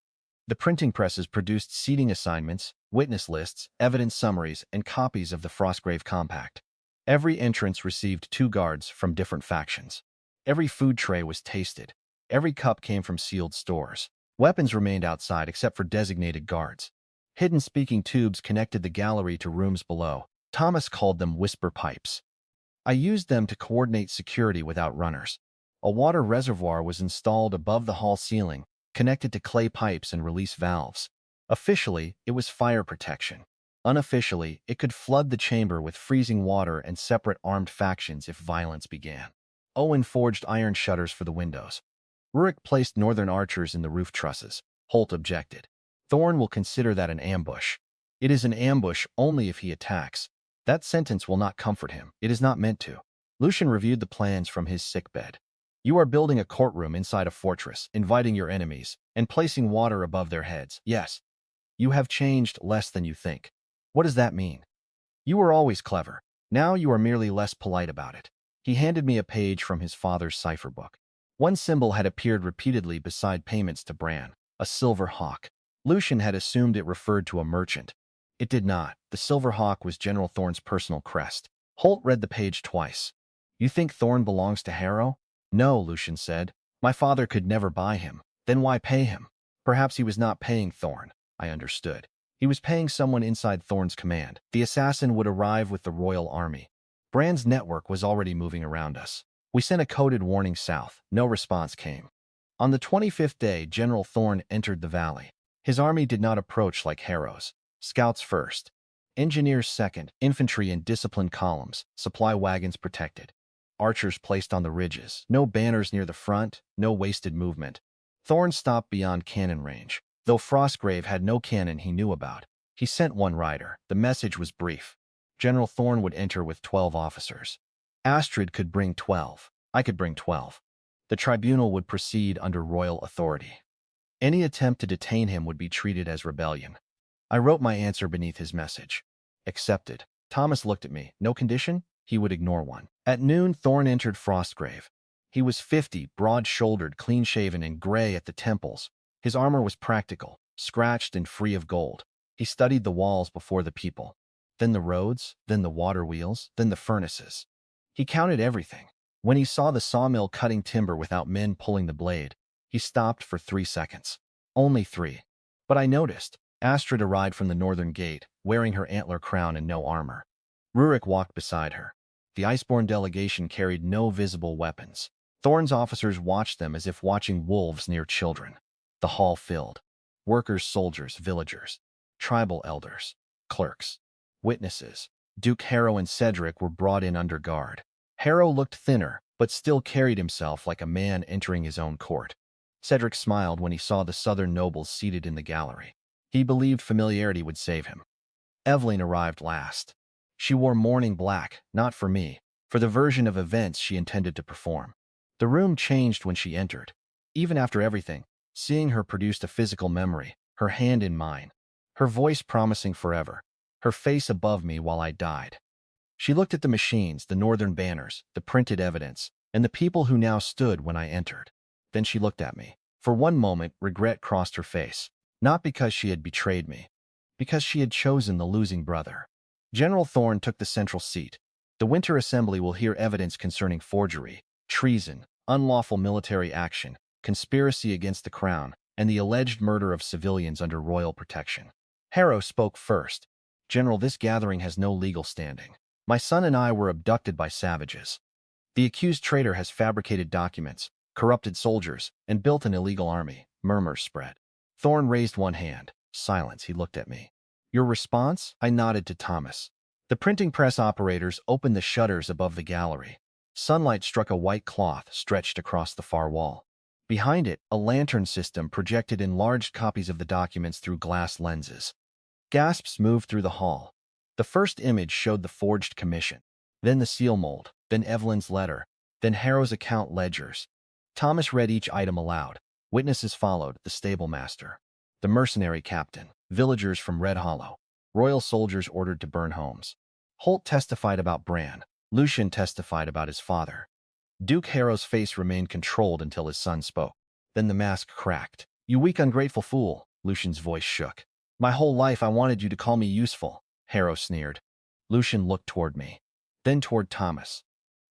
The printing presses produced seating assignments, witness lists, evidence summaries, and copies of the Frostgrave Compact. Every entrance received 2 guards from different factions. Every food tray was tasted. Every cup came from sealed stores. Weapons remained outside except for designated guards. Hidden speaking tubes connected the gallery to rooms below. Thomas called them whisper pipes. I used them to coordinate security without runners. A water reservoir was installed above the hall ceiling, connected to clay pipes and release valves. Officially, it was fire protection. Unofficially, it could flood the chamber with freezing water and separate armed factions if violence began. Owen forged iron shutters for the windows. Rurik placed northern archers in the roof trusses. Holt objected. Thorne will consider that an ambush. It is an ambush only if he attacks. That sentence will not comfort him. It is not meant to. Lucian reviewed the plans from his sickbed. You are building a courtroom inside a fortress, inviting your enemies, and placing water above their heads. Yes, you have changed less than you think. What does that mean? You were always clever. Now you are merely less polite about it. He handed me a page from his father's cipher book. One symbol had appeared repeatedly beside payments to Bran, a silver hawk. Lucian had assumed it referred to a merchant. It did not. The silver hawk was General Thorne's personal crest. Holt read the page twice. You think Thorne belongs to Harrow? No, Lucian said. My father could never buy him. Then why pay him? Perhaps he was not paying Thorne. I understood. He was paying someone inside Thorne's command. The assassin would arrive with the royal army. Bran's network was already moving around us. We sent a coded warning south. No response came. On the 25th day, General Thorne entered the valley. His army did not approach like Harrow's. Scouts first. Engineers second. Infantry in disciplined columns. Supply wagons protected. Archers placed on the ridges. No banners near the front. No wasted movement. Thorne stopped beyond cannon range. Though Frostgrave had no cannon he knew about, he sent one rider. The message was brief. General Thorne would enter with 12 officers. Astrid could bring 12. I could bring 12. The tribunal would proceed under royal authority. Any attempt to detain him would be treated as rebellion. I wrote my answer beneath his message. Accepted. Thomas looked at me. No condition? He would ignore one. At noon, Thorne entered Frostgrave. He was 50, broad-shouldered, clean-shaven, and gray at the temples. His armor was practical, scratched and free of gold. He studied the walls before the people, then the roads, then the water wheels, then the furnaces. He counted everything. When he saw the sawmill cutting timber without men pulling the blade, he stopped for 3 seconds. Only 3. But I noticed. Astrid arrived from the northern gate, wearing her antler crown and no armor. Rurik walked beside her. The Iceborne delegation carried no visible weapons. Thorne's officers watched them as if watching wolves near children. The hall filled. Workers, soldiers, villagers, tribal elders, clerks, witnesses. Duke Harrow and Cedric were brought in under guard. Harrow looked thinner, but still carried himself like a man entering his own court. Cedric smiled when he saw the southern nobles seated in the gallery. He believed familiarity would save him. Evelyn arrived last. She wore mourning black, not for me, for the version of events she intended to perform. The room changed when she entered. Even after everything, seeing her produced a physical memory, her hand in mine, her voice promising forever, her face above me while I died. She looked at the machines, the northern banners, the printed evidence, and the people who now stood when I entered. Then she looked at me. For one moment, regret crossed her face. Not because she had betrayed me, because she had chosen the losing brother. General Thorne took the central seat. The Winter Assembly will hear evidence concerning forgery, treason, unlawful military action, conspiracy against the crown, and the alleged murder of civilians under royal protection. Harrow spoke first. General, this gathering has no legal standing. My son and I were abducted by savages. The accused traitor has fabricated documents, corrupted soldiers, and built an illegal army. Murmurs spread. Thorne raised one hand. Silence. He looked at me. Your response? I nodded to Thomas. The printing press operators opened the shutters above the gallery. Sunlight struck a white cloth stretched across the far wall. Behind it, a lantern system projected enlarged copies of the documents through glass lenses. Gasps moved through the hall. The first image showed the forged commission, then the seal mold, then Evelyn's letter, then Harrow's account ledgers. Thomas read each item aloud. Witnesses followed: the stable master, the mercenary captain, villagers from Red Hollow, royal soldiers ordered to burn homes. Holt testified about Bran. Lucien testified about his father. Duke Harrow's face remained controlled until his son spoke. Then the mask cracked. You weak, ungrateful fool. Lucien's voice shook. My whole life I wanted you to call me useful, Harrow sneered. Lucien looked toward me, then toward Thomas.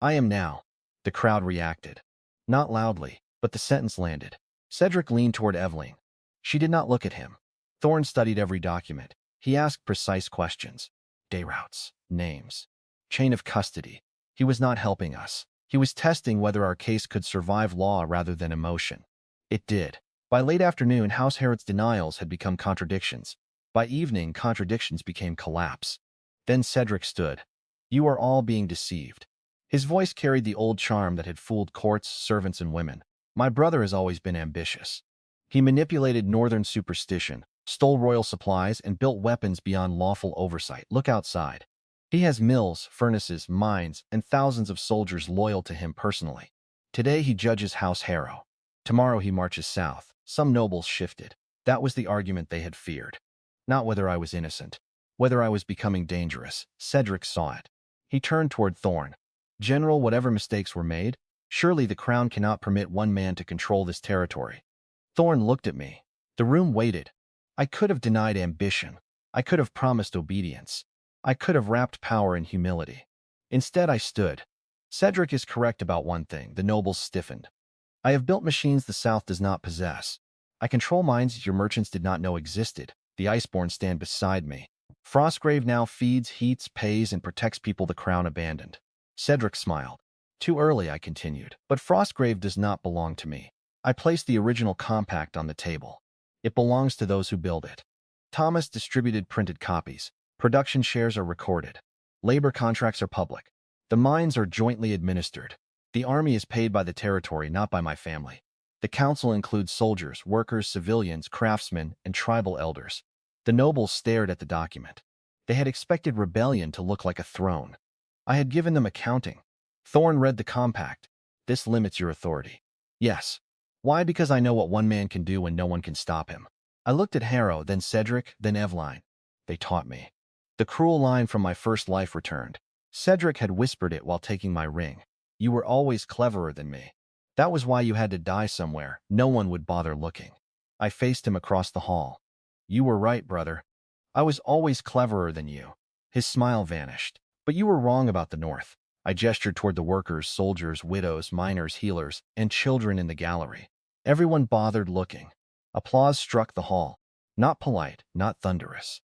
I am now. The crowd reacted. Not loudly, but the sentence landed. Cedric leaned toward Evelyn. She did not look at him. Thorne studied every document. He asked precise questions. Day routes, names, chain of custody. He was not helping us. He was testing whether our case could survive law rather than emotion. It did. By late afternoon, House Harrod's denials had become contradictions. By evening, contradictions became collapse. Then Cedric stood. You are all being deceived. His voice carried the old charm that had fooled courts, servants, and women. My brother has always been ambitious. He manipulated northern superstition, stole royal supplies, and built weapons beyond lawful oversight. Look outside. He has mills, furnaces, mines, and thousands of soldiers loyal to him personally. Today he judges House Harrow. Tomorrow he marches south. Some nobles shifted. That was the argument they had feared. Not whether I was innocent, whether I was becoming dangerous. Cedric saw it. He turned toward Thorne. General, whatever mistakes were made, surely the crown cannot permit one man to control this territory. Thorne looked at me. The room waited. I could have denied ambition. I could have promised obedience. I could have wrapped power in humility. Instead, I stood. Cedric is correct about one thing. The nobles stiffened. I have built machines the South does not possess. I control minds your merchants did not know existed. The Iceborne stand beside me. Frostgrave now feeds, heats, pays, and protects people the crown abandoned. Cedric smiled. Too early, I continued. But Frostgrave does not belong to me. I placed the original compact on the table. It belongs to those who build it. Thomas distributed printed copies. Production shares are recorded. Labor contracts are public. The mines are jointly administered. The army is paid by the territory, not by my family. The council includes soldiers, workers, civilians, craftsmen, and tribal elders. The nobles stared at the document. They had expected rebellion to look like a throne. I had given them accounting. Thorne read the compact. This limits your authority. Yes. Why? Because I know what one man can do when no one can stop him. I looked at Harrow, then Cedric, then Evelyn. They taught me. The cruel line from my first life returned. Cedric had whispered it while taking my ring. You were always cleverer than me. That was why you had to die somewhere. No one would bother looking. I faced him across the hall. You were right, brother. I was always cleverer than you. His smile vanished. But you were wrong about the North. I gestured toward the workers, soldiers, widows, miners, healers, and children in the gallery. Everyone bothered looking. Applause struck the hall. Not polite, not thunderous.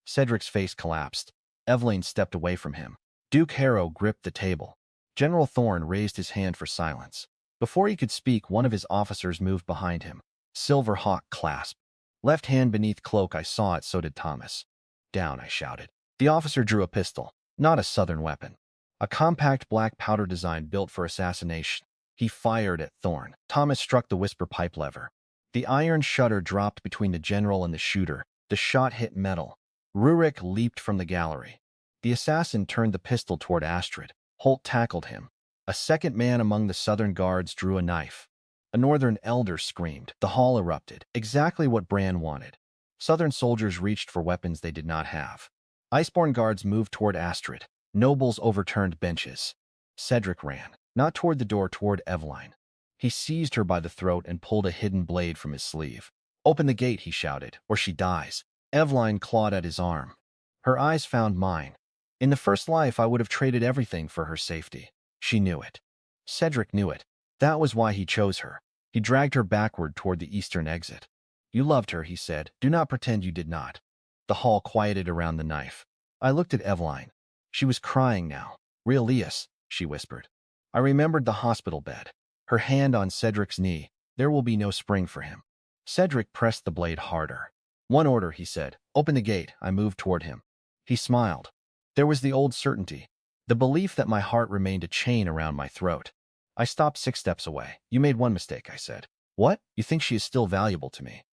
Cedric's face collapsed. Evelyn stepped away from him. Duke Harrow gripped the table. General Thorne raised his hand for silence. Before he could speak, one of his officers moved behind him. Silver hawk clasp. Left hand beneath cloak, I saw it, so did Thomas. Down, I shouted. The officer drew a pistol, not a southern weapon. A compact black powder design built for assassination. He fired at Thorne. Thomas struck the whisper pipe lever. The iron shutter dropped between the general and the shooter. The shot hit metal. Rurik leaped from the gallery. The assassin turned the pistol toward Astrid. Holt tackled him. A second man among the southern guards drew a knife. A northern elder screamed. The hall erupted. Exactly what Bran wanted. Southern soldiers reached for weapons they did not have. Iceborne guards moved toward Astrid. Nobles overturned benches. Cedric ran, not toward the door, toward Evelyn. He seized her by the throat and pulled a hidden blade from his sleeve. Open the gate, he shouted, or she dies. Evelyn clawed at his arm. Her eyes found mine. In the first life, I would have traded everything for her safety. She knew it. Cedric knew it. That was why he chose her. He dragged her backward toward the eastern exit. You loved her, he said. Do not pretend you did not. The hall quieted around the knife. I looked at Evelyn. She was crying now. Elias, she whispered. I remembered the hospital bed. Her hand on Cedric's knee. There will be no spring for him. Cedric pressed the blade harder. One order, he said. Open the gate. I moved toward him. He smiled. There was the old certainty, the belief that my heart remained a chain around my throat. I stopped 6 steps away. You made one mistake, I said. What? You think she is still valuable to me?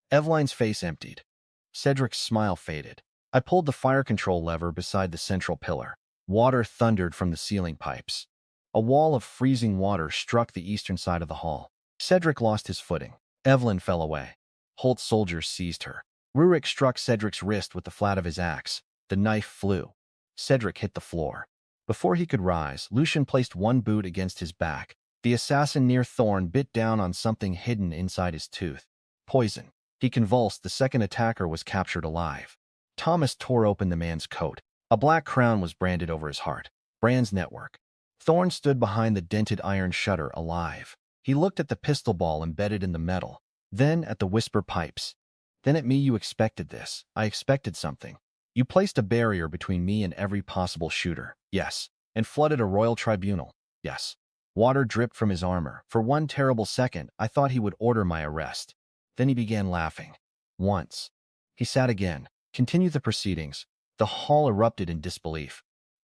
Evelyn's face emptied. Cedric's smile faded. I pulled the fire control lever beside the central pillar. Water thundered from the ceiling pipes. A wall of freezing water struck the eastern side of the hall. Cedric lost his footing. Evelyn fell away. Holt's soldiers seized her. Rurik struck Cedric's wrist with the flat of his axe. The knife flew. Cedric hit the floor. Before he could rise, Lucian placed one boot against his back. The assassin near Thorne bit down on something hidden inside his tooth. Poison. He convulsed. The second attacker was captured alive. Thomas tore open the man's coat. A black crown was branded over his heart. Bran's network. Thorne stood behind the dented iron shutter, alive. He looked at the pistol ball embedded in the metal, then at the whisper pipes. Then at me. You expected this. I expected something. You placed a barrier between me and every possible shooter. Yes. And flooded a royal tribunal. Yes. Water dripped from his armor. For one terrible second, I thought he would order my arrest. Then he began laughing. Once. He sat again. Continued the proceedings. The hall erupted in disbelief.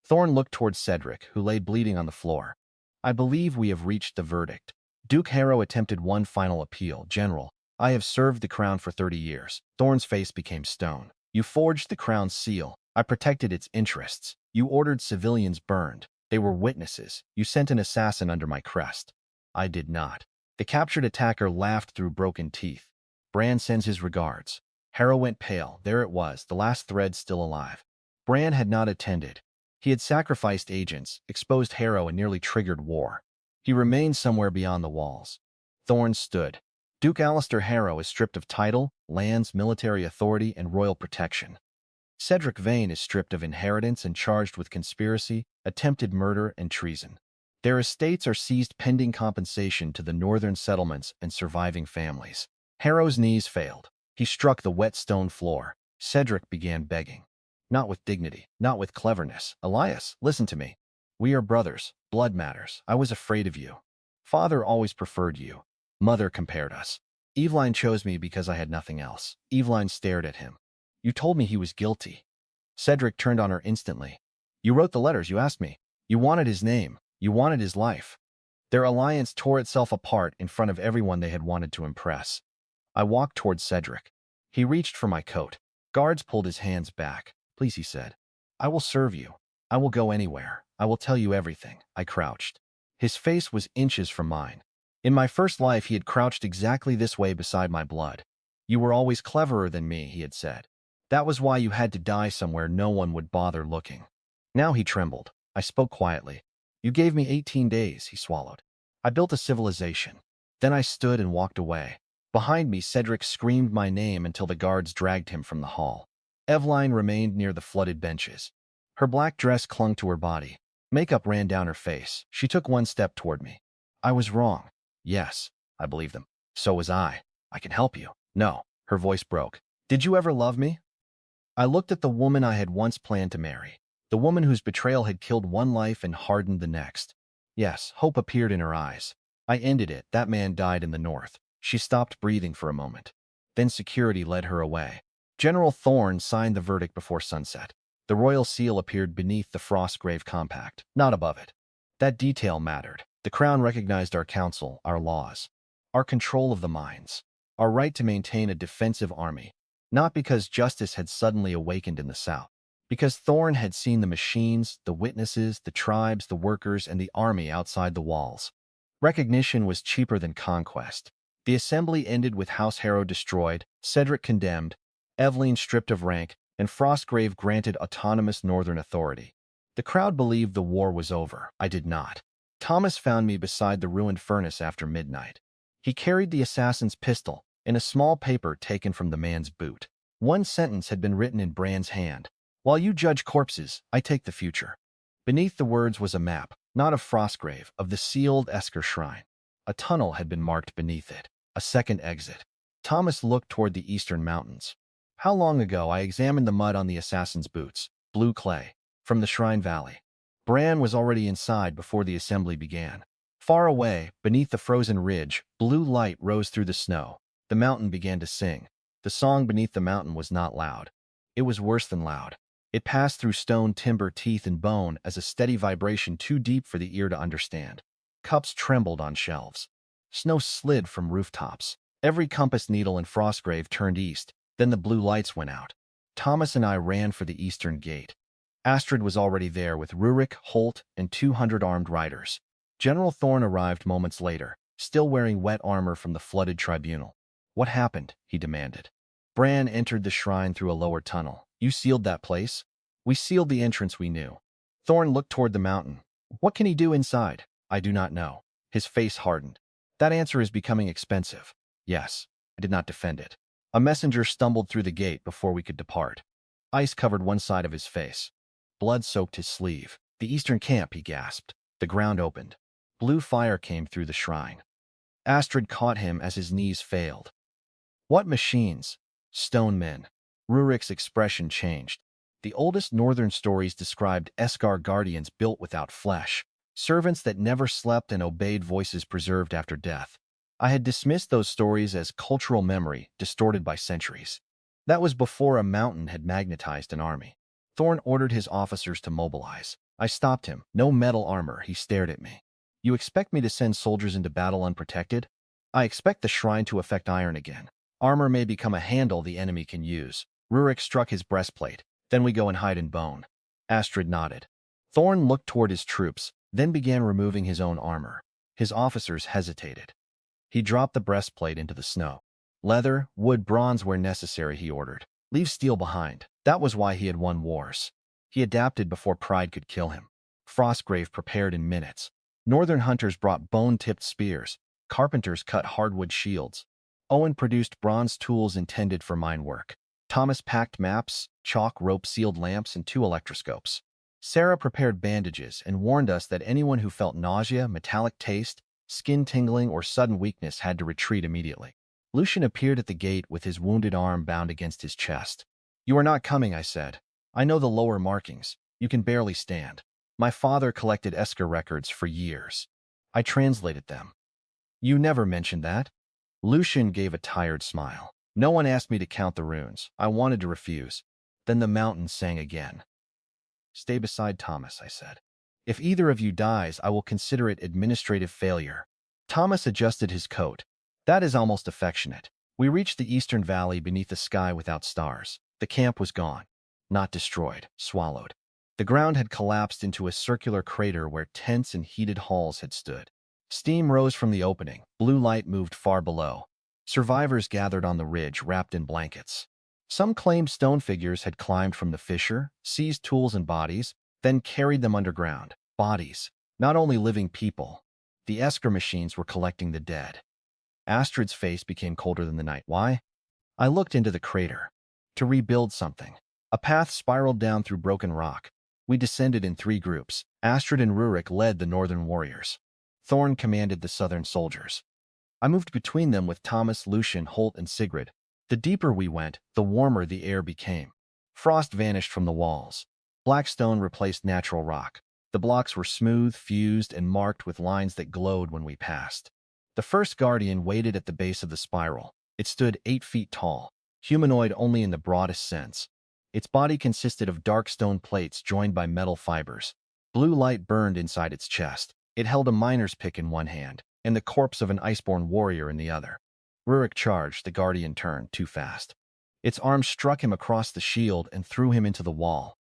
Thorne looked toward Cedric, who lay bleeding on the floor. I believe we have reached the verdict. Duke Harrow attempted one final appeal. General, I have served the crown for 30 years. Thorne's face became stone. You forged the crown's seal. I protected its interests. You ordered civilians burned. They were witnesses. You sent an assassin under my crest. I did not. The captured attacker laughed through broken teeth. Bran sends his regards. Harrow went pale. There it was, the last thread still alive. Bran had not attended. He had sacrificed agents, exposed Harrow, and nearly triggered war. He remained somewhere beyond the walls. Thorne stood. Duke Alistair Harrow is stripped of title, lands, military authority, and royal protection. Cedric Vane is stripped of inheritance and charged with conspiracy, attempted murder, and treason. Their estates are seized pending compensation to the northern settlements and surviving families. Harrow's knees failed. He struck the wet stone floor. Cedric began begging. Not with dignity, not with cleverness. Elias, listen to me. We are brothers. Blood matters. I was afraid of you. Father always preferred you. Mother compared us. Evelyn chose me because I had nothing else. Evelyn stared at him. You told me he was guilty. Cedric turned on her instantly. You wrote the letters. You asked me. You wanted his name. You wanted his life. Their alliance tore itself apart in front of everyone they had wanted to impress. I walked toward Cedric. He reached for my coat. Guards pulled his hands back. Please, he said. I will serve you. I will go anywhere. I will tell you everything. I crouched. His face was inches from mine. In my first life, he had crouched exactly this way beside my blood. You were always cleverer than me, he had said. That was why you had to die somewhere no one would bother looking. Now he trembled. I spoke quietly. You gave me 18 days, he swallowed. I built a civilization. Then I stood and walked away. Behind me, Cedric screamed my name until the guards dragged him from the hall. Eveline remained near the flooded benches. Her black dress clung to her body. Makeup ran down her face. She took one step toward me. I was wrong. Yes, I believed them. So was I. I can help you. No, her voice broke. Did you ever love me? I looked at the woman I had once planned to marry. The woman whose betrayal had killed one life and hardened the next. Yes, hope appeared in her eyes. I ended it. That man died in the north. She stopped breathing for a moment. Then security led her away. General Thorne signed the verdict before sunset. The royal seal appeared beneath the Frostgrave compact, not above it. That detail mattered. The crown recognized our council, our laws, our control of the mines, our right to maintain a defensive army, not because justice had suddenly awakened in the south, because Thorne had seen the machines, the witnesses, the tribes, the workers, and the army outside the walls. Recognition was cheaper than conquest. The assembly ended with House Harrow destroyed, Cedric condemned, Eveline stripped of rank, and Frostgrave granted autonomous northern authority. The crowd believed the war was over. I did not. Thomas found me beside the ruined furnace after midnight. He carried the assassin's pistol in a small paper taken from the man's boot. One sentence had been written in Bran's hand. While you judge corpses, I take the future. Beneath the words was a map, not of Frostgrave, of the sealed Esker shrine. A tunnel had been marked beneath it, a second exit. Thomas looked toward the eastern mountains. How long ago I examined the mud on the assassin's boots, blue clay, from the shrine valley. Bran was already inside before the assembly began. Far away, beneath the frozen ridge, blue light rose through the snow. The mountain began to sing. The song beneath the mountain was not loud. It was worse than loud. It passed through stone, timber, teeth, and bone as a steady vibration too deep for the ear to understand. Cups trembled on shelves. Snow slid from rooftops. Every compass needle in Frostgrave turned east. Then the blue lights went out. Thomas and I ran for the eastern gate. Astrid was already there with Rurik, Holt, and 200 armed riders. General Thorne arrived moments later, still wearing wet armor from the flooded tribunal. What happened? He demanded. Bran entered the shrine through a lower tunnel. You sealed that place? We sealed the entrance we knew. Thorne looked toward the mountain. What can he do inside? I do not know. His face hardened. That answer is becoming expensive. Yes, I did not defend it. A messenger stumbled through the gate before we could depart. Ice covered one side of his face. Blood soaked his sleeve. The eastern camp, he gasped. The ground opened. Blue fire came through the shrine. Astrid caught him as his knees failed. What machines? Stone men. Rurik's expression changed. The oldest northern stories described Eskar guardians built without flesh, servants that never slept and obeyed voices preserved after death. I had dismissed those stories as cultural memory distorted by centuries. That was before a mountain had magnetized an army. Thorne ordered his officers to mobilize. I stopped him. No metal armor. He stared at me. You expect me to send soldiers into battle unprotected? I expect the shrine to affect iron again. Armor may become a handle the enemy can use. Rurik struck his breastplate. Then we go and hide in bone. Astrid nodded. Thorne looked toward his troops, then began removing his own armor. His officers hesitated. He dropped the breastplate into the snow. Leather, wood, bronze where necessary, he ordered. Leave steel behind. That was why he had won wars. He adapted before pride could kill him. Frostgrave prepared in minutes. Northern hunters brought bone-tipped spears. Carpenters cut hardwood shields. Owen produced bronze tools intended for mine work. Thomas packed maps, chalk, rope-sealed lamps, and 2 electroscopes. Sarah prepared bandages and warned us that anyone who felt nausea, metallic taste, skin tingling, or sudden weakness had to retreat immediately. Lucian appeared at the gate with his wounded arm bound against his chest. You are not coming, I said. I know the lower markings. You can barely stand. My father collected Esker records for years. I translated them. You never mentioned that. Lucian gave a tired smile. No one asked me to count the runes. I wanted to refuse. Then the mountain sang again. Stay beside Thomas, I said. If either of you dies, I will consider it administrative failure. Thomas adjusted his coat. That is almost affectionate. We reached the eastern valley beneath a sky without stars. The camp was gone. Not destroyed, swallowed. The ground had collapsed into a circular crater where tents and heated halls had stood. Steam rose from the opening. Blue light moved far below. Survivors gathered on the ridge, wrapped in blankets. Some claimed stone figures had climbed from the fissure, seized tools and bodies, then carried them underground. Bodies, not only living people. The Esker machines were collecting the dead. Astrid's face became colder than the night. Why? I looked into the crater. To rebuild something. A path spiraled down through broken rock. We descended in 3 groups. Astrid and Rurik led the northern warriors. Thorn commanded the southern soldiers. I moved between them with Thomas, Lucian, Holt, and Sigrid. The deeper we went, the warmer the air became. Frost vanished from the walls. Black stone replaced natural rock. The blocks were smooth, fused, and marked with lines that glowed when we passed. The first guardian waited at the base of the spiral. It stood 8 feet tall, humanoid only in the broadest sense. Its body consisted of dark stone plates joined by metal fibers. Blue light burned inside its chest. It held a miner's pick in one hand, and the corpse of an iceborn warrior in the other. Rurik charged. The guardian turned too fast. Its arm struck him across the shield and threw him into the wall.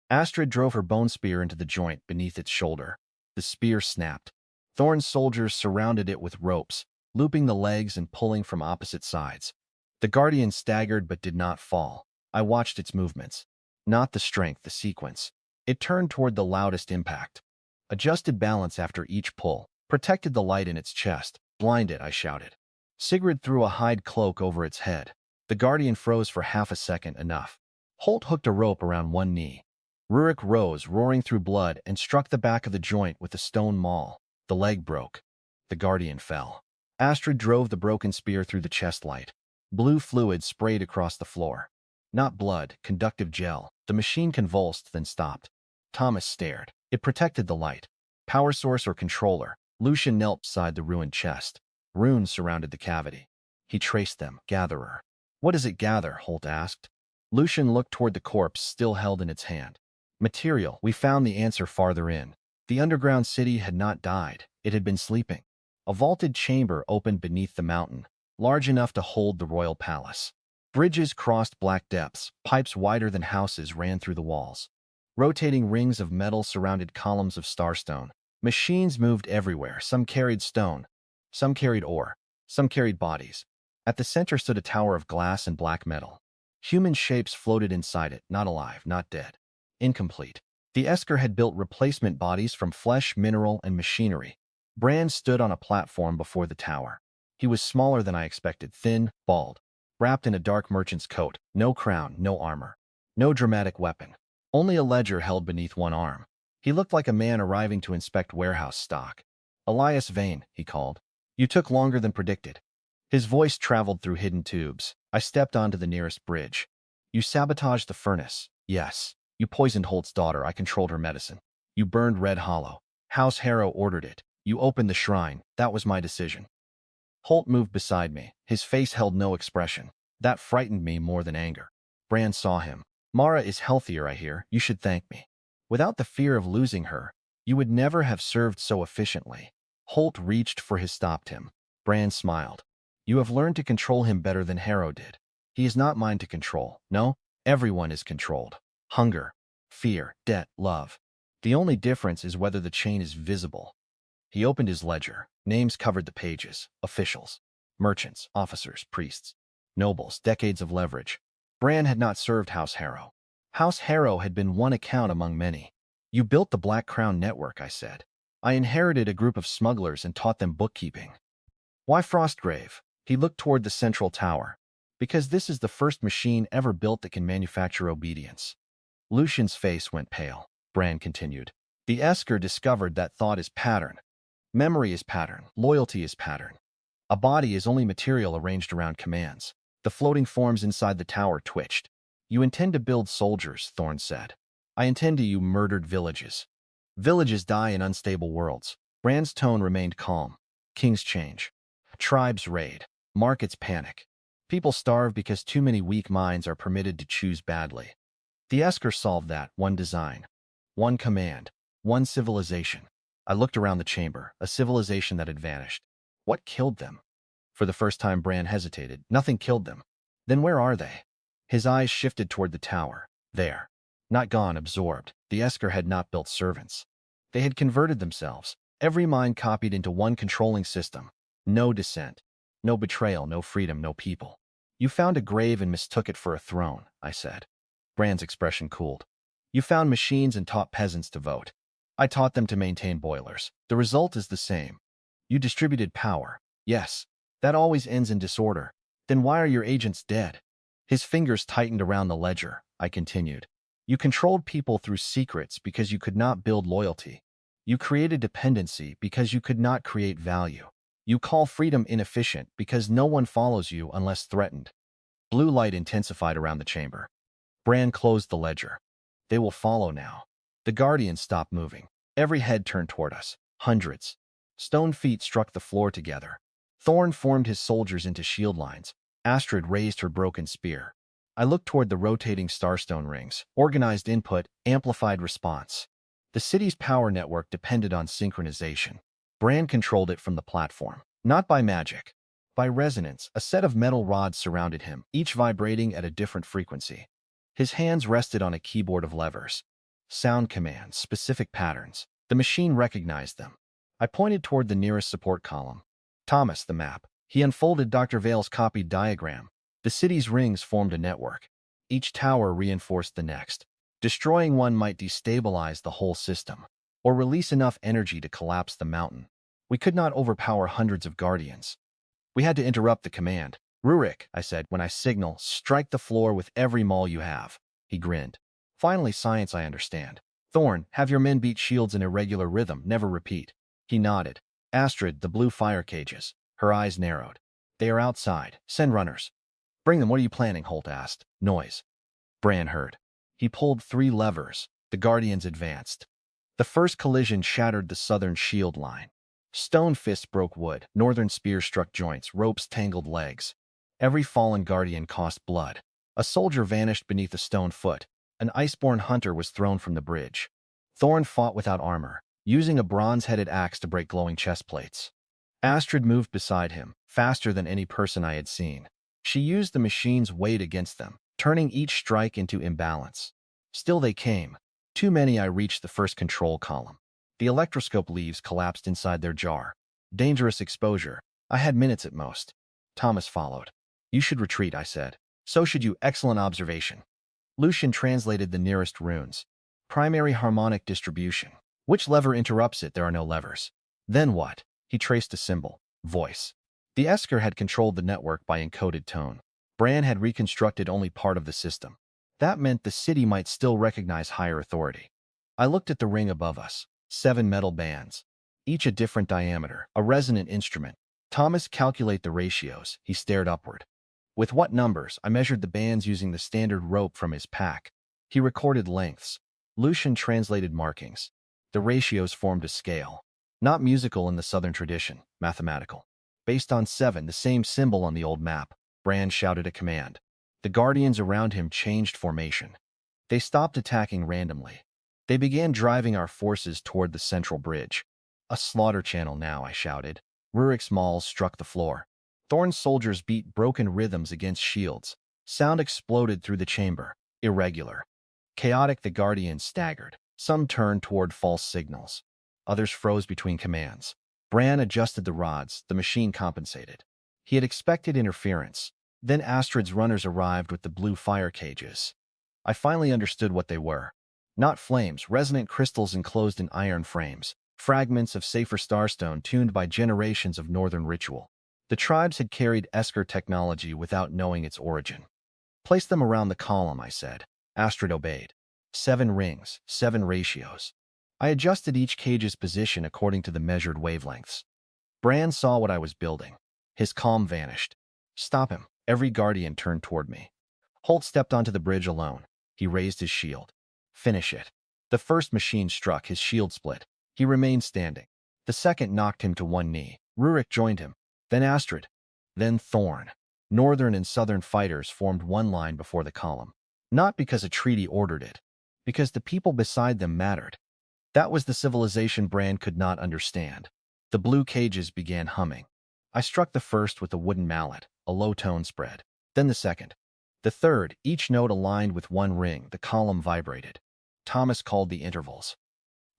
Astrid drove her bone spear into the joint beneath its shoulder. The spear snapped. Thorn's soldiers surrounded it with ropes, looping the legs and pulling from opposite sides. The guardian staggered but did not fall. I watched its movements. Not the strength, the sequence. It turned toward the loudest impact. Adjusted balance after each pull. Protected the light in its chest. Blind it, I shouted. Sigrid threw a hide cloak over its head. The guardian froze for half a second, enough. Holt hooked a rope around one knee. Rurik rose, roaring through blood, and struck the back of the joint with a stone maul. The leg broke. The guardian fell. Astrid drove the broken spear through the chest light. Blue fluid sprayed across the floor. Not blood, conductive gel. The machine convulsed, then stopped. Thomas stared. It protected the light. Power source or controller. Lucian knelt beside the ruined chest. Runes surrounded the cavity. He traced them. Gatherer. What does it gather? Holt asked. Lucian looked toward the corpse still held in its hand. Material. We found the answer farther in. The underground city had not died. It had been sleeping. A vaulted chamber opened beneath the mountain, large enough to hold the royal palace. Bridges crossed black depths. Pipes wider than houses ran through the walls. Rotating rings of metal surrounded columns of starstone. Machines moved everywhere. Some carried stone. Some carried ore. Some carried bodies. At the center stood a tower of glass and black metal. Human shapes floated inside it, not alive, not dead. Incomplete. The Esker had built replacement bodies from flesh, mineral, and machinery. Bran stood on a platform before the tower. He was smaller than I expected, thin, bald, wrapped in a dark merchant's coat. No crown, no armor. No dramatic weapon. Only a ledger held beneath one arm. He looked like a man arriving to inspect warehouse stock. Elias Vane, he called. You took longer than predicted. His voice traveled through hidden tubes. I stepped onto the nearest bridge. You sabotaged the furnace. Yes. You poisoned Holt's daughter. I controlled her medicine. You burned Red Hollow. House Harrow ordered it. You opened the shrine. That was my decision. Holt moved beside me. His face held no expression. That frightened me more than anger. Bran saw him. Mara is healthier, I hear. You should thank me. Without the fear of losing her, you would never have served so efficiently. Holt reached for his stopped him. Bran smiled. You have learned to control him better than Harrow did. He is not mine to control. No, everyone is controlled. Hunger, fear, debt, love. The only difference is whether the chain is visible. He opened his ledger. Names covered the pages. Officials, merchants, officers, priests, nobles, decades of leverage. Bran had not served House Harrow. House Harrow had been one account among many. You built the Black Crown Network, I said. I inherited a group of smugglers and taught them bookkeeping. Why Frostgrave? He looked toward the central tower. Because this is the first machine ever built that can manufacture obedience. Lucian's face went pale. Bran continued. The Esker discovered that thought is pattern. Memory is pattern. Loyalty is pattern. A body is only material arranged around commands. The floating forms inside the tower twitched. You intend to build soldiers, Thorn said. I intend to you murdered villages. Villages die in unstable worlds. Bran's tone remained calm. Kings change. Tribes raid. Markets panic. People starve because too many weak minds are permitted to choose badly. The Esker solved that. One design. One command. One civilization. I looked around the chamber, a civilization that had vanished. What killed them? For the first time, Bran hesitated. Nothing killed them. Then where are they? His eyes shifted toward the tower. There. Not gone, absorbed. The Esker had not built servants. They had converted themselves. Every mind copied into one controlling system. No dissent. No betrayal, no freedom, no people. You found a grave and mistook it for a throne, I said. Brand's expression cooled. You found machines and taught peasants to vote. I taught them to maintain boilers. The result is the same. You distributed power. Yes, that always ends in disorder. Then why are your agents dead? His fingers tightened around the ledger, I continued. You controlled people through secrets because you could not build loyalty. You created dependency because you could not create value. You call freedom inefficient because no one follows you unless threatened. Blue light intensified around the chamber. Brand closed the ledger. They will follow now. The guardians stopped moving. Every head turned toward us. Hundreds. Stone feet struck the floor together. Thorn formed his soldiers into shield lines. Astrid raised her broken spear. I looked toward the rotating starstone rings. Organized input, amplified response. The city's power network depended on synchronization. Brand controlled it from the platform. Not by magic. By resonance, a set of metal rods surrounded him, each vibrating at a different frequency. His hands rested on a keyboard of levers. Sound commands, specific patterns. The machine recognized them. I pointed toward the nearest support column. Thomas, the map. He unfolded Dr. Vale's copied diagram. The city's rings formed a network. Each tower reinforced the next. Destroying one might destabilize the whole system, or release enough energy to collapse the mountain. We could not overpower hundreds of guardians. We had to interrupt the command. Rurik, I said, when I signal, strike the floor with every maul you have. He grinned. Finally, science I understand. Thorn, have your men beat shields in irregular rhythm, never repeat. He nodded. Astrid, the blue fire cages. Her eyes narrowed. They are outside. Send runners. Bring them. What are you planning? Holt asked. Noise. Bran heard. He pulled 3 levers. The guardians advanced. The first collision shattered the southern shield line. Stone fists broke wood. Northern spears struck joints. Ropes tangled legs. Every fallen guardian cost blood. A soldier vanished beneath a stone foot. An iceborne hunter was thrown from the bridge. Thorn fought without armor, using a bronze-headed axe to break glowing chest plates. Astrid moved beside him, faster than any person I had seen. She used the machine's weight against them, turning each strike into imbalance. Still they came. Too many. I reached the first control column. The electroscope leaves collapsed inside their jar. Dangerous exposure. I had minutes at most. Thomas followed. You should retreat, I said. So should you. Excellent observation. Lucian translated the nearest runes. Primary harmonic distribution. Which lever interrupts it? There are no levers. Then what? He traced a symbol. Voice. The Esker had controlled the network by encoded tone. Bran had reconstructed only part of the system. That meant the city might still recognize higher authority. I looked at the ring above us. 7 metal bands. Each a different diameter, a resonant instrument. Thomas, calculate the ratios. He stared upward. With what numbers? I measured the bands using the standard rope from his pack. He recorded lengths. Lucian translated markings. The ratios formed a scale. Not musical in the southern tradition, mathematical. Based on 7, the same symbol on the old map. Bran shouted a command. The guardians around him changed formation. They stopped attacking randomly. They began driving our forces toward the central bridge. A slaughter channel now, I shouted. Rurik's mauls struck the floor. Thorn's soldiers beat broken rhythms against shields. Sound exploded through the chamber. Irregular. Chaotic. The guardians staggered. Some turned toward false signals. Others froze between commands. Bran adjusted the rods. The machine compensated. He had expected interference. Then Astrid's runners arrived with the blue fire cages. I finally understood what they were. Not flames, resonant crystals enclosed in iron frames. Fragments of safer starstone tuned by generations of northern ritual. The tribes had carried Esker technology without knowing its origin. Place them around the column, I said. Astrid obeyed. 7 rings, 7 ratios. I adjusted each cage's position according to the measured wavelengths. Bran saw what I was building. His calm vanished. Stop him. Every guardian turned toward me. Holt stepped onto the bridge alone. He raised his shield. Finish it. The first machine struck. His shield split. He remained standing. The second knocked him to one knee. Rurik joined him. Then Astrid. Then Thorn. Northern and southern fighters formed one line before the column. Not because a treaty ordered it. Because the people beside them mattered. That was the civilization Bran could not understand. The blue cages began humming. I struck the first with a wooden mallet, a low tone spread. Then the second. The third, each note aligned with one ring. The column vibrated. Thomas called the intervals.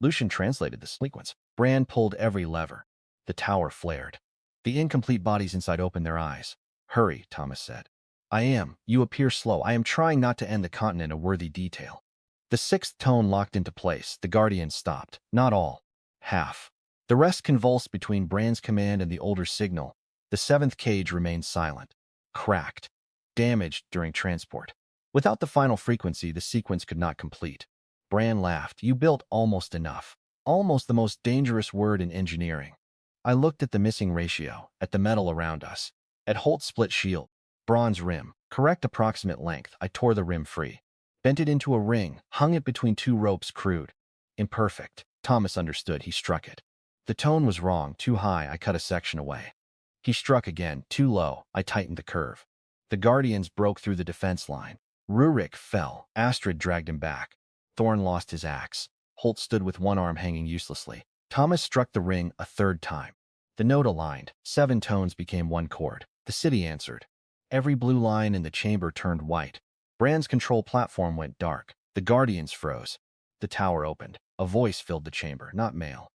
Lucian translated the sequence. Bran pulled every lever. The tower flared. The incomplete bodies inside opened their eyes. Hurry, Thomas said. I am. You appear slow. I am trying not to end the continent a worthy detail. The sixth tone locked into place. The Guardians stopped. Not all. Half. The rest convulsed between Bran's command and the older signal. The seventh cage remained silent. Cracked. Damaged during transport. Without the final frequency, the sequence could not complete. Bran laughed. You built almost enough. Almost the most dangerous word in engineering. I looked at the missing ratio, at the metal around us, at Holt's split shield. Bronze rim. Correct approximate length. I tore the rim free. Bent it into a ring, hung it between two ropes crude. Imperfect. Thomas understood. He struck it. The tone was wrong. Too high. I cut a section away. He struck again. Too low. I tightened the curve. The Guardians broke through the defense line. Rurik fell. Astrid dragged him back. Thorn lost his axe. Holt stood with one arm hanging uselessly. Thomas struck the ring a third time. The note aligned. 7 tones became one chord. The city answered. Every blue line in the chamber turned white. Bran's control platform went dark. The Guardians froze. The tower opened. A voice filled the chamber. Not male.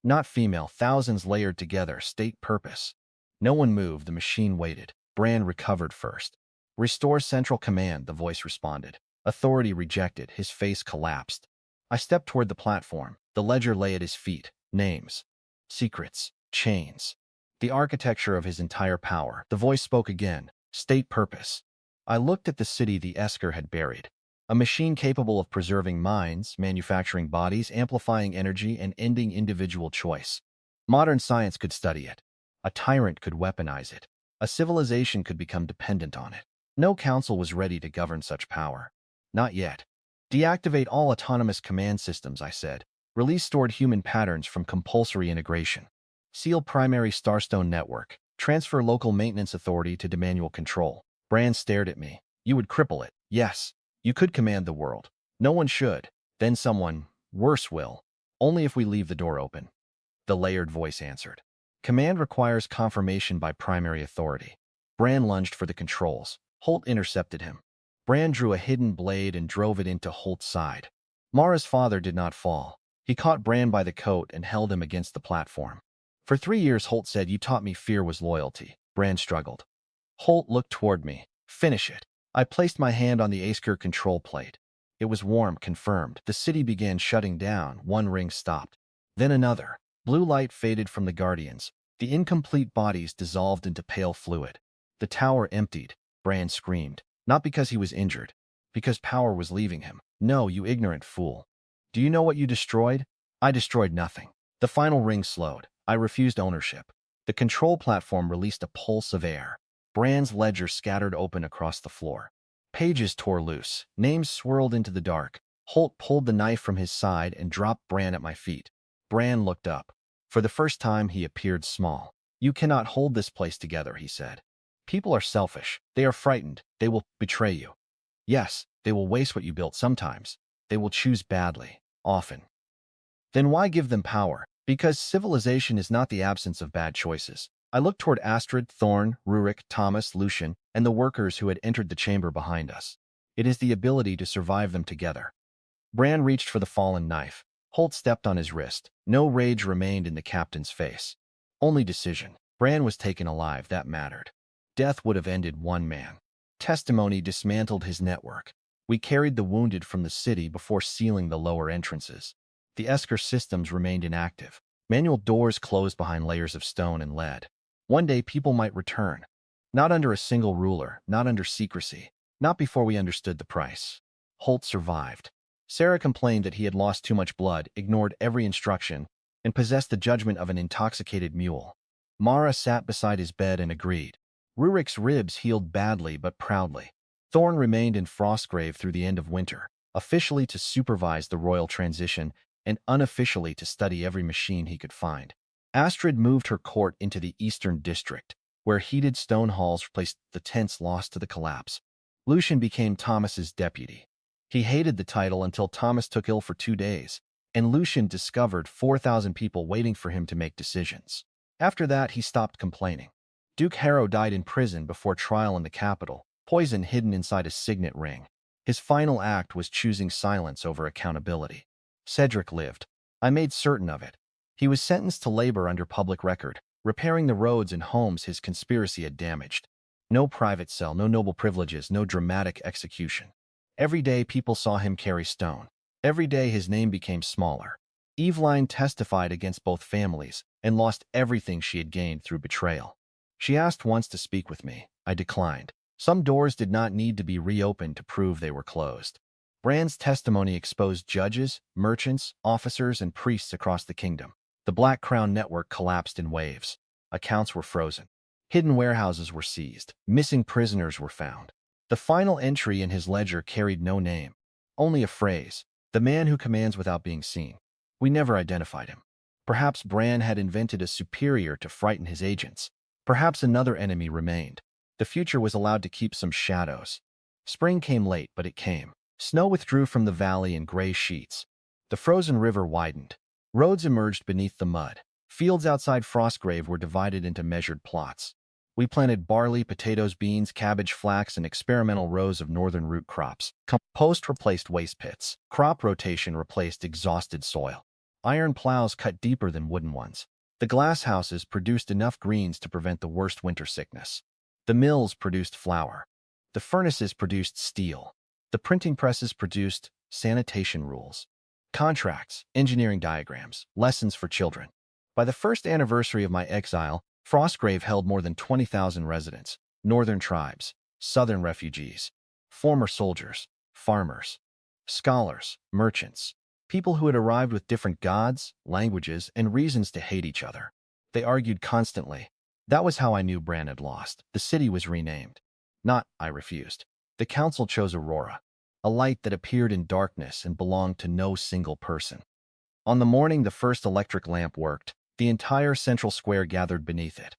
Not female. Thousands layered together. State purpose. No one moved. The machine waited. Bran recovered first. Restore central command, the voice responded. Authority rejected. His face collapsed. I stepped toward the platform. The ledger lay at his feet. Names. Secrets. Chains. The architecture of his entire power. The voice spoke again. State purpose. I looked at the city the Esker had buried. A machine capable of preserving minds, manufacturing bodies, amplifying energy, and ending individual choice. Modern science could study it. A tyrant could weaponize it. A civilization could become dependent on it. No council was ready to govern such power. Not yet. Deactivate all autonomous command systems, I said. Release stored human patterns from compulsory integration. Seal primary starstone network. Transfer local maintenance authority to manual control. Bran stared at me. You would cripple it. Yes. You could command the world. No one should. Then someone, worse, will. Only if we leave the door open. The layered voice answered. Command requires confirmation by primary authority. Bran lunged for the controls. Holt intercepted him. Bran drew a hidden blade and drove it into Holt's side. Mara's father did not fall. He caught Bran by the coat and held him against the platform. For 3 years, Holt said, you taught me fear was loyalty. Bran struggled. Holt looked toward me. Finish it. I placed my hand on the Asker control plate. It was warm, confirmed. The city began shutting down. One ring stopped. Then another. Blue light faded from the Guardians. The incomplete bodies dissolved into pale fluid. The tower emptied. Bran screamed. Not because he was injured. Because power was leaving him. No, you ignorant fool. Do you know what you destroyed? I destroyed nothing. The final ring slowed. I refused ownership. The control platform released a pulse of air. Bran's ledger scattered open across the floor. Pages tore loose. Names swirled into the dark. Holt pulled the knife from his side and dropped Bran at my feet. Bran looked up. For the first time, he appeared small. You cannot hold this place together, he said. People are selfish. They are frightened. They will betray you. Yes, they will waste what you built sometimes. They will choose badly, often. Then why give them power? Because civilization is not the absence of bad choices. I looked toward Astrid, Thorn, Rurik, Thomas, Lucian, and the workers who had entered the chamber behind us. It is the ability to survive them together. Bran reached for the fallen knife. Holt stepped on his wrist. No rage remained in the captain's face. Only decision. Bran was taken alive. That mattered. Death would have ended one man. Testimony dismantled his network. We carried the wounded from the city before sealing the lower entrances. The Esker systems remained inactive. Manual doors closed behind layers of stone and lead. One day people might return. Not under a single ruler, not under secrecy, not before we understood the price. Holt survived. Sarah complained that he had lost too much blood, ignored every instruction, and possessed the judgment of an intoxicated mule. Mara sat beside his bed and agreed. Rurik's ribs healed badly but proudly. Thorn remained in Frostgrave through the end of winter, officially to supervise the royal transition and unofficially to study every machine he could find. Astrid moved her court into the eastern district, where heated stone halls replaced the tents lost to the collapse. Lucian became Thomas's deputy. He hated the title until Thomas took ill for 2 days, and Lucian discovered 4,000 people waiting for him to make decisions. After that, he stopped complaining. Duke Harrow died in prison before trial in the capital, poison hidden inside a signet ring. His final act was choosing silence over accountability. Cedric lived. I made certain of it. He was sentenced to labor under public record, repairing the roads and homes his conspiracy had damaged. No private cell, no noble privileges, no dramatic execution. Every day people saw him carry stone. Every day his name became smaller. Eveline testified against both families and lost everything she had gained through betrayal. She asked once to speak with me. I declined. Some doors did not need to be reopened to prove they were closed. Brand's testimony exposed judges, merchants, officers, and priests across the kingdom. The Black Crown network collapsed in waves. Accounts were frozen. Hidden warehouses were seized. Missing prisoners were found. The final entry in his ledger carried no name, only a phrase: the man who commands without being seen. We never identified him. Perhaps Bran had invented a superior to frighten his agents. Perhaps another enemy remained. The future was allowed to keep some shadows. Spring came late, but it came. Snow withdrew from the valley in gray sheets. The frozen river widened. Roads emerged beneath the mud. Fields outside Frostgrave were divided into measured plots. We planted barley, potatoes, beans, cabbage, flax, and experimental rows of northern root crops. Compost replaced waste pits. Crop rotation replaced exhausted soil. Iron plows cut deeper than wooden ones. The glass houses produced enough greens to prevent the worst winter sickness. The mills produced flour. The furnaces produced steel. The printing presses produced sanitation rules, contracts, engineering diagrams, lessons for children. By the first anniversary of my exile, Frostgrave held more than 20,000 residents: northern tribes, southern refugees, former soldiers, farmers, scholars, merchants, people who had arrived with different gods, languages, and reasons to hate each other. They argued constantly. That was how I knew Bran had lost. The city was renamed. Not, I refused. The council chose Aurora, a light that appeared in darkness and belonged to no single person. On the morning the first electric lamp worked, the entire central square gathered beneath it.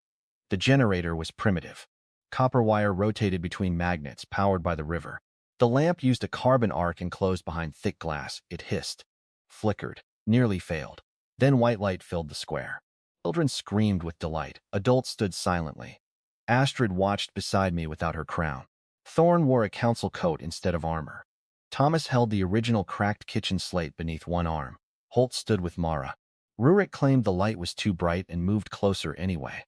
The generator was primitive. Copper wire rotated between magnets powered by the river. The lamp used a carbon arc enclosed behind thick glass. It hissed, flickered, nearly failed. Then white light filled the square. Children screamed with delight. Adults stood silently. Astrid watched beside me without her crown. Thorn wore a council coat instead of armor. Thomas held the original cracked kitchen slate beneath one arm. Holt stood with Mara. Rurik claimed the light was too bright and moved closer anyway.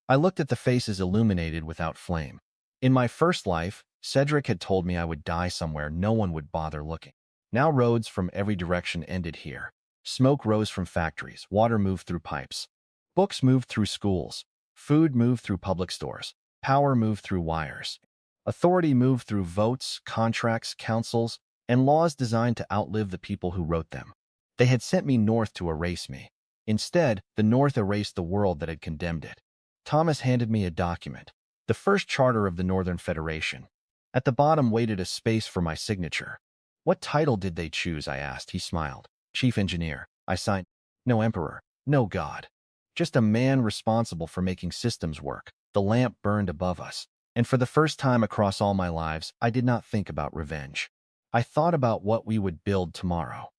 I looked at the faces illuminated without flame. In my first life, Cedric had told me I would die somewhere no one would bother looking. Now roads from every direction ended here. Smoke rose from factories. Water moved through pipes. Books moved through schools. Food moved through public stores. Power moved through wires. Authority moved through votes, contracts, councils, and laws designed to outlive the people who wrote them. They had sent me north to erase me. Instead, the North erased the world that had condemned it. Thomas handed me a document, the first charter of the Northern Federation. At the bottom waited a space for my signature. What title did they choose? I asked. He smiled. Chief Engineer. I signed. No emperor, no god. Just a man responsible for making systems work. The lamp burned above us. And for the first time across all my lives, I did not think about revenge. I thought about what we would build tomorrow.